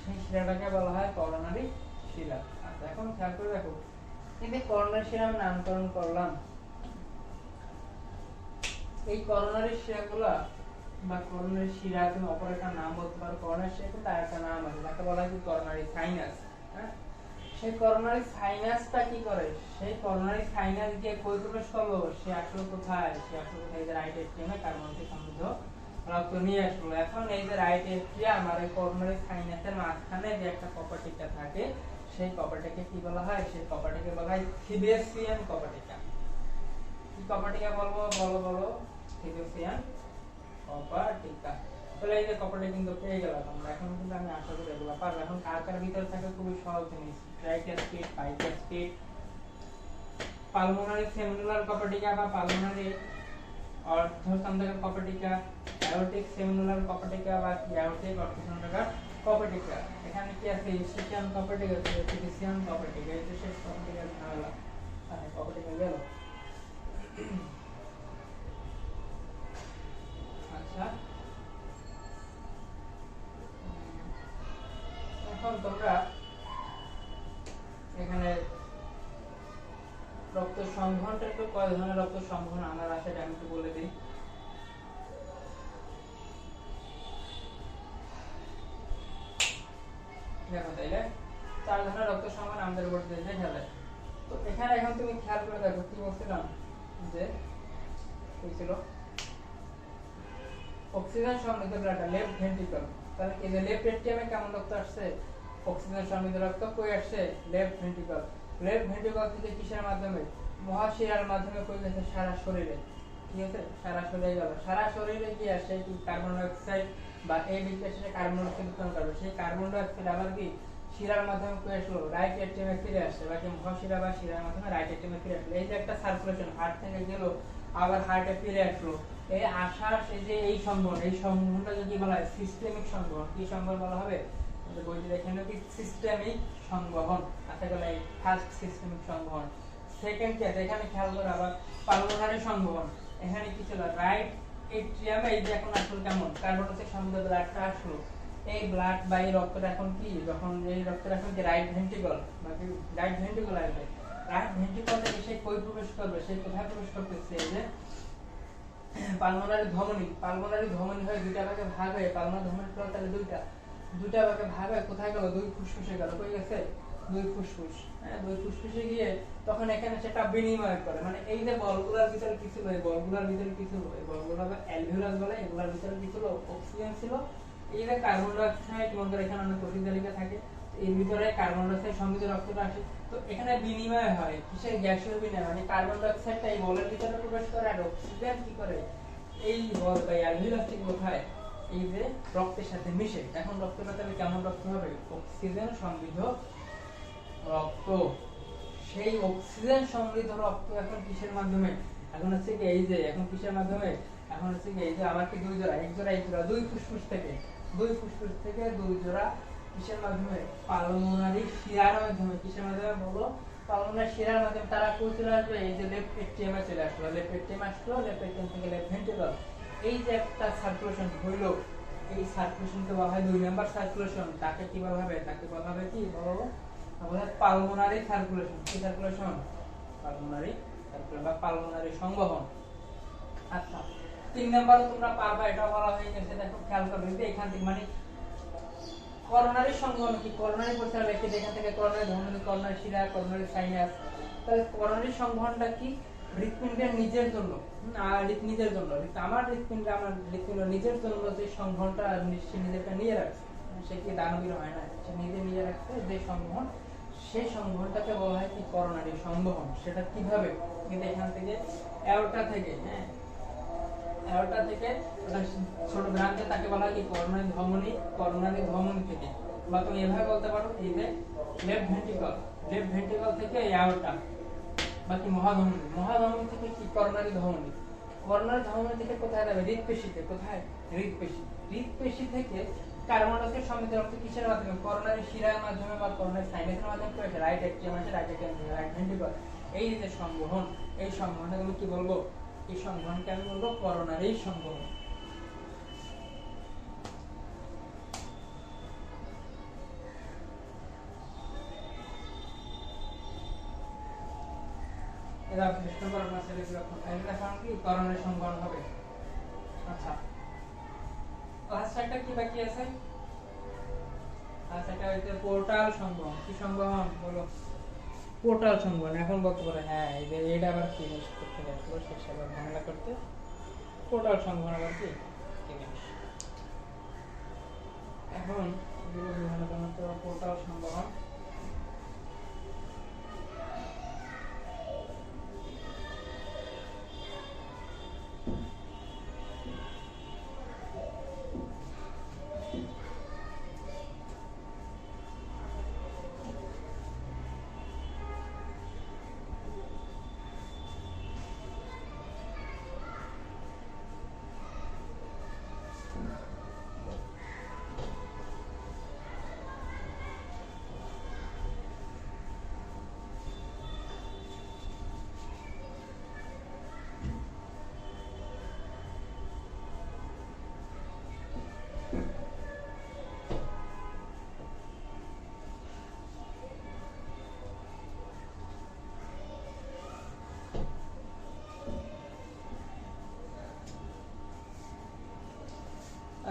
সেই শিরাটাকে বলা হয় করোনারি শিরা। আচ্ছা এখন খেয়াল করে দেখো, এই যে করোনারি শিরা আমি নামকরণ করলাম, এই করোনারি শিরাগুলা বা করোনারি শিরা তুমি অপর একটা নাম বলতে পারো, করোনারি শিরা কিন্তু আরেকটা নাম আছে যাকে বলা হয় কি করোনারি সাইনাস। হ্যাঁ সেই করোনারি সাইনাসটা কি করে, সেই করোনারি সাইনাস গিয়ে কই প্রবেশ করলো, সে আসলে কোথায়, এই যে রাইট এট্রিয়ামে কার্বন ডাই সমৃদ্ধ রক্ত নিয়ে আসলো। এখন এই যে রাইট এট্রিয়াম আর এই করোনারি সাইনাসের মাঝখানে যে একটা কপাটিকা থাকে, সেই কপাটিকে কি বলা হয়, সেই কপাটিকে বলা হয় থিবেসিয়ান কপাটিকা। কি কপাটিকা বলবো, বলো থিবেসিয়ান কপাটিকা। তাহলে এই যে কপাটিকা কিন্তু পেয়ে গেলাম আমরা, এখন কিন্তু আমি আশা করি এগুলো পারবো। এখন কার ভিতরে থাকে খুবই সহজ জিনিস, ট্রাইক্যাসকেট, বাইক্যাসকেট, পালমোনারি সেমিনুলার কপাটিকা বা পালমোনারি অর্ধচন্দ্রাকার কপাটিকা, অ্যাওর্টিক সেমিনুলার কপাটিকা বা অ্যাওর্টিক অর্ধচন্দ্রাকার কপাটিকা। এখানে কি আছে, ইউসিশিয়ান কপাটিকা, ফিজিশিয়ান কপাটিকা, এই যে শেষ কপাটিকা ঝামেলা, কপাটিকা গেল। আচ্ছা এখন তোমরা এখানে রক্ত সংবহনটা একটু কয় ধরনের রক্ত সংবহন আমার আছে আমি একটু বলে দিই। দেখো তাইলে 4 ধরনের রক্ত সংবহন আমাদের বোর্ডে দেখা যায়। তো এখানে এখন তুমি খেয়াল করে দেখো কি বলছিলাম যে কি ছিল অক্সিজেন সমৃদ্ধ ব্লাড লেফট ভেন্ট্রিকল, তাহলে এই যে লেফট এট্রিয়ামে কেমন রক্ত আসছে, অক্সিজেন সমৃদ্ধ রক্ত কই আসছে, লেফট ভেন্ট্রিকল। লেফট ভেন্ট্রিকল থেকে কিসের মাধ্যমে, মহাশিরার মাধ্যমে কই গেছে সারা শরীরে, কি হচ্ছে সারা শরীরে গেল, সারা শরীরে কি আসে কি কার্বন ডাই অক্সাইড বা এই বিক্রিয়া কার্বন ডাই অক্সাইড উৎপন্ন করবে, সেই কার্বন ডাই অক্সাইড আবার কি শিরার মাধ্যমে কই আসলো, রাইট এট্রিয়ামে ফিরে আসছে, বাকি মহাশিরা বা শিরার মাধ্যমে রাইট এট্রিয়ামে ফিরে আসলো। এই যে একটা সার্কুলেশন, হার্ট থেকে গেল আবার হার্টে ফিরে আসলো, এই আশার এই যে এই সংবহন, এই সংবহনটাকে কি বলা হয়, সিস্টেমিক সংবহন। কি সংবহন বলা হবে, বইতে দেখেন কি সিস্টেমিক সংবহন। আশা করি এই ফার্স্ট সিস্টেমিক সংবহন। সেকেন্ড কেস এখানে খেয়াল করে আবার পালমোনারি সংবহন। এখানে কি ছিল, রাইট এট্রিয়ামে এই যে এখন আসলে কেমন কার্বন ডাই সমৃদ্ধ ব্লাডটা আসলো, এই ব্লাড বা এই রক্তটা এখন কি, যখন এই রক্তটা এখন কি রাইট ভেন্ট্রিকল বা কি রাইট ভেন্ট্রিকল আসবে, রাইট ভেন্ট্রিকল থেকে সে কই প্রবেশ করবে, সে কোথায় প্রবেশ করতেছে, এই যে পালমোনারি ধমনী, পালমোনারি ধমনী হয়ে দুইটা ভাগে ভাগ হয়ে পালমোনারি ধমনী তাহলে দুইটা ভাগে ভাগ হয়ে কোথায় গেল, দুই ফুসফুসে গেল, কই গেছে দুই ফুসফুস। হ্যাঁ, দুই ফুসফুসে গিয়ে তখন এখানে সেটা বিনিময় করে, মানে এই যে বলগুলোর ভিতরে কি ছিল, এই বলগুলোর ভিতরে কি ছিল, এই বলগুলো অ্যালভিউলাস বলে, এগুলোর ভিতরে কি ছিল অক্সিজেন ছিল, এই যে কার্বন ডাই অক্সাইড মধ্যে এখানে অনেক প্রোটিন তালিকা থাকে, এর ভিতরে কার্বন ডাই অক্সাইড সমৃদ্ধ রক্তটা আসে, তো এখানে বিনিময় হয় কিসের, গ্যাসীয় বিনিময়, মানে কার্বন ডাই অক্সাইডটা এই বলের ভিতরে প্রবেশ করে আর অক্সিজেন কি করে এই বল বা অ্যালভিউলাস থেকে কোথায়, এই যে রক্তের সাথে মিশে। এখন রক্তটা তাহলে কেমন রক্ত হবে, অক্সিজেন সমৃদ্ধ রক্ত। সেই অক্সিজেন সমৃদ্ধ রক্ত এখন কিসের মাধ্যমে, এখন হচ্ছে কি এই যে এখন কিসের মাধ্যমে, এখন হচ্ছে কি এই যে আবার কি দুই জোড়া, এক জোড়া এক জোড়া, দুই ফুসফুস থেকে দুই জোড়া কিসের মাধ্যমে, পালমোনারি শিরার মাধ্যমে। কিসের মাধ্যমে বলো, পালমোনারি শিরার মাধ্যমে তারা কই চলে আসবে, এই যে লেফট এট্রিয়ামে চলে আসলো, লেফট এট্রিয়াম আসলো, লেফট এট্রিয়াম থেকে লেফট ভেন্ট্রিকল, এই যে একটা সার্কুলেশন হইলো, এই সার্কুলেশনকে বলা হয় 2 নাম্বার সার্কুলেশন। তাকে কি বলা হবে, তাকে বলা হবে কি বলো, আমাদের পালমোনারি সার্কুলেশন। কি সার্কুলেশন, পালমোনারি সার্কুলেশন বা পালমোনারি সংবহন। আচ্ছা, 3 নাম্বার তোমরা পারবা, এটা বলা হয়ে গেছে, দেখো খেয়াল করবে যে এখান থেকে মানে করোনারি সংবহন কি, করোনারি প্রচার ব্যক্তি এখান থেকে করোনারি ধমনী, করোনারি শিরা, করোনারি সাইনাস। তাহলে করোনারি সংবহনটা কি, হৃৎপিণ্ডের নিজের জন্য, আর নিজের জন্য আমার হৃৎপিণ্ড, আমার হৃৎপিণ্ড নিজের জন্য যে সংবহনটা সে নিজেকে নিয়ে রাখছে, সে কি দানবীর হয় না, সে নিজে রাখছে যে সংবহন, সেই সংবহনটাকে বলা হয় কি করোনারি সংবহন। সেটা কিভাবে, কিন্তু এখান থেকে অ্যাওর্টা থেকে, হ্যাঁ অ্যাওর্টা থেকে ছোট গ্রামে তাকে বলা হয় কি করোনারি ধমনী, করোনারি ধমনী থেকে, বা তুমি এভাবে বলতে পারো এই যে লেফট ভেন্ট্রিকল থেকে অ্যাওর্টা, বাকি মহাধমনী থেকে কি করোনারি ধমনী, করোনারি ধমনী থেকে কোথায় যাবে, হৃৎপেশিতে, কোথায় হৃৎপেশি থেকে কার্বন ডাই অক্সাইড সমৃদ্ধ রক্ত কিসের মাধ্যমে, করোনারি শিরার মাধ্যমে বা করোনারি সাইনাসের মাধ্যমে প্রবেশ, রাইট এট্রিয়াম আছে, রাইট ভেন্ট্রিকল। এই যে সংবহন, এই সংবহনকে আমি কি বলবো, এই সংবহনকে আমি বলবো করোনারি সংবহন। এরা ডিসেম্বর মাসে এখন কি করোনারি সংবহন হবে। আচ্ছা, লাস্ট একটা কি বাকি আছে, আচ্ছা এটা হচ্ছে পোর্টাল সংবহন। কি সংবহন বলো, পোর্টাল সংবহন। এখন বলতে পারে হ্যাঁ এই যে এটা আবার কি জিনিস করতে যাচ্ছিল, শেষ আবার ঝামেলা করতে, পোর্টাল সংবহন আবার কি জিনিস। এখন পোর্টাল সংবহন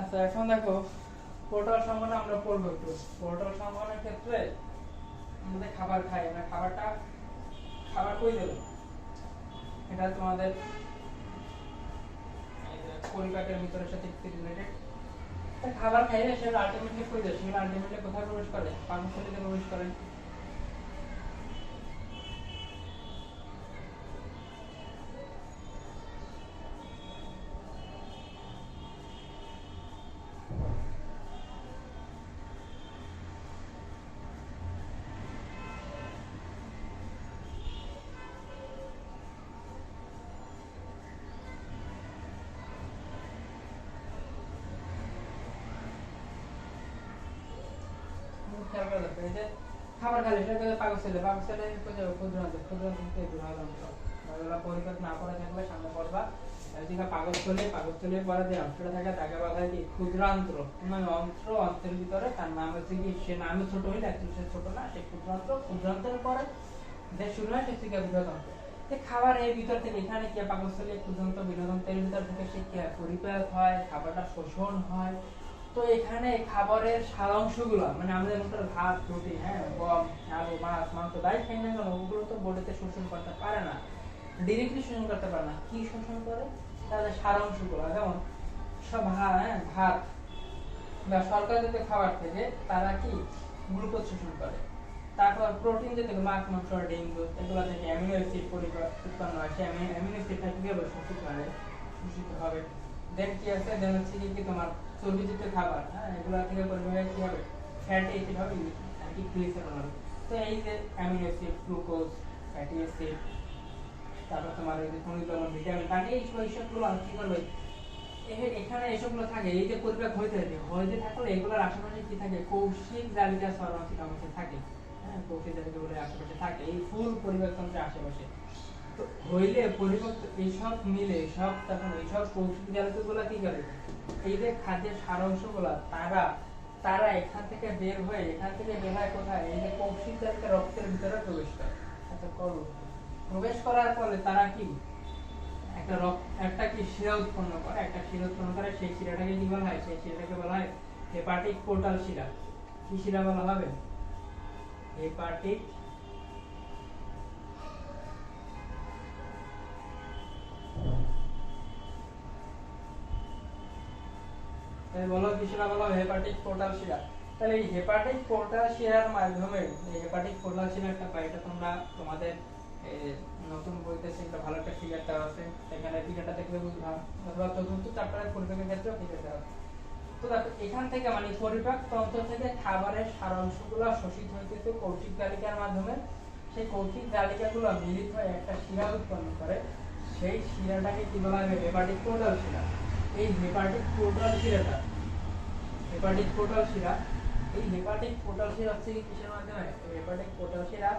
আচ্ছা, এখন দেখো পোর্টাল সংবহন আমরা পড়বো একটু। পোর্টাল সংবহনের ক্ষেত্রে আমাদের খাবার খাই, আমরা খাবারটা খাবার কই দেবে, এটা তোমাদের পরিপাকের ভিতরের সাথে রিলেটেড। খাবার খাইলে সেগুলো আলটিমেটলি কই দেবে, সেগুলো আলটিমেটলি কোথায় প্রবেশ করে, পাকস্থলীতে প্রবেশ করে। খাবার খালে সেটা পাকস্থলী, পাকস্থলী ক্ষুদ্রান্ত, ক্ষুদ্রান্ত থেকে বৃহদান্ত, পরিপাক না করা থাকলে সামনে পড়বা এদিকে পাকস্থলী, পাকস্থলীর পরে যে অংশটা থাকে তাকে বলা হয় কি ক্ষুদ্রান্ত্র, মানে অন্ত্র, অন্ত্রের ভিতরে তার নাম হচ্ছে কি, সে নামে ছোট হইলে অ্যাকচুয়ালি সে ছোট না, সে ক্ষুদ্রান্ত্র, ক্ষুদ্রান্তের পরে যে শুরু হয় সে থেকে বৃহদান্ত। খাবার এই ভিতর থেকে এখানে কি পাকস্থলী, ক্ষুদ্রান্ত, বৃহদান্তের ভিতর থেকে সে কি পরিপাক হয়, খাবারটা শোষণ হয়। তো এখানে খাবারের সারাংশগুলো, মানে আমাদের মতো ভাত, রুটি, হ্যাঁ, গম, আলু, মাছ, মাংস, যাই খাই না কেন ওগুলো তো বডিতে শোষণ করতে পারে না, ডিরেক্টলি শোষণ করতে পারে না। কি শোষণ করে? তাদের সারাংশগুলো, যেমন সব ভাত বা শর্করা জাতীয় খাবার থেকে তারা কি গ্লুকোজ শোষণ করে। তারপর প্রোটিন জাতীয় মাছ, মাংস, ডিম, দুধ এগুলো থেকে অ্যামিনো অ্যাসিড উৎপন্ন হয়, সেই অ্যামিনো অ্যাসিডটা কিভাবে শোষিত হবে। দেন কি আছে, দেন হচ্ছে কি তোমার চর্বিযুক্ত খাবার, হ্যাঁ, এগুলো থেকে পরিমাণে কি হবে, ফ্যাটি অ্যাসিড হবে, আর কি গ্লিসারল হবে। তো এই যে amino acid, glucose, fatty acid, তারপর তোমার এই যে খনিজ লবণ, ভিটামিন, পানি, এইসবগুলো কি করবে, এখানে এসবগুলো থাকে। এই যে পরিপাক হইতে থাকলে এগুলোর আশেপাশে কি থাকে, কৌশিক জালিকা সরমাসিক অংশ থাকে, হ্যাঁ, কৌশিক জালিকাগুলোর আশেপাশে থাকে, এই ফুল পরিপাকতন্ত্রের আশেপাশে। তো হইলে পরিপাক এইসব মিলে সব, তখন এইসব কৌশিক জালিকাগুলো কি করে, এই যে খাদ্যের সারাংশগুলো তারা এখান থেকে বের হয়ে কোথায়, এই যে কৌশিক জালিকা রক্তের ভিতরে প্রবেশ করে। আচ্ছা, প্রবেশ করার ফলে তারা কি একটা কি শিরা উৎপন্ন করে, সেই শিরাটাকে কি বলা হয়, সেই শিরাটাকে বলা হয় হেপাটিক পোর্টাল শিরা। কি শিরা বলা হবে? হেপাটিক বলো, কি শিরা বলা হবে? হেপাটিক পোর্টাল শিরা। তাহলে এই হেপাটিক পোর্টাল শিরার মাধ্যমে, এই হেপাটিক পোর্টাল শিরা একটা পাই, এটা তোমরা তোমাদের নতুন বইতে একটা ভালো একটা ফিগার দেওয়া আছে, সেখানে ফিগারটা দেখলে বুঝলাম, অথবা চতুর্থ চ্যাপ্টারের পরিপাকের ক্ষেত্রেও ফিগার দেওয়া আছে। তো দেখো এখান থেকে মানে পরিপাক তন্ত্র থেকে খাবারের সারাংশগুলো শোষিত হইতেছে কৌশিক জালিকার মাধ্যমে। সেই কৌশিক জালিকাগুলো মিলিত হয়ে একটা শিরা উৎপন্ন করে, সেই শিরাটাকে কি বলা হবে? হেপাটিক পোর্টাল শিরা। এই হেপাটিক পোর্টাল শিরাটা, হেপাটিক পোর্টাল শিরা, এই হেপাটিক পোর্টাল শিরা হচ্ছে কিসের মাধ্যমে? হেপাটিক পোর্টাল শিরা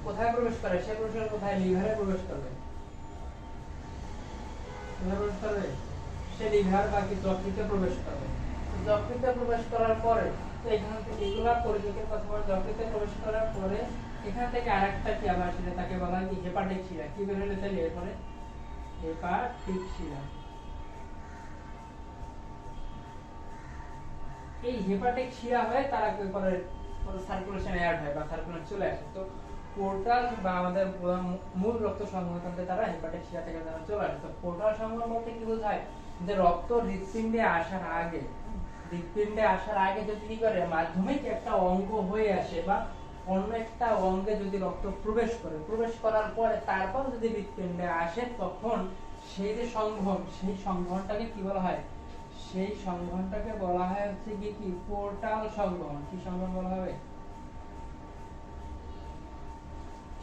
কোথায় প্রবেশ করে? সে প্রবেশ করে কোথায়? লিভারে প্রবেশ করবে। কোথায় প্রবেশ করবে? সে লিভার বা কি যকৃতে প্রবেশ করবে। যকৃতে প্রবেশ করার পরে, তো এখান থেকে এগুলা পরিপাকের কথা বলে, যকৃতে প্রবেশ করার পরে এখান থেকে আরেকটা কি আবার শিরা, তাকে বলা হয় কি হেপাটিক শিরা। কি বের হলে তাহলে এরপরে হেপাটিক শিরা। এই হেপাটিক শিরা হয়ে তারা কি করে, সার্কুলেশন অ্যাড হয় বা সার্কুলেশন চলে আসে। তো পোর্টাল বা আমাদের মূল রক্ত সংবহনতন্ত্রে তারা হেপাটিক শিরা থেকে তারা চলে আসে। তো পোর্টাল সংবহন বলতে কি বোঝায়, যে রক্ত হৃৎপিণ্ডে আসার আগে যদি কি করে, মাধ্যমিক একটা অঙ্গ হয়ে আসে বা অন্য একটা অঙ্গে যদি রক্ত প্রবেশ করার পরে তারপর যদি হৃৎপিণ্ডে আসে, তখন সেই যে সংবহন, সেই সংবহনটাকে কি বলা হয়? সেই সংবহনটাকে বলা হয় হচ্ছে কি পোর্টাল সংবহন। কি সংবহন বলা হবে?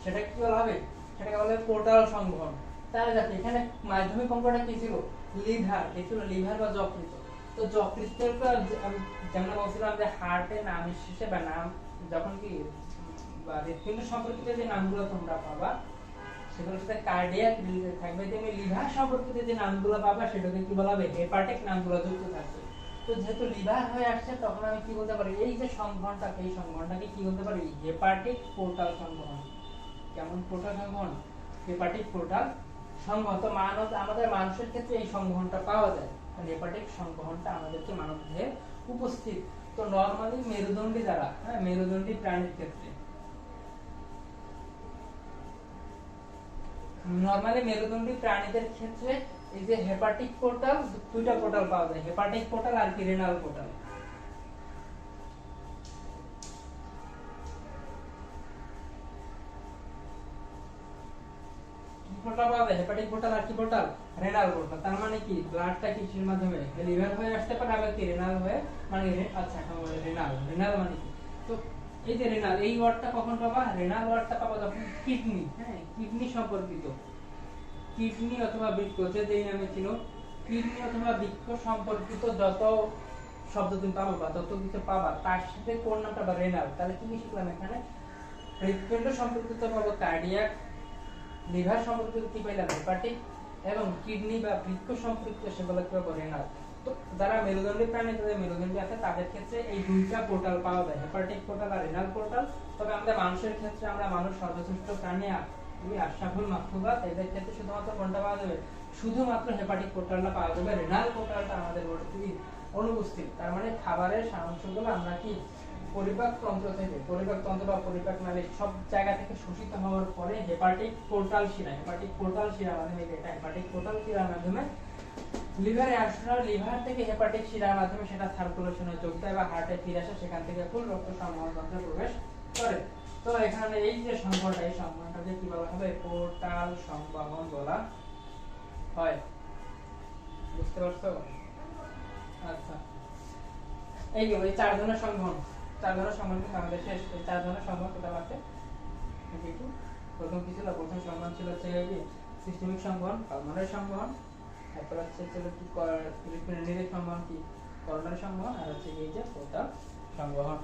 সেটা কি বলা হবে? সেটাকে বলা হবে পোর্টাল সংবহন। তাহলে দেখো এখানে মাধ্যমিক অঙ্গটা কি ছিল? লিভার, কি ছিল? লিভার বা যকৃত। তো যকৃতের যেমন বলছিলাম যে হার্টের নাম শেষে বা নাম যখন কি বা হৃৎপিণ্ড সম্পর্কিত যে নামগুলো তোমরা পাবা সেগুলোর সাথে কার্ডিয়াক রিলেটেড থাকবে, তেমনি লিভার সম্পর্কিত যে নামগুলো পাবা সেটাকে কি বলা হবে? হেপাটিক নামগুলো যুক্ত থাকবে। তো যেহেতু লিভার হয়ে আসছে, তখন আমি কি বলতে পারি, এই যে সংবহনটাকে, এই সংবহনটাকে কি বলতে পারি? হেপাটিক পোর্টাল সংবহন। কেমন পোর্টাল সংবহন? হেপাটিক পোর্টাল সংবহন। তো আমাদের মানুষের ক্ষেত্রে এই সংবহনটা পাওয়া যায়, হেপাটিক সংবহনটা আমাদেরকে মানব দেহে উপস্থিত। তো নরমালি মেরুদণ্ডী যারা, মেরুদণ্ডী প্রাণীর ক্ষেত্রে নরমালি মেরুদণ্ডী প্রাণীদের ক্ষেত্রে এই যে হেপাটিক পোর্টাল, দুইটা পোর্টাল পাওয়া যায়, হেপাটিক পোর্টাল আর কি রেনাল পোর্টাল। পোর্টাল পাওয়া যায় হেপাটিক পোর্টাল আর কি পোর্টাল, রেনাল পোর্টাল। তার মানে কি ব্লাডটা কিসের মাধ্যমে, লিভার হয়ে আসতে পারে, আবার কি রেনাল হয়ে, মানে আচ্ছা রেনাল, রেনাল মানে কি, তো এই যে রেনাল এই ওয়ার্ডটা কখন পাবা, রেনাল ওয়ার্ডটা পাবা যখন কিডনি, হ্যাঁ কিডনি সম্পর্কিত, কিডনি অথবা বৃক্ক, যে যেই নামে ছিল, কিডনি অথবা বৃক্ক সম্পর্কিত যত শব্দ তুমি পাবো বা যত কিছু পাবা তার সাথে কোন নামটা বা রেনাল, তাহলে কি শিখলাম এখানে, হৃদপিণ্ড সম্পর্কিত পাবো কার্ডিয়াক, লিভার সম্পর্কিত কি পাইলাম হেপাটিক, এবং কিডনি বা বৃক্ক সম্পর্কিত সেগুলো কি পাবো রেনাল। তো যারা মেরুদণ্ডী প্রাণী, তাদের মেরুদণ্ডী আছে, তাদের ক্ষেত্রে এই দুইটা পোর্টাল পাওয়া যায়, হেপাটিক পোর্টাল আর রেনাল পোর্টাল। তবে আমাদের মানুষের ক্ষেত্রে, আমরা মানুষ সর্বশ্রেষ্ঠ প্রাণী, আশরাফুল মাখলুকাত, এদের ক্ষেত্রে শুধুমাত্র কোনটা পাওয়া যাবে, শুধুমাত্র হেপাটিক পোর্টালটা পাওয়া যাবে, রেনাল পোর্টালটা আমাদের বডিতে অনুপস্থিত। তার মানে খাবারের সারাংশগুলো আমরা কি পরিপাক তন্ত্র থেকে, পরিপাক তন্ত্র বা পরিপাক নালী সব জায়গা থেকে শোষিত হওয়ার পরে হেপাটিক পোর্টাল শিরা, হেপাটিক পোর্টাল শিরার মাধ্যমে, এটা হেপাটিক পোর্টাল শিরার মাধ্যমে লিভারে আসলে, লিভার থেকে হেপাটিক শিরার মাধ্যমে সেটা সার্কুলেশনে যোগ দেয় বা হার্টে ফিরে আসে, সেখান থেকে ফুল রক্ত সংবহন যন্ত্রে প্রবেশ করে। তো এখানে এই যে সংবহনটা, এই সংবহনটাকে কি বলা হবে, পোর্টাল সংবহন বলা হয়, বুঝতে পারছো? আচ্ছা, এই গেল এই 4 ধরনের সংবহন, 4 ধরনের সংবহন কিন্তু আমাদের শেষ। এই 4 ধরনের সংবহন কোথাও আছে একটু, প্রথম কি ছিল, প্রথম সংবহন ছিল হচ্ছে কি সিস্টেমিক সংবহন, পালমোনারি সংবহন, তারপর হচ্ছে ছিল কি হৃদপিণ্ডের সংবহন কি করোনারি সংবহন, আর হচ্ছে এই যে পোর্টাল সংবহন।